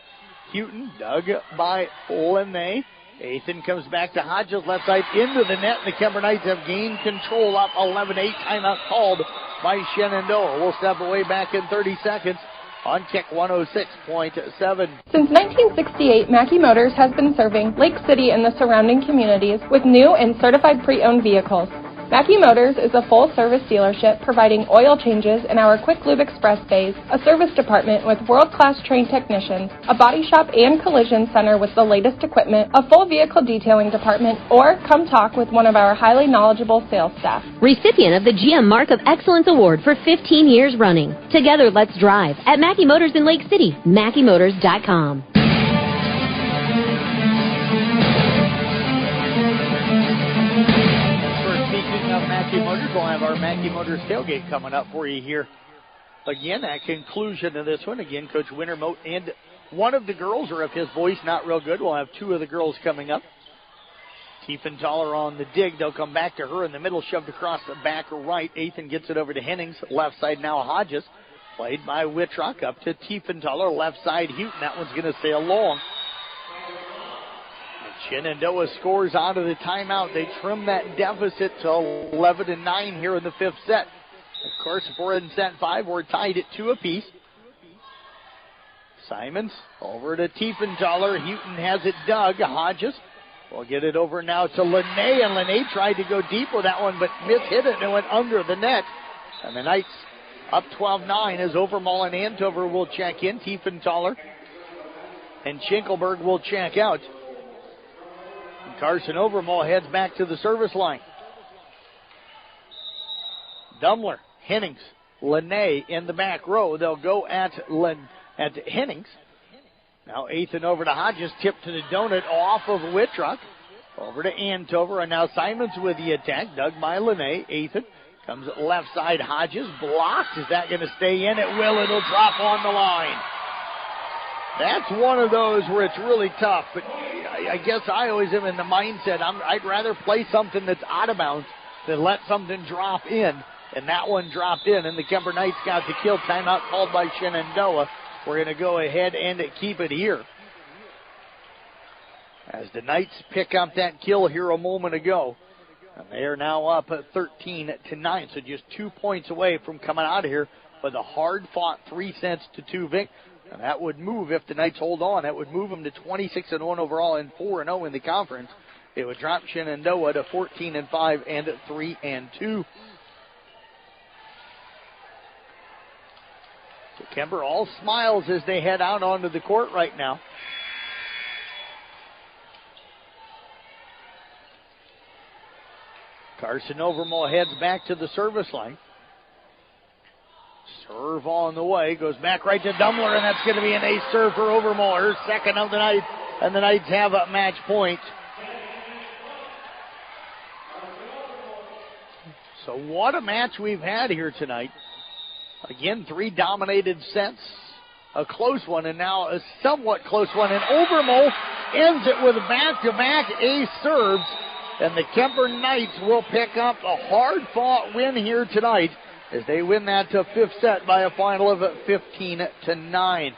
Houghton. Dug by Linnae. Ethan comes back to Hodges. Left side into the net. The Kemper Knights have gained control up 11-8. Timeout called by Shenandoah. We'll step away back in 30 seconds. On Kick 106.7. Since 1968, Mackey Motors has been serving Lake City and the surrounding communities with new and certified pre-owned vehicles. Mackey Motors is a full-service dealership providing oil changes in our Quick Lube Express bays, a service department with world-class trained technicians, a body shop and collision center with the latest equipment, a full vehicle detailing department, or come talk with one of our highly knowledgeable sales staff. Recipient of the GM Mark of Excellence Award for 15 years running. Together, let's drive at Mackey Motors in Lake City, MackeyMotors.com. Mackey Motors, we'll have our Mackey Motors tailgate coming up for you here. Again, at conclusion of this one, again, Coach Wintermote and one of the girls, or if his voice not real good, we'll have two of the girls coming up. Tiefenthaler on the dig. They'll come back to her in the middle, shoved across the back right. Ethan gets it over to Hennings. Left side now Hodges. Played by Wittrock up to Tiefenthaler. Left side Houghton. That one's going to sail long. Shenandoah scores out of the timeout. They trim that deficit to 11-9 here in the fifth set. Of course, if we're in set 5, we're tied at 2 apiece. Simons over to Tiefenthaler. Houghton has it dug. Hodges will get it over now to Linnae, and Linnae tried to go deep with that one, but mishit it and it went under the net. And the Knights up 12-9 as Overmall and Andover will check in. Tiefenthaler and Schinkelberg will check out. Carson Overmall heads back to the service line. Dumler, Hennings, Linnae in the back row. They'll go at Hennings. Now Ethan over to Hodges, tipped to the donut off of Wittrock. Over to Andover, and now Simons with the attack. Dug by Linnae. Ethan comes left side. Hodges blocked. Is that going to stay in? It will. It'll drop on the line. That's one of those where it's really tough, but I guess I always am in the mindset, I'd rather play something that's out of bounds than let something drop in, and that one dropped in, and the Kemper Knights got the kill. Timeout called by Shenandoah. We're going to go ahead and keep it here. As the Knights pick up that kill here a moment ago, and they are now up at 13-9, so just 2 points away from coming out of here with a hard-fought 3-2 victory. And that would move, if the Knights hold on, that would move them to 26-1 overall and 4-0 in the conference. It would drop Shenandoah to 14-5 and 3-2. So Kemper all smiles as they head out onto the court right now. Carson Overmall heads back to the service line. Serve on the way, goes back right to Dumler, and that's going to be an ace serve for Overmall, her second of the night, and the Knights have a match point. So what a match we've had here tonight. Again, 3 dominated sets, a close one, and now a somewhat close one, and Overmall ends it with back-to-back ace serves, and the Kemper Knights will pick up a hard-fought win here tonight, as they win that to 5th set by a final of 15-9.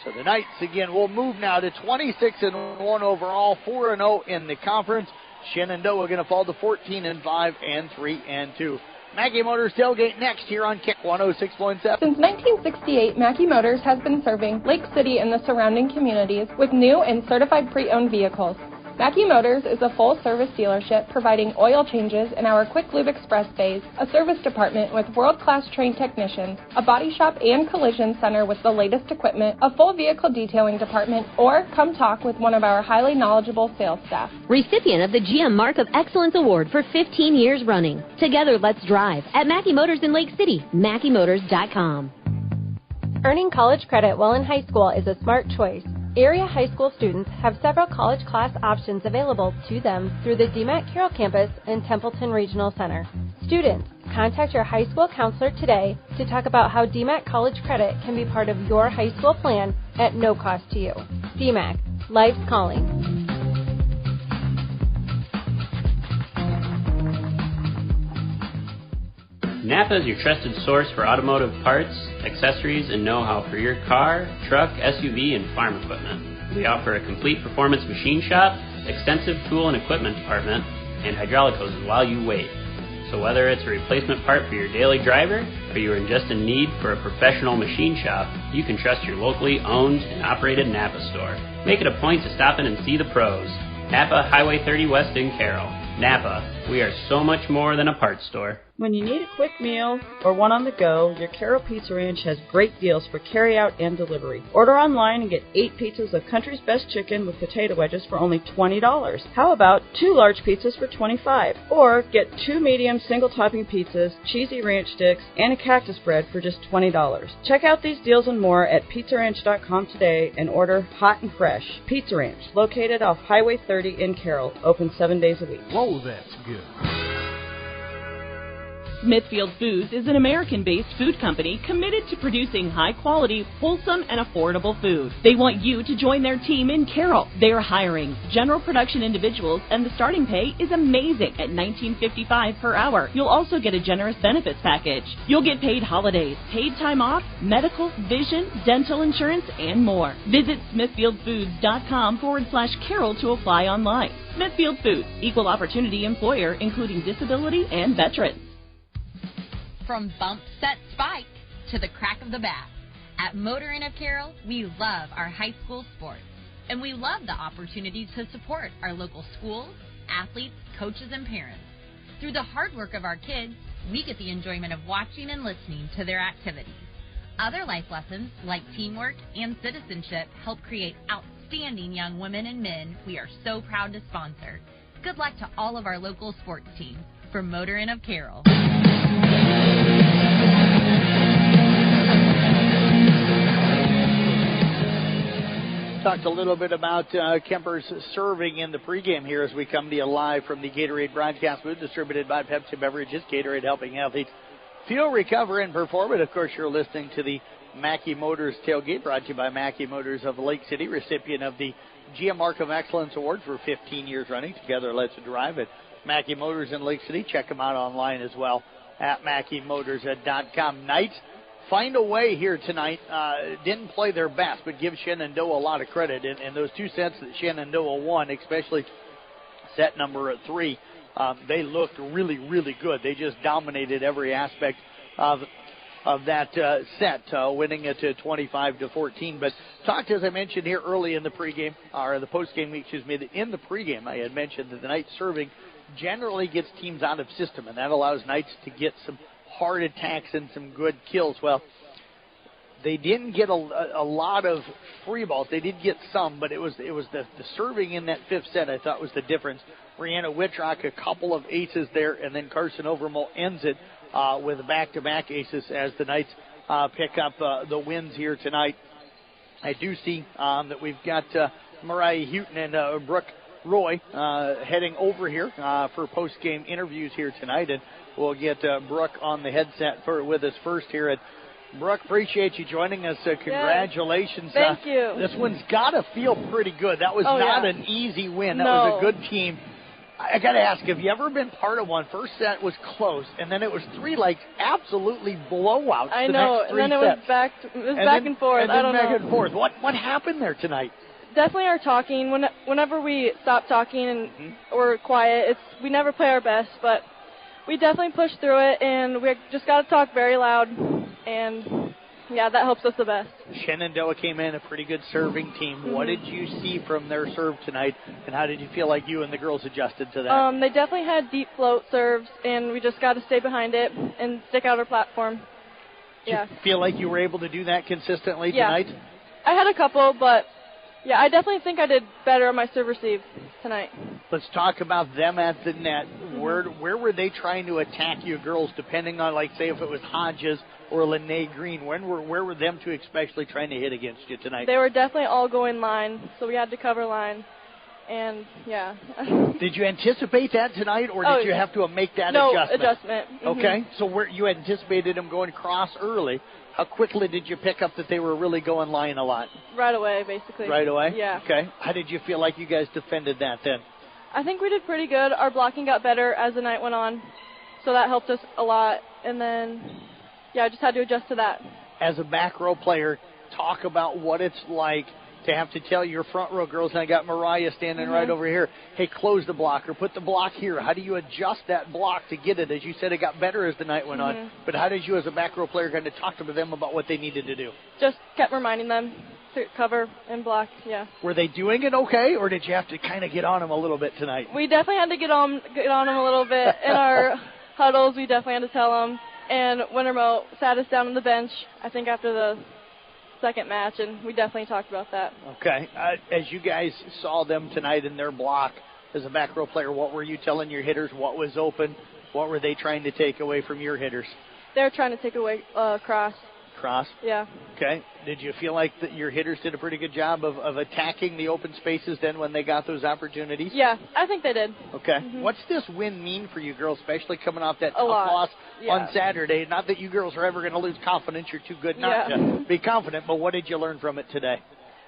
So the Knights, again, will move now to 26-1 overall, 4-0 in the conference. Shenandoah going to fall to 14-5 and 3-2. Mackey Motors tailgate next here on Kick 106.7. Since 1968, Mackey Motors has been serving Lake City and the surrounding communities with new and certified pre-owned vehicles. Mackey Motors is a full-service dealership providing oil changes in our Quick Lube Express bays, a service department with world-class trained technicians, a body shop and collision center with the latest equipment, a full vehicle detailing department, or come talk with one of our highly knowledgeable sales staff. Recipient of the GM Mark of Excellence Award for 15 years running. Together, let's drive at Mackey Motors in Lake City, MackeyMotors.com. Earning college credit while in high school is a smart choice. Area high school students have several college class options available to them through the DMAC Carroll campus and Templeton Regional Center. Students, contact your high school counselor today to talk about how DMAC college credit can be part of your high school plan at no cost to you. DMAC, life's calling. Napa is your trusted source for automotive parts, accessories, and know-how for your car, truck, SUV, and farm equipment. We offer a complete performance machine shop, extensive tool and equipment department, and hydraulic hoses while you wait. So whether it's a replacement part for your daily driver, or you are just in need for a professional machine shop, you can trust your locally owned and operated Napa store. Make it a point to stop in and see the pros. Napa, Highway 30 West in Carroll. Napa, we are so much more than a parts store. When you need a quick meal or one on the go, your Carroll Pizza Ranch has great deals for carry-out and delivery. Order online and get 8 pizzas of Country's Best Chicken with potato wedges for only $20. How about 2 large pizzas for $25? Or get 2 medium single-topping pizzas, cheesy ranch sticks, and a cactus bread for just $20. Check out these deals and more at pizzaranch.com today and order hot and fresh. Pizza Ranch, located off Highway 30 in Carroll, open 7 days a week. Whoa, that's good. Smithfield Foods is an American-based food company committed to producing high-quality, wholesome, and affordable food. They want you to join their team in Carroll. They are hiring general production individuals, and the starting pay is amazing at $19.55 per hour. You'll also get a generous benefits package. You'll get paid holidays, paid time off, medical, vision, dental insurance, and more. Visit smithfieldfoods.com/Carroll to apply online. Smithfield Foods, equal opportunity employer, including disability and veterans. From bump, set, spike to the crack of the bat. At Motor Inn of Carroll, we love our high school sports. And we love the opportunity to support our local schools, athletes, coaches, and parents. Through the hard work of our kids, we get the enjoyment of watching and listening to their activities. Other life lessons, like teamwork and citizenship, help create outstanding young women and men we are so proud to sponsor. Good luck to all of our local sports teams. From Motor Inn of Carroll. Talked a little bit about Kemper's serving in the pregame here as we come to you live from the Gatorade broadcast booth, distributed by Pepsi Beverages. Gatorade helping athletes feel, recover, and perform. And, of course, you're listening to the Mackey Motors tailgate, brought to you by Mackey Motors of Lake City, recipient of the GM Mark of Excellence Award for 15 years running. Together, let's drive it. Mackey Motors in Lake City. Check them out online as well at MackeyMotors.com. Knights find a way here tonight. Didn't play their best, but give Shenandoah a lot of credit. In those 2 sets that Shenandoah won, especially set number 3, they looked really, really good. They just dominated every aspect of that set, winning it to 25-14. But talked, as I mentioned here early in the pregame, or the postgame, excuse me, in the pregame, I had mentioned that the Knights serving generally gets teams out of system, and that allows Knights to get some hard attacks and some good kills. Well, they didn't get a lot of free balls. They did get some, but it was the serving in that 5th set I thought was the difference. Brianna Whitrock, a couple of aces there, and then Carson Overmole ends it with back-to-back aces as the Knights pick up the wins here tonight. I do see that we've got Mariah Houghton and Brooke Roy heading over here for post-game interviews here tonight, and we'll get Brooke on the headset with us first here. And Brooke, appreciate you joining us. Congratulations. Thank you. This one's got to feel pretty good. That was not an easy win. That was a good team. I got to ask, have you ever been part of one? First set was close, and then it was 3 absolutely blowouts. I know, and then it was back and forth. And then back and forth. What happened there tonight? Definitely our talking. Whenever we stop talking and we're quiet, we never play our best, but we definitely push through it, and we just got to talk very loud, and yeah, that helps us the best. Shenandoah came in a pretty good serving team. What did you see from their serve tonight, and how did you feel like you and the girls adjusted to that? They definitely had deep float serves, and we just got to stay behind it and stick out our platform. Did you feel like you were able to do that consistently tonight? I had a couple, but yeah, I definitely think I did better on my serve receive tonight. Let's talk about them at the net. Where were they trying to attack you girls, depending on, like, say, if it was Hodges or Lene Green? Where were them two especially trying to hit against you tonight? They were definitely all going line, so we had to cover line. And, yeah. Did you anticipate that tonight, or did you have to make that adjustment? No, adjustment. Okay, so you anticipated them going cross early. How quickly did you pick up that they were really going line a lot? Right away, basically. Right away? Yeah. Okay. How did you feel like you guys defended that then? I think we did pretty good. Our blocking got better as the night went on, so that helped us a lot. And then, I just had to adjust to that. As a back row player, talk about what it's like to have to tell your front row girls, and I got Mariah standing right over here, hey, close the block or put the block here. How do you adjust that block to get it? As you said, it got better as the night went on, but how did you as a back row player kind of talk to them about what they needed to do? Just kept reminding them to cover and block, Were they doing it okay, or did you have to kind of get on them a little bit tonight? We definitely had to get on them a little bit. In our huddles, we definitely had to tell them. And Wintermo sat us down on the bench, I think after the second match, and we definitely talked about that. Okay. As you guys saw them tonight in their block as a back row player, what were you telling your hitters? What was open? What were they trying to take away from your hitters? They were trying to take away cross. Cross? Yeah. Okay. Did you feel like that your hitters did a pretty good job of attacking the open spaces then when they got those opportunities? Yeah, I think they did. Okay. What's this win mean for you girls, especially coming off that tough lot. loss on Saturday? Not that you girls are ever going to lose confidence. You're too good not to be confident, but what did you learn from it today?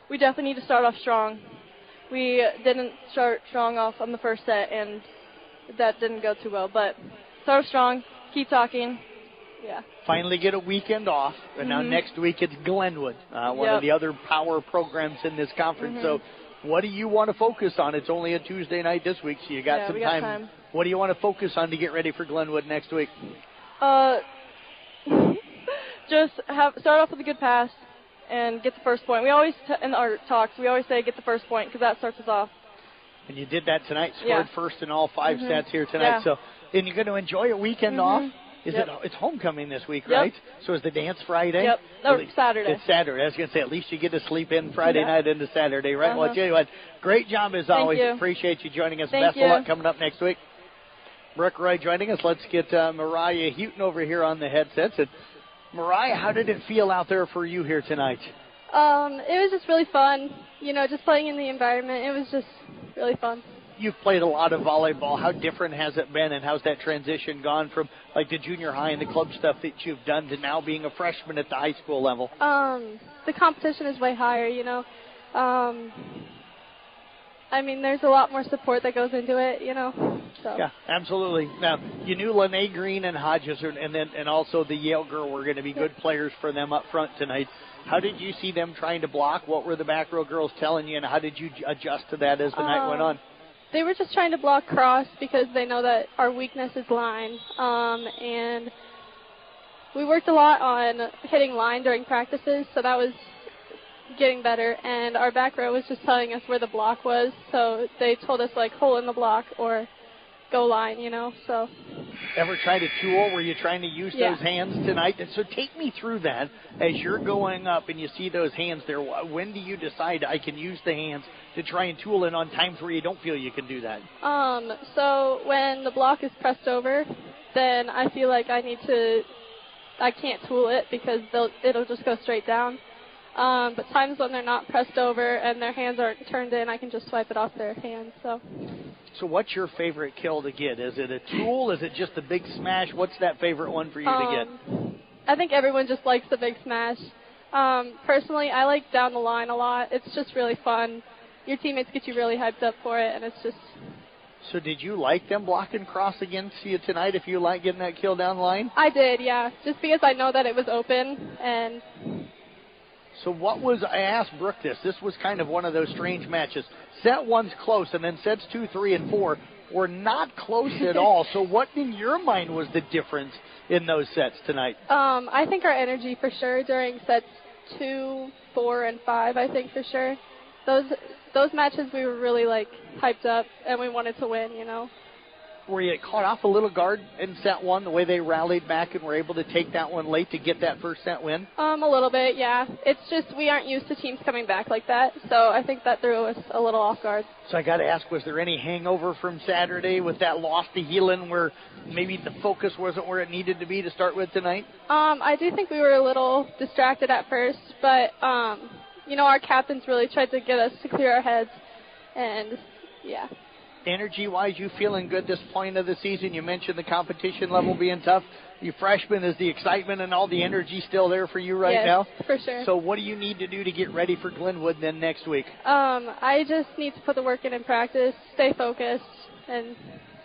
We definitely need to start off strong. We didn't start strong off on the first set, and that didn't go too well. But start strong, keep talking. Yeah. Finally get a weekend off, and now next week it's Glenwood, one of the other power programs in this conference. So what do you want to focus on? It's only a Tuesday night this week, so you got some time. What do you want to focus on to get ready for Glenwood next week? Just start off with a good pass and get the first point. We always, in our talks, we always say get the first point because that starts us off. And you did that tonight, scored first in all 5 sets here tonight. So, and you're going to enjoy a weekend off? It's homecoming this week, right? So is the dance Friday? Yep. No, Saturday. It's Saturday. I was going to say, at least you get to sleep in Friday night into Saturday, right? Well, I'll tell you what, great job as always. You. Appreciate you joining us. Thank Best you. of luck coming up next week. Brooke Roy joining us. Let's get Mariah Houghton over here on the headsets. And Mariah, how did it feel out there for you here tonight? It was just really fun. Just playing in the environment. It was just really fun. You've played a lot of volleyball. How different has it been, and how's that transition gone from like the junior high and the club stuff that you've done to now being a freshman at the high school level? The competition is way higher, there's a lot more support that goes into it, So. Yeah, absolutely. Now, you knew Lene Green and Hodges and also the Yale girl were going to be good players for them up front tonight. How did you see them trying to block? What were the back row girls telling you, and how did you adjust to that as the night went on? They were just trying to block cross because they know that our weakness is line. And we worked a lot on hitting line during practices, so that was getting better. And our back row was just telling us where the block was, so they told us, hole in the block or go line, so. Ever tried a tool? Were you trying to use those hands tonight? And so take me through that as you're going up and you see those hands there. When do you decide I can use the hands to try and tool in on times where you don't feel you can do that? So when the block is pressed over, then I feel like I can't tool it because it'll just go straight down. But times when they're not pressed over and their hands aren't turned in, I can just swipe it off their hands. So what's your favorite kill to get? Is it a tool? Is it just a big smash? What's that favorite one for you to get? I think everyone just likes the big smash. Personally, I like down the line a lot. It's just really fun. Your teammates get you really hyped up for it, and it's just... So did you like them blocking cross against you tonight if you like getting that kill down the line? I did, yeah. Just because I know that it was open, and... So I asked Brooke this. This was kind of one of those strange matches. Set 1's close, and then sets 2, 3, and 4 were not close at all. So what in your mind was the difference in those sets tonight? I think our energy for sure during sets 2, 4, and 5, I think for sure. Those matches we were really hyped up, and we wanted to win, were you caught off a little guard in set one, the way they rallied back and were able to take that one late to get that first set win? A little bit, yeah. It's just we aren't used to teams coming back like that, so I think that threw us a little off guard. So I got to ask, was there any hangover from Saturday with that loss to Heelan where maybe the focus wasn't where it needed to be to start with tonight? I do think we were a little distracted at first, but, our captains really tried to get us to clear our heads, and, yeah. Energy-wise, you feeling good this point of the season? You mentioned the competition level being tough. You freshmen, is the excitement and all the energy still there for you right now? Yes, for sure. So what do you need to do to get ready for Glenwood then next week? I just need to put the work in practice, stay focused, and,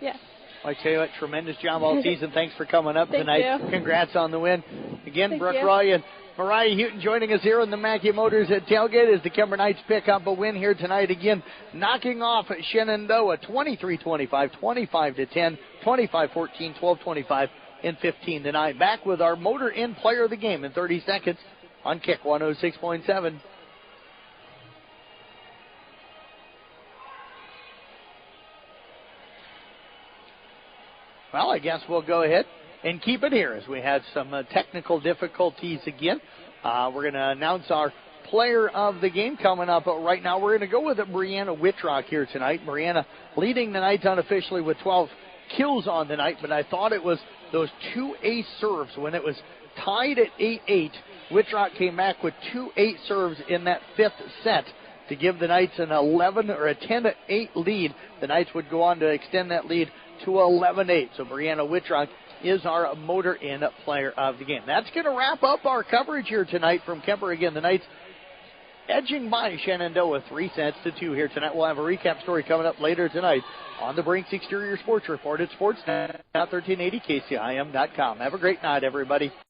yeah. I tell you what, tremendous job all season. Thanks for coming up tonight. Thank you. Congrats on the win. Again, Thank Brooke you. Roy and Mariah Houghton joining us here in the Mackey Motors at Tailgate as the Kemper Knights pick up a win here tonight. Again, knocking off Shenandoah 23-25, 25-10, 25-14, 12-25, and 15-9. Back with our Motor Inn Player of the Game in 30 seconds on Kick 106.7. Well, I guess we'll go ahead and keep it here as we had some technical difficulties again. We're going to announce our player of the game coming up. But right now we're going to go with Brianna Whitrock here tonight. Brianna leading the Knights unofficially with 12 kills on the night, but I thought it was those two ace serves when it was tied at 8-8. Whitrock came back with 2 8 serves in that fifth set to give the Knights an 11 or a 10-8 lead. The Knights would go on to extend that lead to 11-8. So Brianna Whitrock is our Motor Inn Player of the Game. That's going to wrap up our coverage here tonight from Kemper. Again, the Knights edging by Shenandoah 3-2 here tonight. We'll have a recap story coming up later tonight on the Brinks Exterior Sports Report at Sportsnet, 1380KCIM.com. Have a great night, everybody.